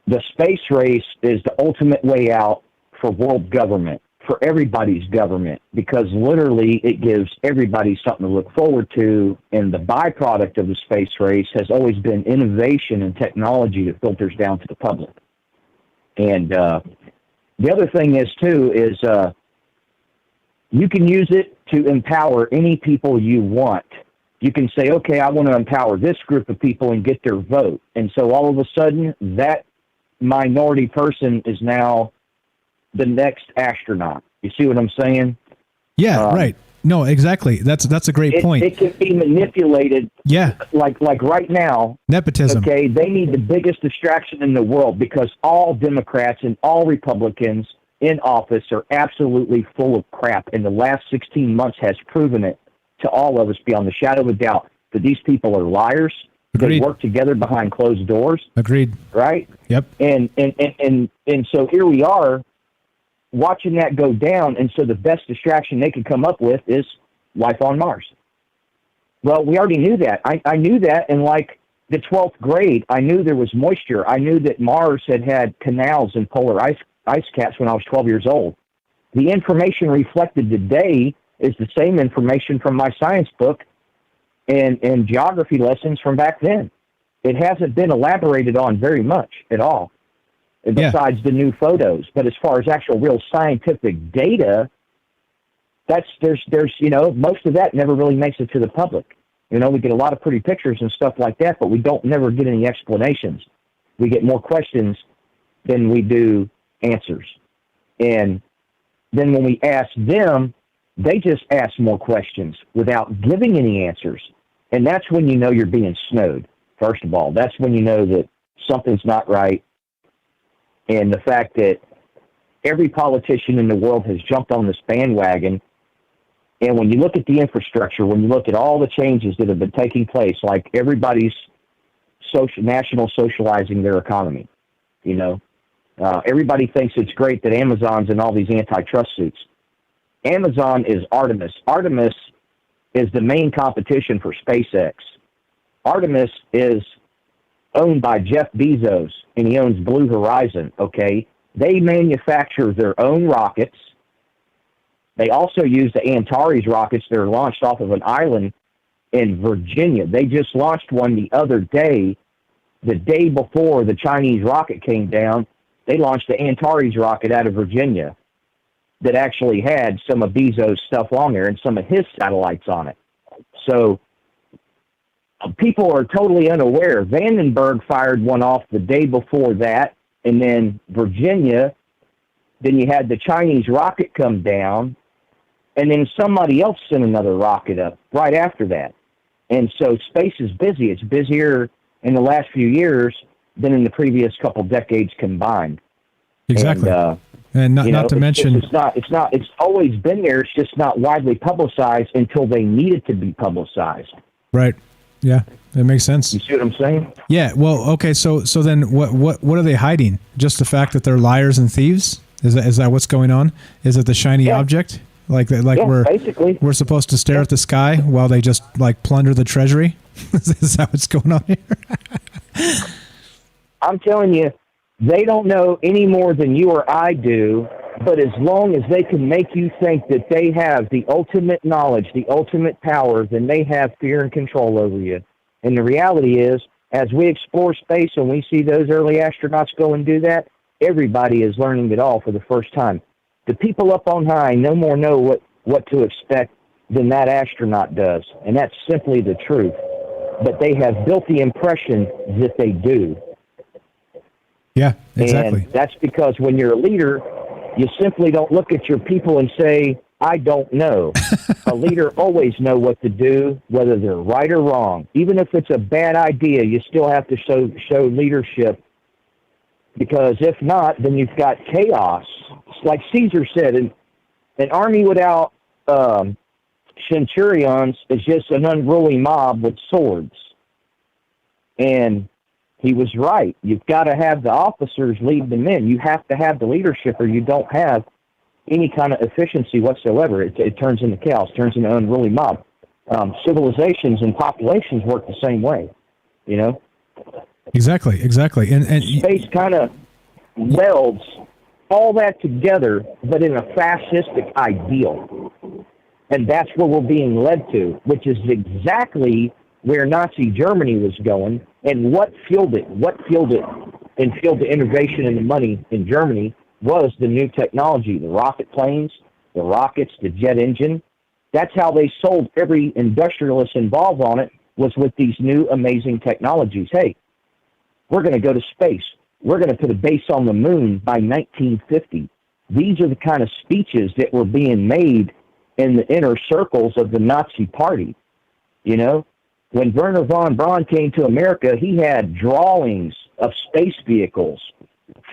the space race is the ultimate way out for world government, for everybody's government, because literally it gives everybody something to look forward to, and the byproduct of the space race has always been innovation and technology that filters down to the public. And the other thing is, too, is you can use it to empower any people you want. You can say, okay, I want to empower this group of people and get their vote. And so all of a sudden, that minority person is now the next astronaut. You see what I'm saying? Yeah, right. No, exactly. That's a great point. It can be manipulated. Yeah. Like right now. Nepotism. Okay, they need the biggest distraction in the world because all Democrats and all Republicans in office are absolutely full of crap. And the last 16 months has proven it to all of us beyond the shadow of a doubt that these people are liars. Agreed. They work together behind closed doors. Agreed. Right? Yep. And so here we are watching that go down, and so the best distraction they could come up with is life on Mars. Well, we already knew that. I knew that, and like the 12th grade, I knew there was moisture. I knew that Mars had canals and polar ice caps when I was 12 years old. The information reflected today is the same information from my science book and geography lessons from back then. It hasn't been elaborated on very much at all, besides the new photos. But as far as actual real scientific data, there's most of that never really makes it to the public. We get a lot of pretty pictures and stuff like that, but we don't never get any explanations. We get more questions than we do answers. And then when we ask them, they just ask more questions without giving any answers. And that's when you know you're being snowed, first of all. That's when you know that something's not right. And the fact that every politician in the world has jumped on this bandwagon. And when you look at the infrastructure, when you look at all the changes that have been taking place, like everybody's national socializing their economy, everybody thinks it's great that Amazon's in all these antitrust suits. Amazon is Artemis. Artemis is the main competition for SpaceX. Artemis is owned by Jeff Bezos, and he owns Blue Horizon, okay? They manufacture their own rockets. They also use the Antares rockets that are launched off of an island in Virginia. They just launched one the other day. The day before the Chinese rocket came down, they launched the Antares rocket out of Virginia that actually had some of Bezos' stuff on there and some of his satellites on it. So people are totally unaware. Vandenberg fired one off the day before that, and then Virginia. Then you had the Chinese rocket come down, and then somebody else sent another rocket up right after that. And so space is busy. It's busier in the last few years than in the previous couple decades combined. Exactly. And not to mention, it's always been there. It's just not widely publicized until they need it to be publicized. Right. Yeah, that makes sense. You see what I'm saying? Yeah. Well, okay. So then what are they hiding? Just the fact that they're liars and thieves? Is that what's going on? Is it the shiny object? Basically. We're supposed to stare at the sky while they just plunder the treasury? Is that what's going on here? I'm telling you, they don't know any more than you or I do, but as long as they can make you think that they have the ultimate knowledge, the ultimate power, then they have fear and control over you. And the reality is, as we explore space and we see those early astronauts go and do that, everybody is learning it all for the first time. The people up on high no more know what to expect than that astronaut does, and that's simply the truth. But they have built the impression that they do. Yeah, exactly. And that's because when you're a leader, you simply don't look at your people and say, I don't know. A leader always knows what to do, whether they're right or wrong. Even if it's a bad idea, you still have to show leadership, because if not, then you've got chaos. Like Caesar said, an army without centurions is just an unruly mob with swords. And he was right. You've got to have the officers lead the men. You have to have the leadership, or you don't have any kind of efficiency whatsoever. It turns into chaos, turns into an unruly mob. Civilizations and populations work the same way, Exactly. And space kind of welds all that together, but in a fascistic ideal. And that's where we're being led to, which is exactly where Nazi Germany was going, and what fueled it and fueled the innovation and the money in Germany was the new technology, the rocket planes, the rockets, the jet engine. That's how they sold every industrialist involved on it, was with these new amazing technologies. Hey, we're going to go to space. We're going to put a base on the moon by 1950. These are the kind of speeches that were being made in the inner circles of the Nazi party. When Werner von Braun came to America, he had drawings of space vehicles,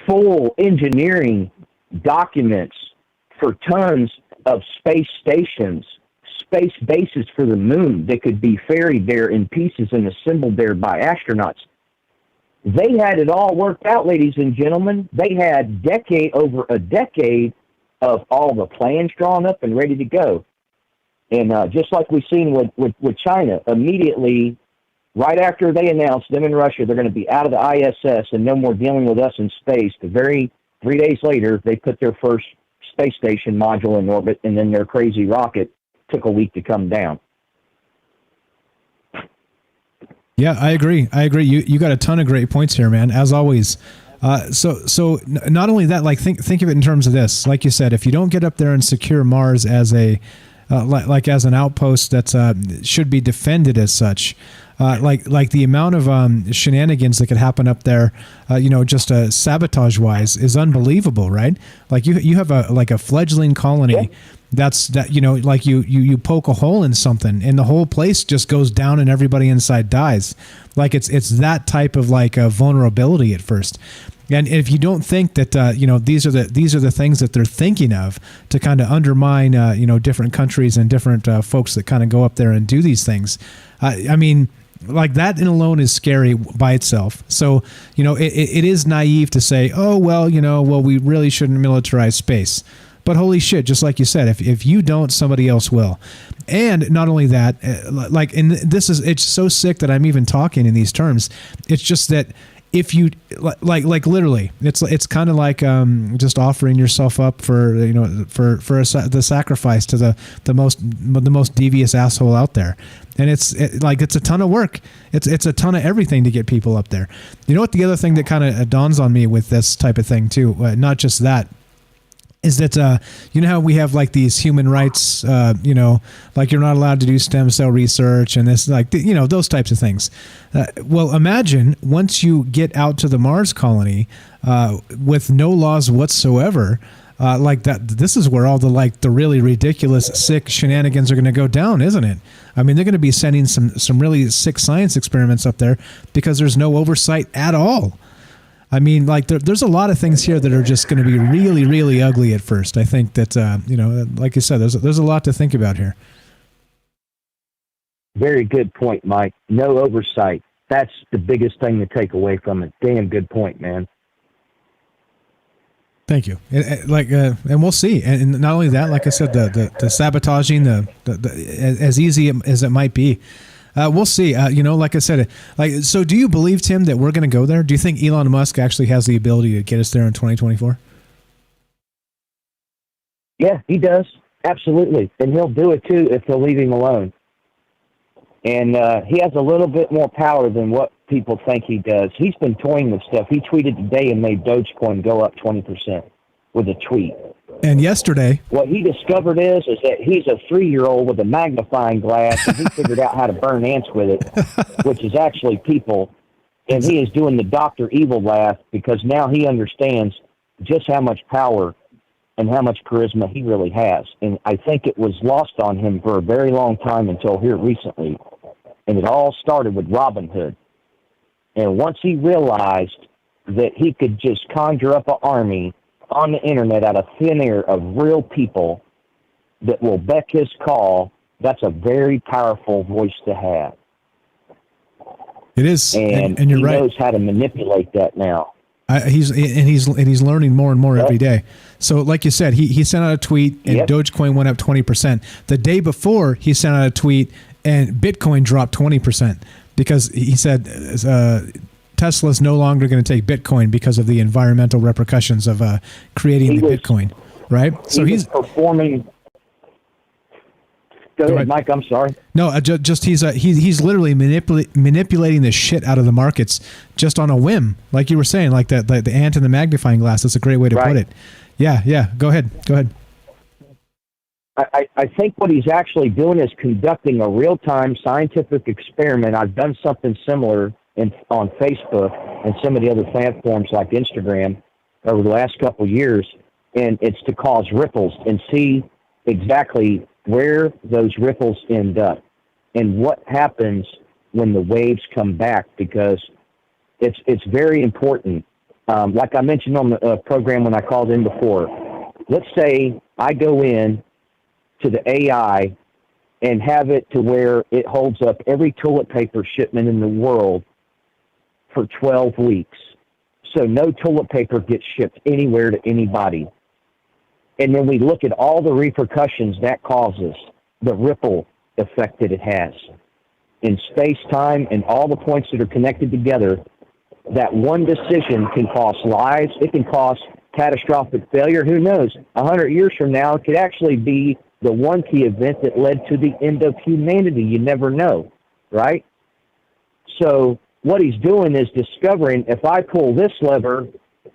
full engineering documents for tons of space stations, space bases for the moon that could be ferried there in pieces and assembled there by astronauts. They had it all worked out, ladies and gentlemen. They had over a decade of all the plans drawn up and ready to go. And just like we've seen with China, immediately right after they announced, them in Russia, they're going to be out of the ISS and no more dealing with us in space, 3 days later, they put their first space station module in orbit, and then their crazy rocket took a week to come down. Yeah, I agree. You got a ton of great points here, man, as always. So not only that, like think of it in terms of this. Like you said, if you don't get up there and secure Mars as a like as an outpost that's should be defended as such, like the amount of shenanigans that could happen up there, just sabotage wise is unbelievable, right? Like you have a fledgling colony. Yeah. Like you poke a hole in something and the whole place just goes down and everybody inside dies. Like it's that type of like vulnerability at first. And if you don't think that these are the things that they're thinking of to kind of undermine different countries and different folks that kind of go up there and do these things, I mean, like that in alone is scary by itself. So it is naive to say, oh well, we really shouldn't militarize space. But holy shit, just like you said, if you don't, somebody else will. And not only that, it's so sick that I'm even talking in these terms. It's just that if you like literally, it's kind of like just offering yourself up for the sacrifice to the most devious asshole out there. And it's a ton of work. It's a ton of everything to get people up there. You know what? The other thing that kind of dawns on me with this type of thing too, not just that, is that how we have like these human rights, like you're not allowed to do stem cell research and this, like those types of things. Well, imagine once you get out to the Mars colony with no laws whatsoever, like that. This is where all the really ridiculous, sick shenanigans are going to go down, isn't it? I mean, they're going to be sending some really sick science experiments up there because there's no oversight at all. I mean, like there's a lot of things here that are just going to be really, really ugly at first. I think that like you said, there's a lot to think about here. Very good point, Mike. No oversight. That's the biggest thing to take away from it. Damn good point, man. Thank you. And we'll see. And not only that, like I said, the sabotaging, the as easy as it might be. We'll see. Like I said, so do you believe, Tim, that we're going to go there? Do you think Elon Musk actually has the ability to get us there in 2024? Yeah, he does. Absolutely. And he'll do it too if they'll leave him alone. And he has a little bit more power than what people think he does. He's been toying with stuff. He tweeted today and made Dogecoin go up 20% with a tweet. And yesterday, what he discovered is that he's a 3-year-old with a magnifying glass, and he figured out how to burn ants with it, which is actually people. And he is doing the Dr. Evil laugh because now he understands just how much power and how much charisma he really has. And I think it was lost on him for a very long time until here recently. And it all started with Robin Hood. And once he realized that he could just conjure up an army on the internet out of thin air of real people that will beck his call, that's a very powerful voice to have. It is, and you're he right. Knows how to manipulate that now. He's learning more and more every day. So, like you said, he sent out a tweet and Dogecoin went up 20%. The day before, he sent out a tweet and Bitcoin dropped 20% because he said Tesla's no longer going to take Bitcoin because of the environmental repercussions of creating Bitcoin, right? So he's performing. Go ahead, Mike. I'm sorry. No, just he's literally manipulating the shit out of the markets just on a whim, like you were saying, like the ant in the magnifying glass. That's a great way to put it. Yeah. Go ahead. I think what he's actually doing is conducting a real-time scientific experiment. I've done something similar on Facebook and some of the other platforms like Instagram over the last couple of years, and it's to cause ripples and see exactly where those ripples end up and what happens when the waves come back, because it's very important. Like I mentioned on the program when I called in before, let's say I go in to the AI and have it to where it holds up every toilet paper shipment in the world for 12 weeks. So no toilet paper gets shipped anywhere to anybody. And then we look at all the repercussions that causes, the ripple effect that it has. in space-time and all the points that are connected together, that one decision can cost lives. It can cost catastrophic failure. Who knows? 100 years from now, it could actually be the one key event that led to the end of humanity. You never know, right? So what he's doing is discovering, if I pull this lever,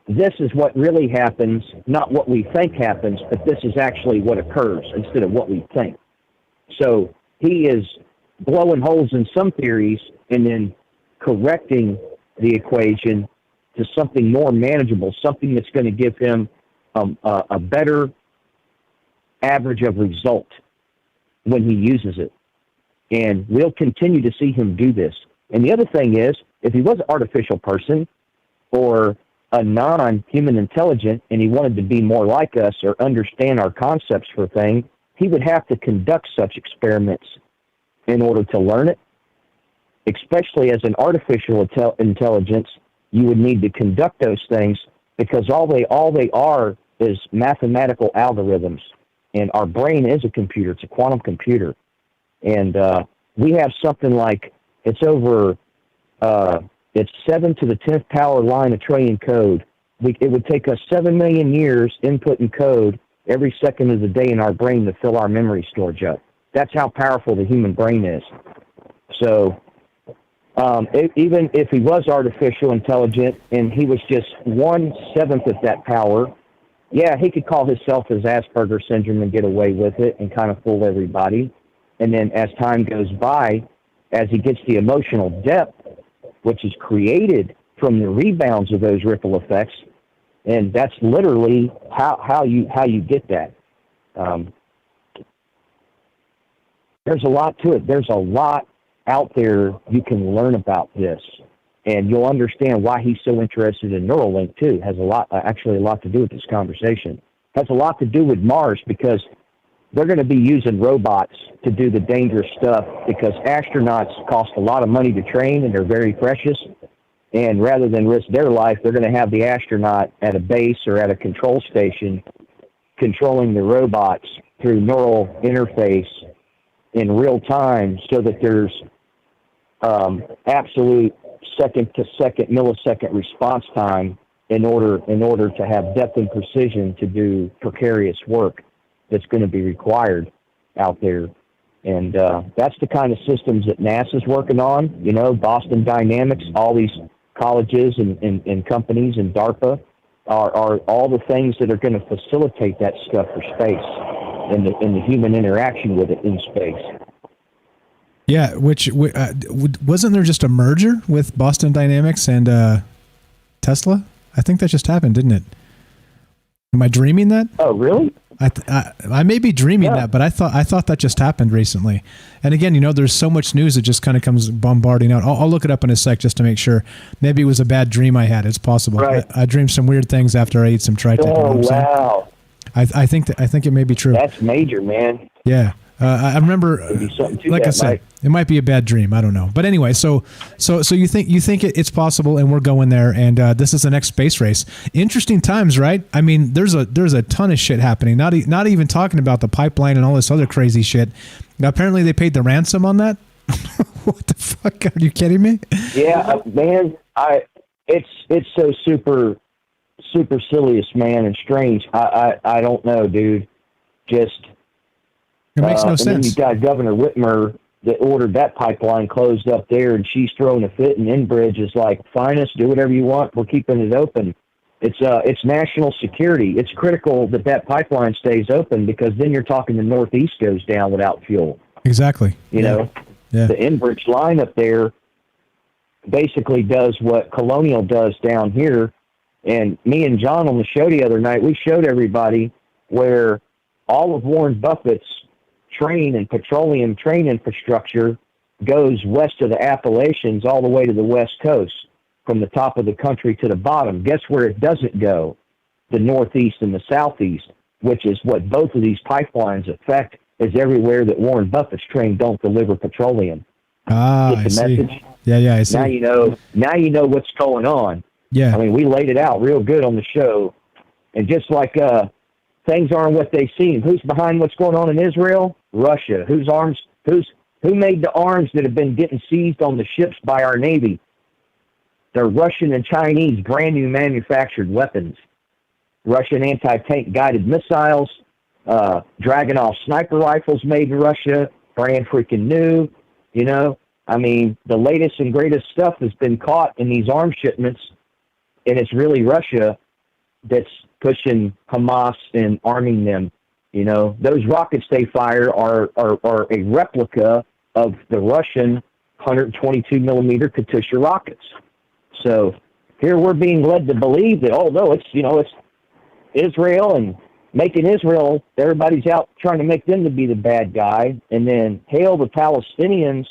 this is what really happens, not what we think happens, but this is actually what occurs instead of what we think. So he is blowing holes in some theories and then correcting the equation to something more manageable, something that's going to give him a better average of result when he uses it. And we'll continue to see him do this. And the other thing is, if he was an artificial person or a non-human intelligent and he wanted to be more like us or understand our concepts for things, he would have to conduct such experiments in order to learn it. Especially as an artificial intelligence, you would need to conduct those things because all they are is mathematical algorithms. And our brain is a computer. It's a quantum computer. And we have something like, it's 7 to the 10th power line of trillion code. It would take us 7 million years inputting code every second of the day in our brain to fill our memory storage up. That's how powerful the human brain is. So even if he was artificial intelligent and he was just 1/7 of that power, yeah, he could call himself his Asperger syndrome and get away with it and kind of fool everybody. And then as time goes by, as he gets the emotional depth, which is created from the rebounds of those ripple effects, and that's literally how you get that. There's a lot to it. There's a lot out there you can learn about this, and you'll understand why he's so interested in Neuralink too. It has a lot to do with this conversation. It has a lot to do with Mars because they're going to be using robots to do the dangerous stuff because astronauts cost a lot of money to train and they're very precious. And rather than risk their life, they're going to have the astronaut at a base or at a control station controlling the robots through neural interface in real time so that there's absolute second-to-second, millisecond response time in order to have depth and precision to do precarious work that's going to be required out there. And that's the kind of systems that NASA's working on, Boston Dynamics, all these colleges and companies and DARPA are all the things that are going to facilitate that stuff for space and the human interaction with it in space. Yeah, which wasn't there just a merger with Boston Dynamics and Tesla? I think that just happened, didn't it? Am I dreaming that? Oh, really? I may be dreaming that, but I thought that just happened recently. And again, there's so much news that just kind of comes bombarding out. I'll look it up in a sec just to make sure. Maybe it was a bad dream I had. It's possible. Right. I dreamed some weird things after I ate some tri-tech. Oh, wow. I think it may be true. That's major, man. Yeah. I remember, like I said, it might be a bad dream. I don't know. But anyway, so you think it's possible, and we're going there, and this is the next space race. Interesting times, right? I mean, there's a ton of shit happening. Not even talking about the pipeline and all this other crazy shit. Now, apparently, they paid the ransom on that. What the fuck? Are you kidding me? Yeah, man. It's so super silliest, man, and strange. I don't know, dude. Just. It makes no sense. And then you've got Governor Whitmer that ordered that pipeline closed up there, and she's throwing a fit, and Enbridge is like, fine us, do whatever you want, we're keeping it open. It's national security. It's critical that pipeline stays open because then you're talking the Northeast goes down without fuel. Exactly. You know? Yeah. The Enbridge line up there basically does what Colonial does down here, and me and John on the show the other night, we showed everybody where all of Warren Buffett's train and petroleum train infrastructure goes west of the Appalachians all the way to the West Coast, from the top of the country to the bottom. Guess where it doesn't go? The Northeast and the Southeast, which is what both of these pipelines affect, is everywhere that Warren Buffett's train don't deliver petroleum. Get the message? Yeah, I see. Now you know what's going on. Yeah. I mean, we laid it out real good on the show. And just like things aren't what they seem. Who's behind what's going on in Israel? Russia. Whose Who made the arms that have been getting seized on the ships by our Navy? They're Russian and Chinese brand new manufactured weapons. Russian anti-tank guided missiles, Dragunov sniper rifles made in Russia, brand freaking new, you know. I mean, the latest and greatest stuff has been caught in these arms shipments, and it's really Russia that's pushing Hamas and arming them. You know, those rockets they fire are a replica of the Russian 122 millimeter Katyusha rockets. So here we're being led to believe that, oh no, it's Israel and making Israel, everybody's out trying to make them to be the bad guy, and then hail the Palestinians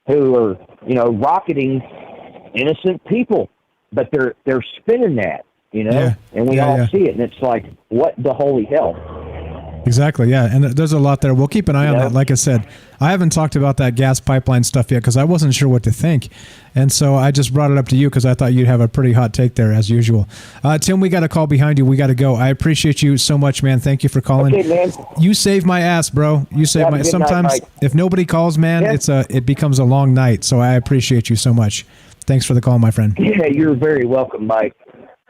who are, you know, rocketing innocent people, but they're spinning that, you know, and we all see it, and it's like, what the holy hell? Exactly, yeah, and there's a lot there. We'll keep an eye on that. Like I said, I haven't talked about that gas pipeline stuff yet because I wasn't sure what to think, and so I just brought it up to you because I thought you'd have a pretty hot take there, as usual. Tim, we got a call behind you. We got to go. I appreciate you so much, man. Thank you for calling. Okay, man. You saved my ass, bro. You saved my. Sometimes, night, if nobody calls, man, it becomes a long night. So I appreciate you so much. Thanks for the call, my friend. Yeah, you're very welcome, Mike.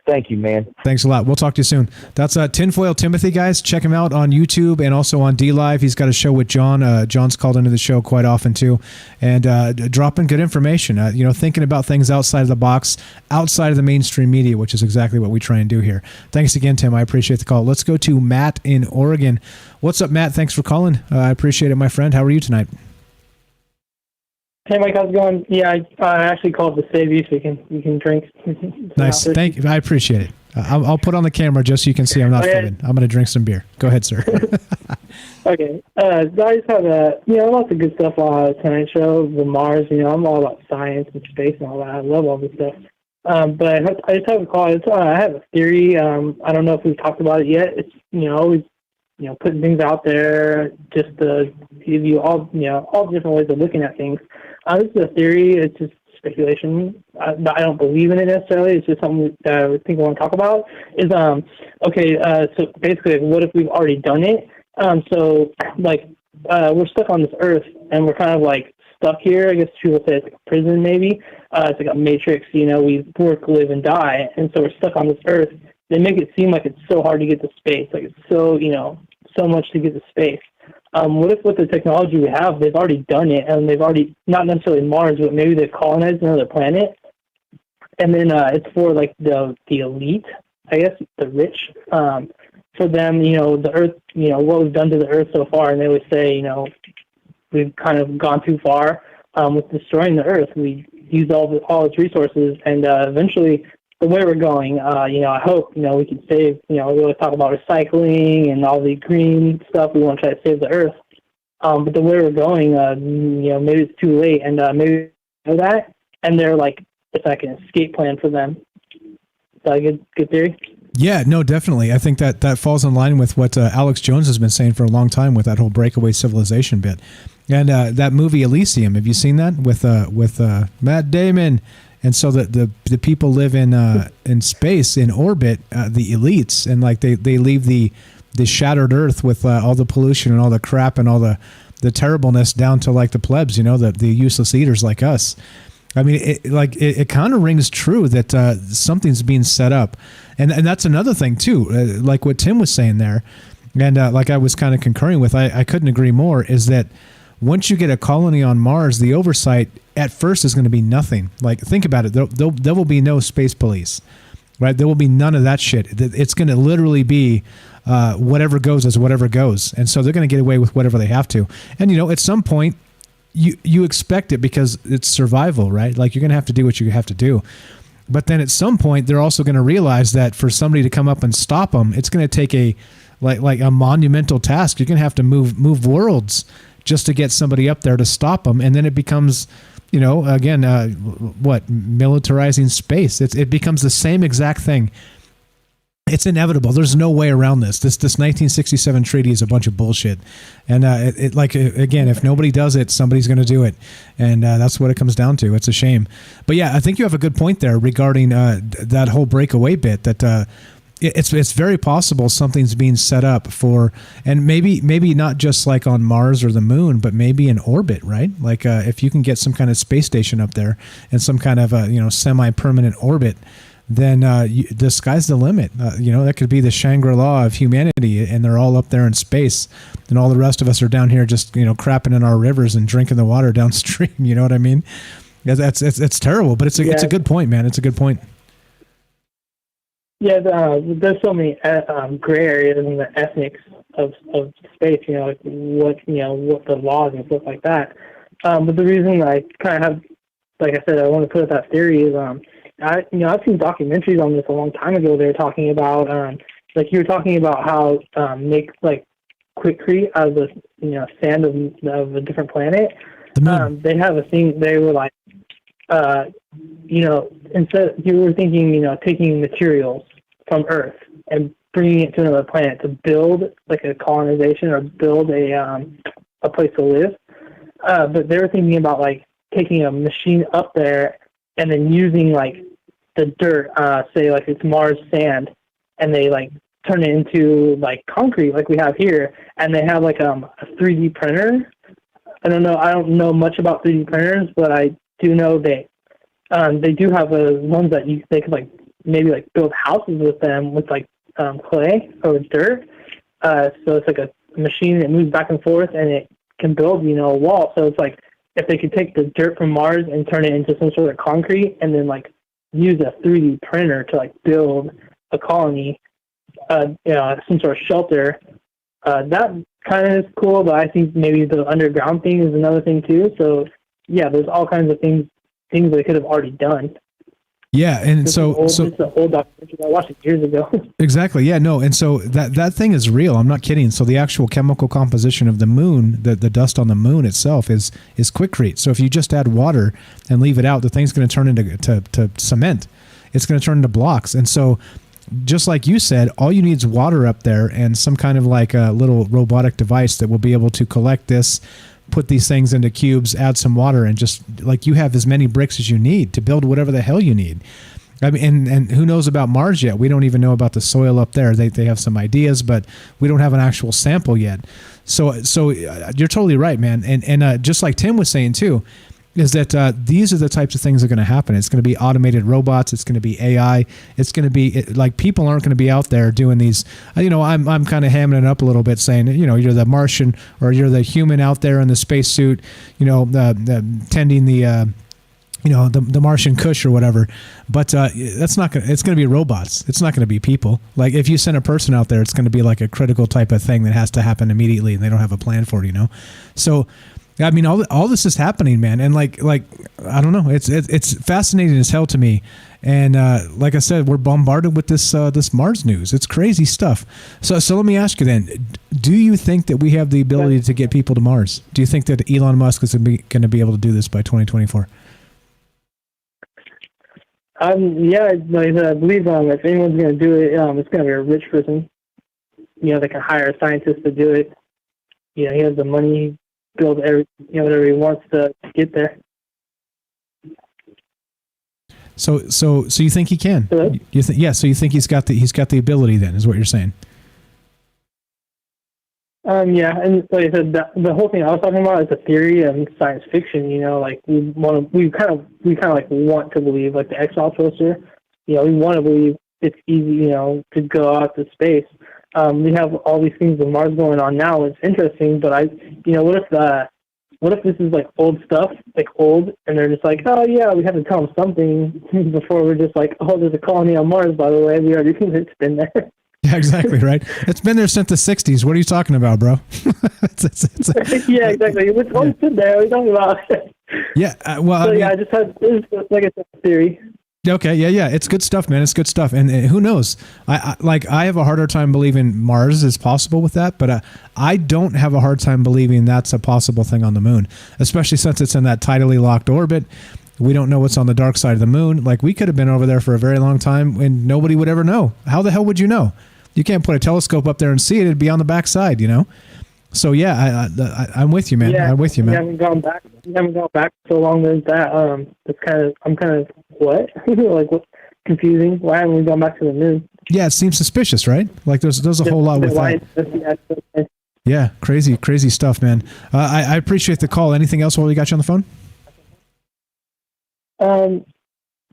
Thank you, man. Thanks a lot. We'll talk to you soon. That's Tinfoil Timothy, guys. Check him out on YouTube and also on DLive. He's got a show with John. John's called into the show quite often, too. And dropping good information, you know, thinking about things outside of the box, outside of the mainstream media, which is exactly what we try and do here. Thanks again, Tim. I appreciate the call. Let's go to Matt in Oregon. What's up, Matt? Thanks for calling. I appreciate it, my friend. How are you tonight? Hey, Mike, how's it going? Yeah, I actually called to save you so you can drink. Nice. Thank you. I appreciate it. I'll put on the camera just so you can see I'm not fibbing. I'm going to drink some beer. Go ahead, sir. Okay. I just have lots of good stuff on tonight's show, the Mars. You know, I'm all about science and space and all that. I love all this stuff. But I just have a call. I have a theory. I don't know if we've talked about it yet. It's, always, putting things out there just to give you all different ways of looking at things. This is a theory. It's just speculation. I don't believe in it necessarily. It's just something that I think I want to talk about. So basically, what if we've already done it? We're stuck on this Earth, and we're kind of like stuck here. I guess people say it's like a prison, maybe. It's like a matrix. We work, live, and die, and so we're stuck on this Earth. They make it seem like it's so hard to get to space. Like it's so so much to get to space. What if with the technology we have, they've already done it, and they've already, not necessarily Mars, but maybe they've colonized another planet, and then it's for like the elite, I guess, the rich. For them, the Earth, what we've done to the Earth so far, and they would say, we've kind of gone too far with destroying the Earth. We used all its resources, and eventually, the way we're going, I hope, we can save, we always talk about recycling and all the green stuff. We want to try to save the Earth. But the way we're going, maybe it's too late, and maybe they know that, and they're like, it's like an escape plan for them. Is that a good theory? Yeah, no, definitely. I think that falls in line with what Alex Jones has been saying for a long time with that whole breakaway civilization bit. And that movie Elysium, have you seen that with Matt Damon? And so the people live in space, in orbit, the elites, and like they leave the shattered Earth with all the pollution and all the crap and all the terribleness down to like the plebs, the useless eaters like us. I mean, it kind of rings true that something's being set up, and that's another thing too, like what Tim was saying there, and like I was kind of concurring with. I couldn't agree more. Is that once you get a colony on Mars, the oversight at first is going to be nothing. Like, think about it. There will be no space police, right? There will be none of that shit. It's going to literally be whatever goes as whatever goes. And so they're going to get away with whatever they have to. And, at some point, you expect it because it's survival, right? Like, you're going to have to do what you have to do. But then at some point, they're also going to realize that for somebody to come up and stop them, it's going to take a monumental task. You're going to have to move worlds just to get somebody up there to stop them. And then it becomes, again, militarizing space. It becomes the same exact thing. It's inevitable. There's no way around this. This 1967 treaty is a bunch of bullshit. And again, if nobody does it, somebody's going to do it. And that's what it comes down to. It's a shame. But yeah, I think you have a good point there regarding that whole breakaway bit that it's very possible something's being set up for, and maybe not just like on Mars or the moon, but maybe in orbit, right? Like if you can get some kind of space station up there and some kind of semi-permanent orbit, then the sky's the limit. That could be the Shangri-La of humanity, and they're all up there in space, and all the rest of us are down here just crapping in our rivers and drinking the water downstream. You know what I mean? It's terrible, but it's a good point, man. It's a good point. Yeah, there's so many gray areas in the ethics of space. Like what the laws and stuff like that. But the reason I kind of have, like I said, I want to put out that theory is I've seen documentaries on this a long time ago. They're talking about like you were talking about how make like quickcrete out of the sand of a different planet. They have a thing. They were like, instead you were thinking, taking materials from Earth and bringing it to another planet to build like a colonization or build a place to live. But they were thinking about like taking a machine up there and then using like the dirt, say like it's Mars sand, and they like turn it into like concrete like we have here, and they have like a 3D printer. I don't know much about 3D printers, but I do know they do have ones that they could like maybe like build houses with them with like clay or dirt. So it's like a machine that moves back and forth, and it can build a wall. So it's like if they could take the dirt from Mars and turn it into some sort of concrete, and then like use a 3D printer to like build a colony, some sort of shelter. That kind of is cool, but I think maybe the underground thing is another thing too. So yeah, there's all kinds of things they could have already done. Yeah, and it's an old documentary. I watched it years ago. Exactly. Yeah, no, and so that thing is real. I'm not kidding. So the actual chemical composition of the moon, the dust on the moon itself is quickcrete. So if you just add water and leave it out, the thing's going to turn into cement. It's going to turn into blocks. And so just like you said, all you need is water up there and some kind of like a little robotic device that will be able to collect this, put these things into cubes, add some water, and just like you have as many bricks as you need to build whatever the hell you need. I mean, and who knows about Mars yet? We don't even know about the soil up there. They have some ideas, but we don't have an actual sample yet. So you're totally right, man. And just like Tim was saying too, is that these are the types of things that are going to happen. It's going to be automated robots. It's going to be AI. It's going to be like people aren't going to be out there doing these. I'm kind of hamming it up a little bit, saying you're the Martian or you're the human out there in the spacesuit, tending the Martian Kush or whatever. But that's not going. It's going to be robots. It's not going to be people. Like if you send a person out there, it's going to be like a critical type of thing that has to happen immediately, and they don't have a plan for it. So. I mean, all this is happening, man, and like I don't know, it's fascinating as hell to me, and like I said, we're bombarded with this Mars news. It's crazy stuff. So let me ask you then: do you think that we have the ability to get people to Mars? Do you think that Elon Musk is going to be able to do this by 2024? Yeah, like I believe if anyone's going to do it, it's going to be a rich person. They can hire a scientist to do it. He has the money. Build whatever he wants to get there. So you think he can? Hello? So you think he's got the ability then, is what you're saying? Yeah, and like I said, the whole thing I was talking about is a theory and science fiction. Like we kind of like want to believe like the X-Files poster. We want to believe it's easy, to go out to space. We have all these things with Mars going on now. It's interesting, but what if this is like old stuff, like old, and they're just like, oh yeah, we have to tell them something before we're just like, oh, there's a colony on Mars, by the way. We already think it's been there. Yeah, exactly, right? It's been there since the 60s. What are you talking about, bro? Yeah, exactly. Which one's been there? What are you talking about? Yeah, I just had, like I said, theory. Okay, yeah, it's good stuff, man. It's good stuff, and who knows? I have a harder time believing Mars is possible with that, but I don't have a hard time believing that's a possible thing on the moon, especially since it's in that tidally locked orbit. We don't know what's on the dark side of the moon. Like we could have been over there for a very long time, and nobody would ever know. How the hell would you know? You can't put a telescope up there and see it; it'd be on the backside, So yeah, I'm with you, man. Yeah, I'm with you, man. You haven't gone back so long as that. I'm kind of what? Like what? Confusing. Why haven't we gone back to the moon? Yeah, it seems suspicious, right? Like there's a whole lot with that. Yeah, crazy stuff, man. I appreciate the call. Anything else while we got you on the phone?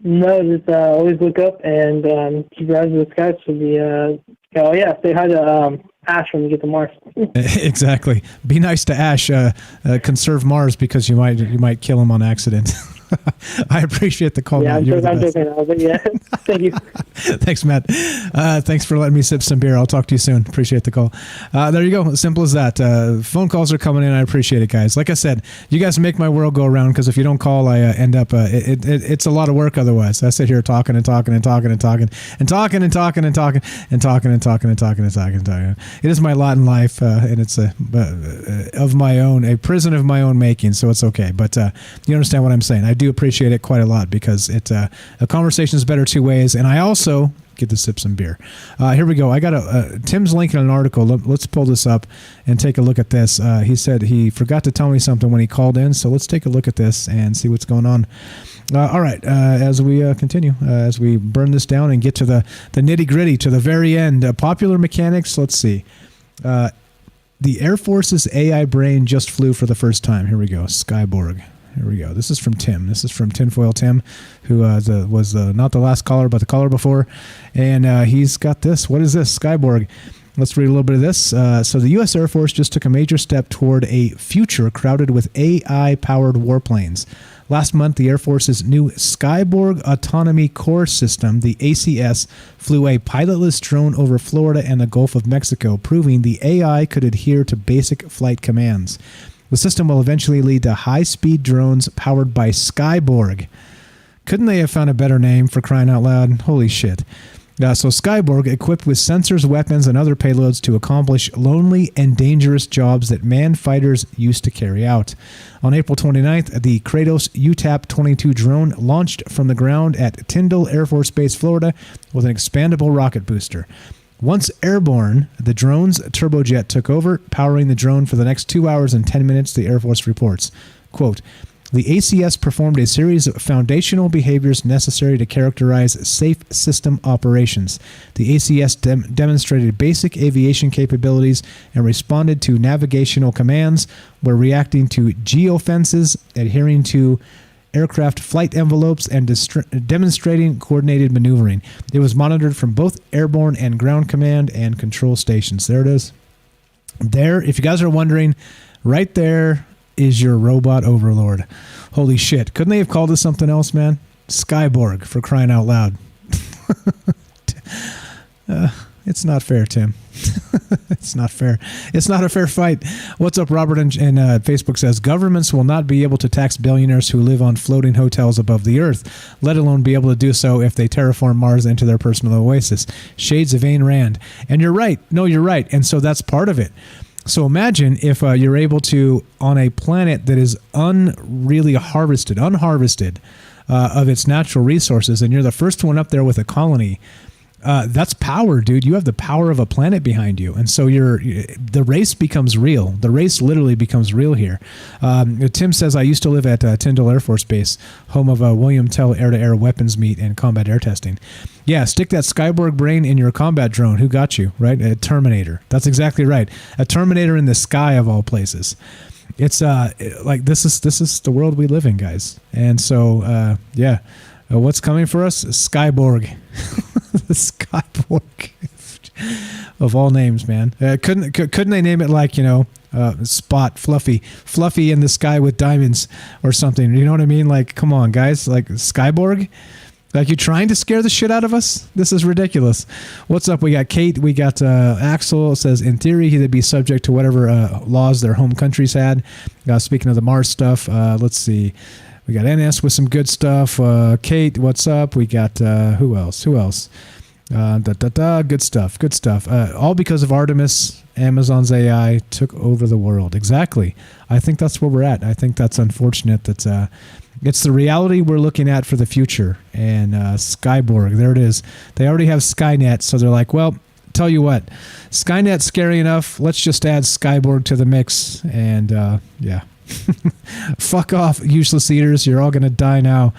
No, just always look up and keep your eyes in the skies for the. Say hi to Ash when you get to Mars. Exactly. Be nice to Ash. Conserve Mars because you might kill him on accident. I appreciate the call. Yeah, I'm joking now, but yeah, thank you. Thanks, Matt. Thanks for letting me sip some beer. I'll talk to you soon. Appreciate the call. There you go. Simple as that. Phone calls are coming in. I appreciate it, guys. Like I said, you guys make my world go around because if you don't call, I end up. It's a lot of work otherwise. I sit here talking and talking and talking and talking and talking and talking and talking and talking and talking and talking and talking and talking. It is my lot in life, and it's of my own, a prison of my own making. So it's okay. But you understand what I'm saying. I do appreciate it quite a lot because a conversation is better two ways, and I also get to sip some beer. Here we go. I got Tim's link in an article. Let's pull this up and take a look at this. He said he forgot to tell me something when he called in, so let's take a look at this and see what's going on. All right, as we continue, as we burn this down and get to the nitty-gritty, to the very end, popular mechanics, let's see. The Air Force's AI brain just flew for the first time. Here we go. Skyborg. Here we go. This is from Tim. This is from Tinfoil Tim, who was not the last caller, but the caller before. And he's got this. What is this? Skyborg. Let's read a little bit of this. So the U.S. Air Force just took a major step toward a future crowded with AI-powered warplanes. Last month, the Air Force's new Skyborg Autonomy Core System, the ACS, flew a pilotless drone over Florida and the Gulf of Mexico, proving the AI could adhere to basic flight commands. The system will eventually lead to high-speed drones powered by Skyborg. Couldn't they have found a better name, for crying out loud? Holy shit. So Skyborg, equipped with sensors, weapons, and other payloads to accomplish lonely and dangerous jobs that manned fighters used to carry out. On April 29th, the Kratos UTAP-22 drone launched from the ground at Tyndall Air Force Base, Florida, with an expandable rocket booster. Once airborne, the drone's turbojet took over, powering the drone for the next 2 hours and 10 minutes, the Air Force reports. Quote, the ACS performed a series of foundational behaviors necessary to characterize safe system operations. The ACS demonstrated basic aviation capabilities and responded to navigational commands, were reacting to geofences, adhering to aircraft flight envelopes, and demonstrating coordinated maneuvering. It was monitored from both airborne and ground command and control stations. There it is. There, if you guys are wondering, right there is your robot overlord. Holy shit. Couldn't they have called it something else, man? Skyborg, for crying out loud. It's not fair, Tim. It's not fair. It's not a fair fight. What's up, Robert? And Facebook says, governments will not be able to tax billionaires who live on floating hotels above the earth, let alone be able to do so if they terraform Mars into their personal oasis. Shades of Ayn Rand. And you're right. No, you're right. And so that's part of it. So imagine if you're able to, on a planet that is unharvested of its natural resources, and you're the first one up there with a colony. That's power, dude. You have the power of a planet behind you. And so the race becomes real. The race literally becomes real here. Tim says, I used to live at Tyndall Air Force Base, home of William Tell air-to-air weapons meet and combat air testing. Yeah, stick that Skyborg brain in your combat drone. Who got you, right? A Terminator. That's exactly right. A Terminator in the sky of all places. It's like this is the world we live in, guys. And so, yeah. What's coming for us? Skyborg. The Skyborg. Of all names, man. Couldn't they name it like, Spot, Fluffy in the sky with diamonds or something? You know what I mean? Like, come on, guys. Like, Skyborg? Like, you trying to scare the shit out of us? This is ridiculous. What's up? We got Kate. We got Axel. Says, in theory, he'd be subject to whatever laws their home countries had. Speaking of the Mars stuff, let's see. We got NS with some good stuff. Kate, what's up? We got, who else? Good stuff. All because of Artemis, Amazon's AI took over the world. Exactly. I think that's where we're at. I think that's unfortunate. That it's the reality we're looking at for the future. And Skyborg, there it is. They already have Skynet, so they're like, well, tell you what, Skynet's scary enough. Let's just add Skyborg to the mix. And, yeah. Fuck off, useless eaters. You're all going to die now.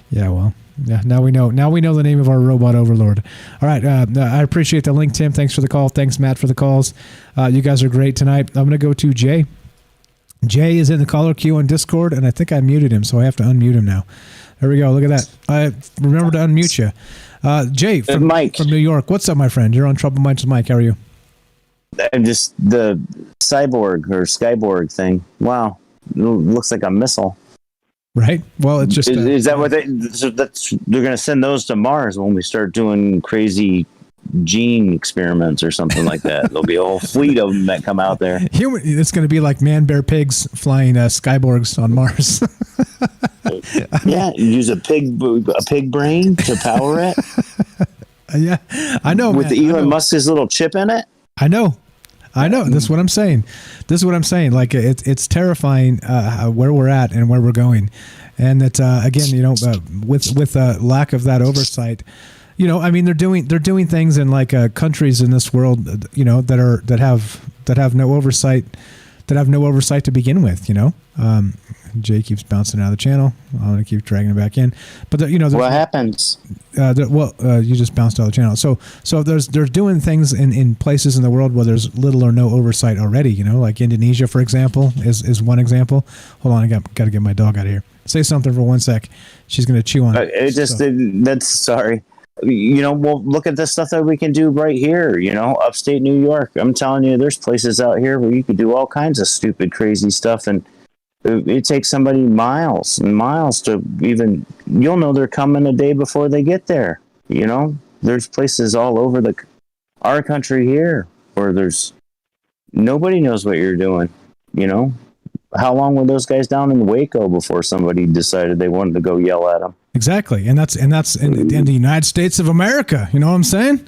Yeah, well, Yeah, now we know. Now we know the name of our robot overlord. All right, I appreciate the link, Tim. Thanks for the call. Thanks, Matt, for the calls. You guys are great tonight. I'm going to go to Jay. Jay is in the caller queue on Discord, and I think I muted him, so I have to unmute him now. There we go. Look at that. I remember to unmute you. Jay from Mike from New York. What's up, my friend? You're on Trouble Minds with Mike. How are you? I'm just the cyborg or skyborg thing. Wow, it looks like a missile. Right. Well, it's just is that what they're going to send those to Mars when we start doing crazy gene experiments or something like that? There'll be a whole fleet of them that come out there. It's going to be like man, bear, pigs flying skyborgs on Mars. Yeah, use a pig brain to power it. Yeah, I know. With Elon Musk's little chip in it. I know. This is what I'm saying. Like it's terrifying where we're at and where we're going, and that again, with lack of that oversight, I mean, they're doing things in like countries in this world, that have no oversight, to begin with. Jay keeps bouncing out of the channel. I'm gonna keep dragging it back in. But what happens? You just bounced out of the channel. So they're doing things in places in the world where there's little or no oversight already. Like Indonesia, for example, is one example. Hold on, I got to get my dog out of here. Say something for 1 sec. She's gonna chew on it. That's sorry. Well, look at the stuff that we can do right here. Upstate New York. I'm telling you, there's places out here where you could do all kinds of stupid, crazy stuff and. It takes somebody miles and miles to even, they're coming a day before they get there. There's places all over our country here where nobody knows what you're doing. How long were those guys down in Waco before somebody decided they wanted to go yell at them? Exactly. And that's in the United States of America. You know what I'm saying?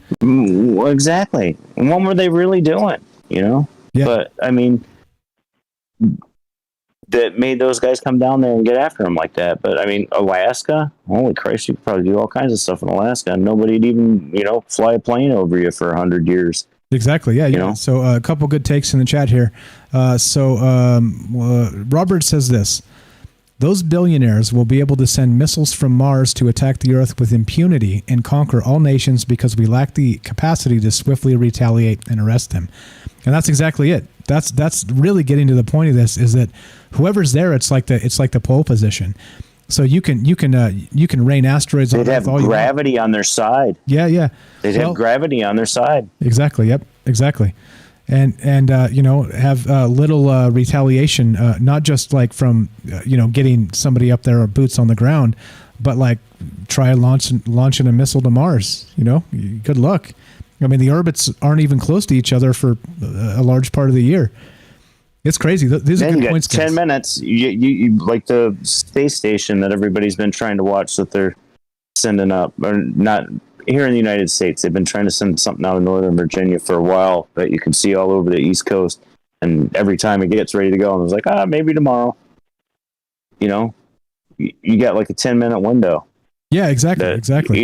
Exactly. And what were they really doing? Yeah. But I mean, that made those guys come down there and get after him like that. But I mean, Alaska, holy Christ, you could probably do all kinds of stuff in Alaska and nobody'd even, fly a plane over you for 100 years. Exactly. Yeah. So a couple good takes in the chat here. Robert says this: those billionaires will be able to send missiles from Mars to attack the Earth with impunity and conquer all nations because we lack the capacity to swiftly retaliate and arrest them. And that's exactly it. That's really getting to the point of this, is that whoever's there, it's like the pole position. So you can rain asteroids. They'd have gravity on their side. Yeah. They'd have gravity on their side. Exactly. Yep. Exactly. And have little retaliation, not just like from getting somebody up there or boots on the ground, but like try launching a missile to Mars. Good luck. I mean, the orbits aren't even close to each other for a large part of the year. It's crazy. These are good points. 10 minutes. You like the space station that everybody's been trying to watch that they're sending up, or not here in the United States. They've been trying to send something out of Northern Virginia for a while that you can see all over the East Coast. And every time it gets ready to go, and it's like, maybe tomorrow. You got like a 10-minute window. Yeah, exactly.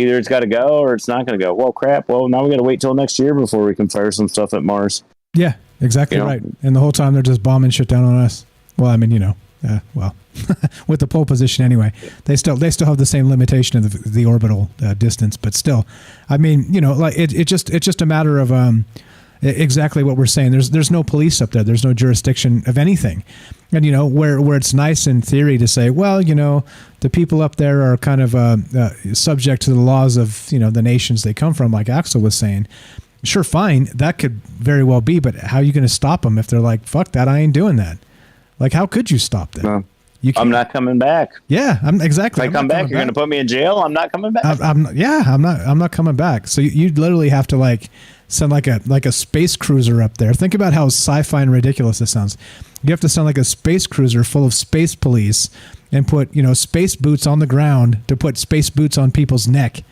Either it's got to go or it's not going to go. Well, crap. Well, now we got to wait till next year before we can fire some stuff at Mars. Yeah, exactly right. And the whole time they're just bombing shit down on us. Well, I mean, with the pole position anyway, they still have the same limitation of the orbital distance, but still, I mean, like it's just a matter of exactly what we're saying. There's no police up there. There's no jurisdiction of anything. And, where it's nice in theory to say, well, the people up there are kind of subject to the laws of, the nations they come from, like Axel was saying. Sure, fine. That could very well be. But how are you going to stop them if they're like, fuck that, I ain't doing that? Like, how could you stop them? I'm not coming back. Yeah, exactly. If I come back, you're going to put me in jail? I'm not coming back. I'm not coming back. So you'd literally have to like send like a space cruiser up there. Think about how sci-fi and ridiculous this sounds. You have to send like a space cruiser full of space police and put, space boots on the ground to put space boots on people's neck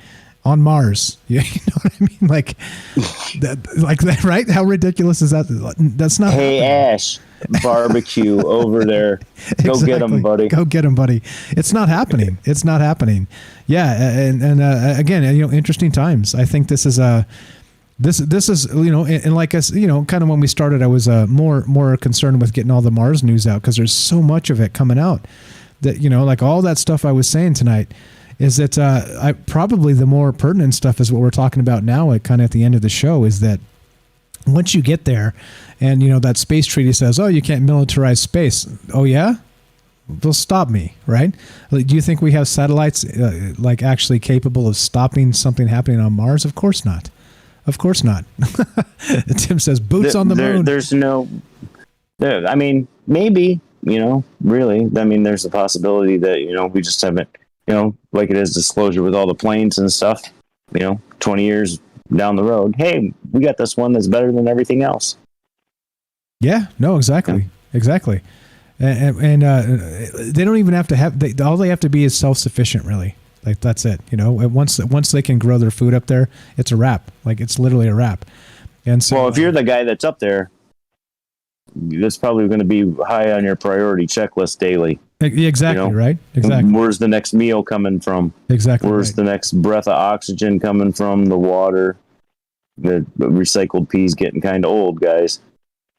on Mars. Yeah, you know what I mean? Like that, right? How ridiculous is that? That's not. Hey, happening. Ash, barbecue over there. Go exactly. Get him, buddy. Go get him, buddy. It's not happening. It's not happening. Yeah, and again, interesting times. I think this is This is, and like us, kind of when we started, I was more concerned with getting all the Mars news out because there's so much of it coming out that, like all that stuff I was saying tonight, is that probably the more pertinent stuff is what we're talking about now, kind of at the end of the show, is that once you get there and, that space treaty says, oh, you can't militarize space. Oh, yeah? They'll stop me, right? Do you think we have satellites actually capable of stopping something happening on Mars? Of course not. Of course not. Tim says boots on the moon. There's no... I mean, maybe, really. I mean, there's a possibility that, we just haven't, like it is disclosure with all the planes and stuff, 20 years down the road. Hey, we got this one that's better than everything else. Yeah, no, exactly. Yeah. Exactly. And they don't even have to have, all they have to be is self-sufficient, really. Like, that's it. Once they can grow their food up there, it's a wrap. Like, it's literally a wrap. And so, well, if you're the guy that's up there, that's probably going to be high on your priority checklist daily. Exactly, right? Exactly. Where's the next meal coming from? Exactly. Where's the next breath of oxygen coming from? The water. The recycled peas getting kind of old, guys.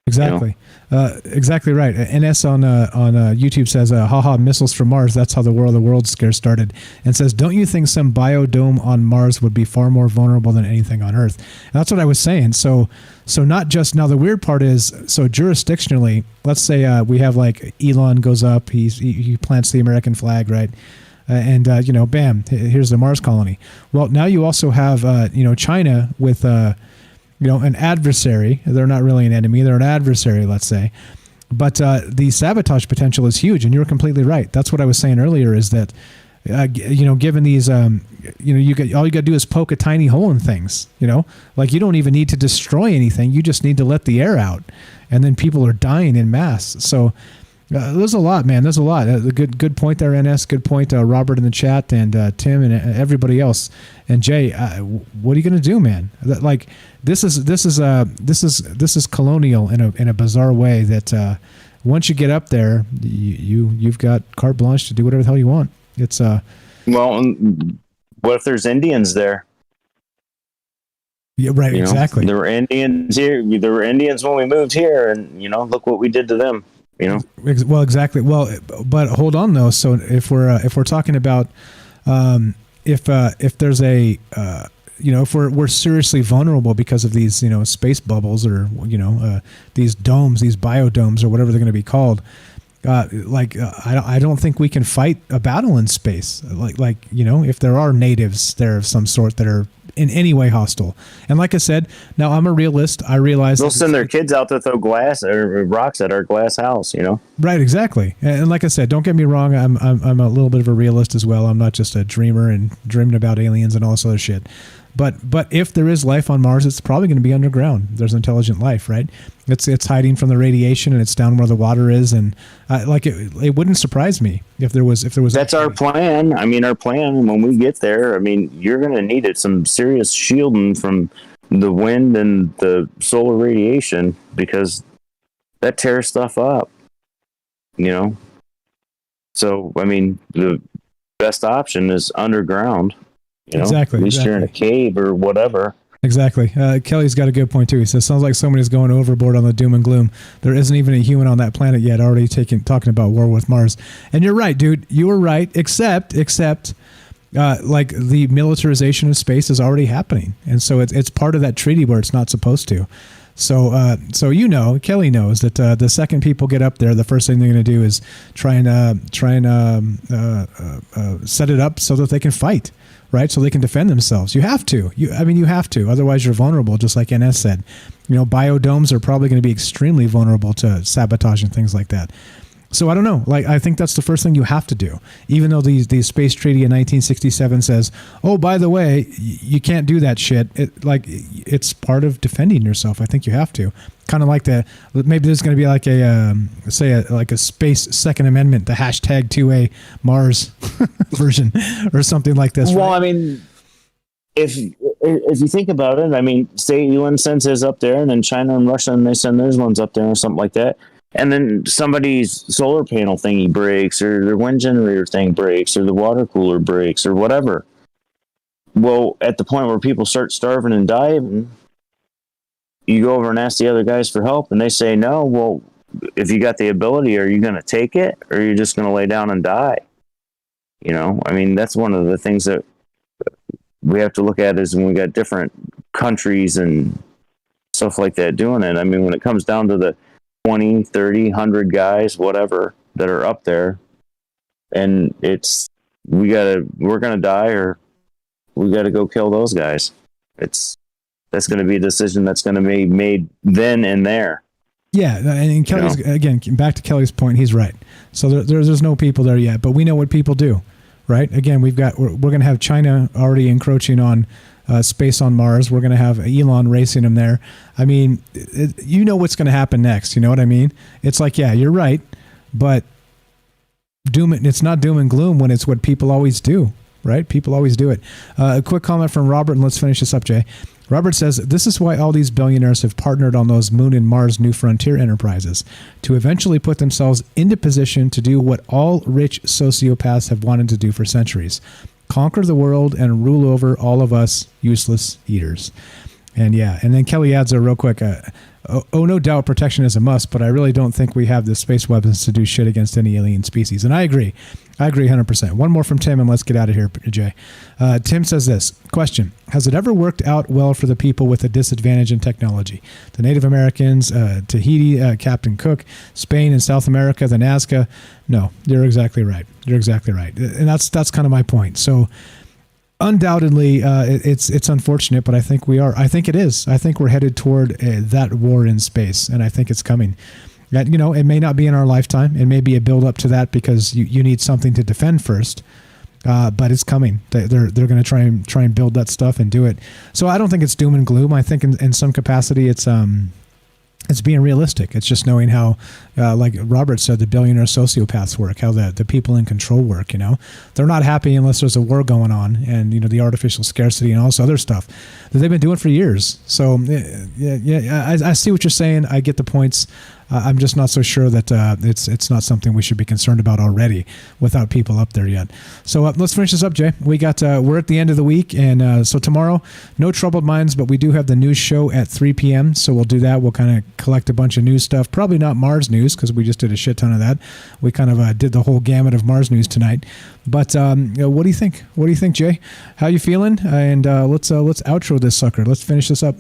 Exactly. Exactly right. NS on YouTube says, haha, missiles from Mars. That's how the War of the Worlds scare started. And says, don't you think some biodome on Mars would be far more vulnerable than anything on Earth? And that's what I was saying. So not just, now the weird part is, so jurisdictionally, let's say we have like Elon goes up, he plants the American flag, right? And bam, here's the Mars colony. Well, now you also have, China with, an adversary. They're not really an enemy. They're an adversary, let's say. But the sabotage potential is huge, and you're completely right. That's what I was saying earlier, is that, given these, all you got to do is poke a tiny hole in things, Like, you don't even need to destroy anything. You just need to let the air out, and then people are dying in mass. So there's a lot, man. There's a lot. Good point there, NS. Good point, Robert in the chat, and Tim, and everybody else, and Jay. What are you going to do, man? Like, this is colonial in a bizarre way. That once you get up there, you've got carte blanche to do whatever the hell you want. It's well, what if there's Indians there? Yeah, right. Exactly. There were Indians here. There were Indians when we moved here, and look what we did to them. Well, exactly. Well, but hold on though. So if we're talking about if there's a if we're seriously vulnerable because of these space bubbles, or these domes, these biodomes, or whatever they're going to be called, I don't think we can fight a battle in space. Like if there are natives there of some sort that are in any way hostile. And like I said, now I'm a realist. I realize they'll send their kids out to throw glass or rocks at our glass house, Right, exactly. And like I said, don't get me wrong, I'm a little bit of a realist as well. I'm not just a dreamer and dreaming about aliens and all this other shit. But if there is life on Mars, it's probably going to be underground. There's intelligent life, right? It's hiding from the radiation, and it's down where the water is, and it wouldn't surprise me if there was. That's our plan. I mean, our plan when we get there. I mean, you're going to need some serious shielding from the wind and the solar radiation, because that tears stuff up. So I mean, the best option is underground. Exactly. At least you're in a cave or whatever. Exactly. Kelly's got a good point too. He says, sounds like somebody's going overboard on the doom and gloom. There isn't even a human on that planet yet already talking about war with Mars. And you're right, dude. You were right, except like the militarization of space is already happening. And so it's part of that treaty where it's not supposed to. So Kelly knows that the second people get up there, the first thing they're going to do is try and set it up so that they can fight. Right, so they can defend themselves. You have to. You have to. Otherwise, you're vulnerable. Just like NS said, biodomes are probably going to be extremely vulnerable to sabotage and things like that. So I don't know. Like, I think that's the first thing you have to do. Even though the space treaty in 1967 says, "Oh, by the way, you can't do that shit." It's part of defending yourself. I think you have to. Kind of like maybe there's going to be like a space Second Amendment, the hashtag 2A Mars version or something like this. Well, right? I mean, if you think about it, I mean, say Elon sends his up there, and then China and Russia, and they send theirs ones up there or something like that. And then somebody's solar panel thingy breaks, or their wind generator thing breaks, or the water cooler breaks, or whatever. Well, at the point where people start starving and dying, you go over and ask the other guys for help, and they say no. Well, if you got the ability, are you going to take it, or are you just going to lay down and die? You know, I mean, that's one of the things that we have to look at is when we got different countries and stuff like that doing it. I mean, when it comes down to the 20, 30, 100 guys, whatever, that are up there, and we're going to die or we got to go kill those guys. That's going to be a decision that's going to be made then and there. Yeah, and Kelly's, again, back to Kelly's point, he's right. So there's no people there yet, but we know what people do, right? Again, we're going to have China already encroaching on space on Mars. We're going to have Elon racing them there. I mean, you know what's going to happen next. You know what I mean? It's like, yeah, you're right, but it's not doom and gloom when it's what people always do, right? People always do it. A quick comment from Robert, and let's finish this up, Jay. Robert says, this is why all these billionaires have partnered on those Moon and Mars New Frontier enterprises, to eventually put themselves into position to do what all rich sociopaths have wanted to do for centuries: conquer the world and rule over all of us useless eaters. And yeah, and then Kelly adds real quick, no doubt protection is a must, but I really don't think we have the space weapons to do shit against any alien species. And I agree 100%. One more from Tim, and let's get out of here, Jay. Tim says this, question: has it ever worked out well for the people with a disadvantage in technology? The Native Americans, Tahiti, Captain Cook, Spain and South America, the Nazca? No, you're exactly right. And that's kind of my point. So undoubtedly, it's unfortunate, but I think it is. I think we're headed toward that war in space, and I think it's coming. That, you know, it may not be in our lifetime. It may be a build up to that because you need something to defend first. But it's coming. They're going to try and build that stuff and do it. So I don't think it's doom and gloom. I think in some capacity it's being realistic. It's just knowing how, like Robert said, the billionaire sociopaths work, how the people in control work. You know, they're not happy unless there's a war going on, and you know, the artificial scarcity and all this other stuff that they've been doing for years. So yeah, I see what you're saying. I get the points. I'm just not so sure that it's not something we should be concerned about already without people up there yet. So let's finish this up, Jay. We got we're at the end of the week, and so tomorrow, no Troubled Minds, but we do have the news show at 3 p.m. So we'll do that. We'll kind of collect a bunch of news stuff. Probably not Mars news because we just did a shit ton of that. We kind of did the whole gamut of Mars news tonight. But what do you think? What do you think, Jay? How you feeling? And let's outro this sucker. Let's finish this up.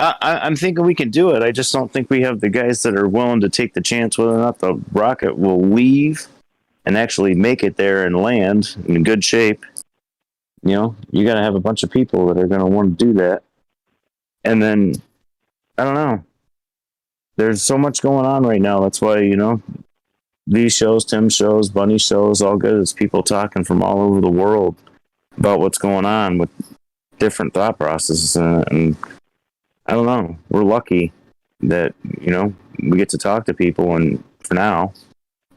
I'm thinking we can do it. I just don't think we have the guys that are willing to take the chance whether or not the rocket will leave and actually make it there and land in good shape. You know, you got to have a bunch of people that are going to want to do that. And then, I don't know. There's so much going on right now. That's why, you know, these shows, Tim shows, Bunny shows, all good. It's people talking from all over the world about what's going on with different thought processes. And I don't know. We're lucky that, you know, we get to talk to people and for now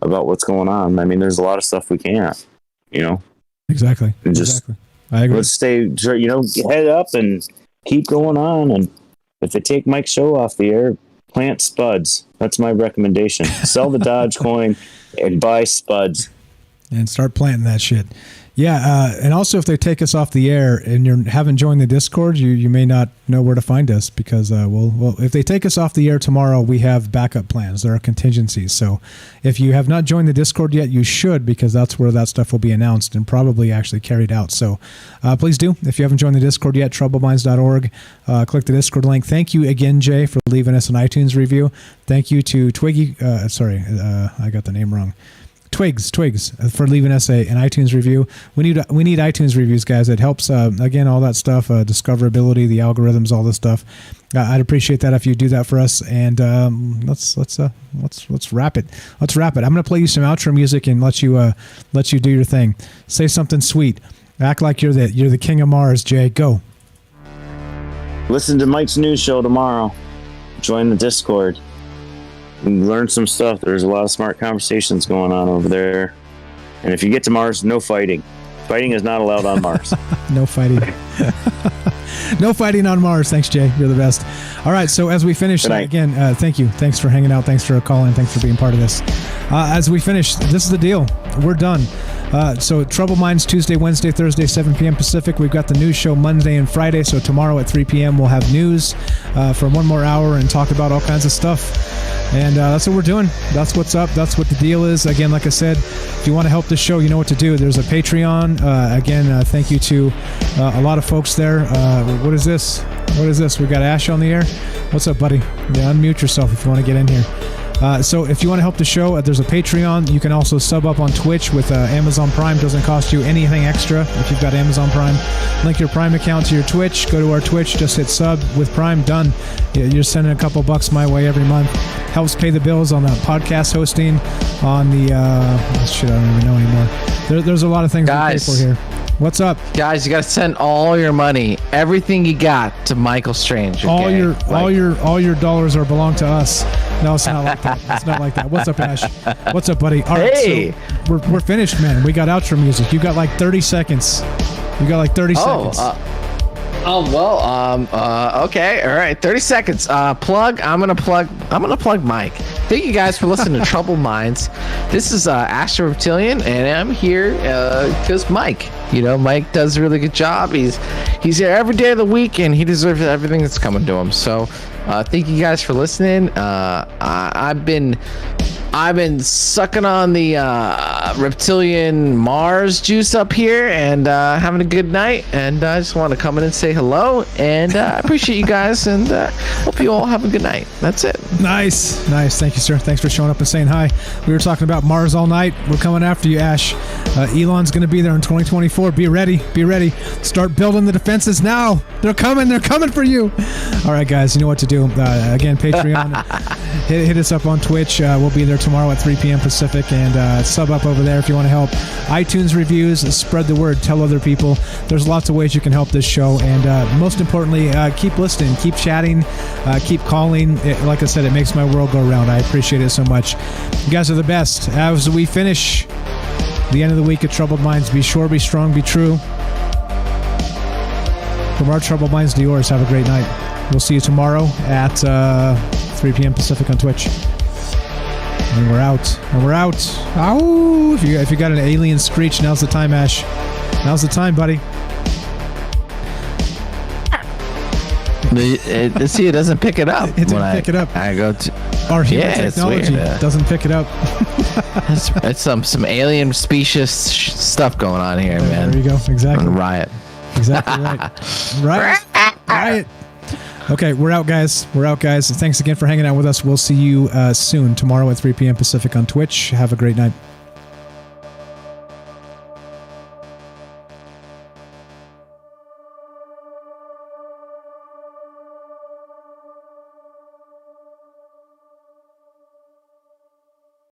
about what's going on. I mean, there's a lot of stuff we can't, you know. Exactly. Exactly. I agree. Let's stay, you know, head up and keep going on. And if they take Mike's show off the air, plant spuds. That's my recommendation. Sell the Dodge coin and buy spuds. And start planting that shit. Yeah, and also if they take us off the air and you haven't joined the Discord, you may not know where to find us because, well, if they take us off the air tomorrow, we have backup plans. There are contingencies. So if you have not joined the Discord yet, you should, because that's where that stuff will be announced and probably actually carried out. So please do. If you haven't joined the Discord yet, troubledminds.org. Click the Discord link. Thank you again, Jay, for leaving us an iTunes review. Thank you to Twiggy. I got the name wrong. Twigs for leaving us an iTunes review. We need iTunes reviews, guys. It helps again, all that stuff, discoverability, the algorithms, all this stuff. I'd appreciate that if you do that for us. And let's wrap it. Let's wrap it. I'm going to play you some outro music and let you do your thing. Say something sweet. Act like you're the king of Mars, Jay. Go. Listen to Mike's news show tomorrow. Join the Discord. Learn some stuff. There's a lot of smart conversations going on over there. And if you get to Mars, no fighting. Fighting is not allowed on Mars. No fighting. No fighting on Mars. Thanks, Jay. You're the best. All right. So as we finish, again, thank you. Thanks for hanging out. Thanks for calling. Thanks for being part of this. As we finish, this is the deal. we're done. So Troubled Minds Tuesday, Wednesday, Thursday, 7 p.m. Pacific. We've got the news show Monday and Friday. So tomorrow at 3 p.m. we'll have news for 1 more hour and talk about all kinds of stuff. And that's what we're doing. That's what's up. That's what the deal is. Again, like I said, if you want to help the show, you know what to do. There's a Patreon. Again, thank you to a lot of folks there. What is this? What is this? We got Ash on the air. What's up, buddy? Yeah, unmute yourself if you want to get in here. So if you want to help the show, there's a Patreon. You can also sub up on Twitch with Amazon Prime. Doesn't cost you anything extra if you've got Amazon Prime. Link your Prime account to your Twitch. Go to our Twitch. Just hit sub with Prime. Done. You're sending a couple bucks my way every month. Helps pay the bills on the podcast hosting, on the... shit, I don't even know anymore. There's a lot of things we pay for here. What's up, guys? You got to send all your money, everything you got, to Michael Strange. Okay? All your dollars are belong to us. No, it's not like that. It's not like that. What's up, Ash? What's up, buddy? All right, hey, so we're finished, man. We got outro music. You got like 30 seconds. You got like 30 seconds. Okay, all right, 30 seconds. Plug. I'm gonna plug Mike. Thank you guys for listening to Troubled Minds. This is Astro Reptilian, and I'm here because Mike. Mike does a really good job. He's here every day of the week, and he deserves everything that's coming to him. So, thank you guys for listening. I've been sucking on the reptilian Mars juice up here and having a good night. And I just want to come in and say hello. And I appreciate you guys, and hope you all have a good night. That's it. Nice. Thank you, sir. Thanks for showing up and saying hi. We were talking about Mars all night. We're coming after you, Ash. Elon's going to be there in 2024. Be ready. Start building the defenses now. They're coming for you. All right, guys, you know what to do. Again, Patreon. hit us up on Twitch. We'll be there tomorrow at 3 p.m. Pacific, and sub up over there if you want to help. iTunes reviews, spread the word, tell other people. There's lots of ways you can help this show, and most importantly, keep listening, keep chatting, keep calling. Like I said, it makes my world go round. I appreciate it so much. You guys are the best. As we finish the end of the week at Troubled Minds, be sure, be strong, be true. From our Troubled Minds to yours, have a great night. We'll see you tomorrow at 3 p.m. Pacific on Twitch. And we're out. Ow! If you got an alien screech, now's the time, Ash. Now's the time, buddy. See, it doesn't pick it up. It didn't pick it up. I go to our human technology doesn't pick it up. It's some alien species stuff going on here, man. There you go. Exactly. Riot. Exactly right. Riot. Okay, we're out, guys. Thanks again for hanging out with us. We'll see you soon, tomorrow at 3 p.m. Pacific on Twitch. Have a great night.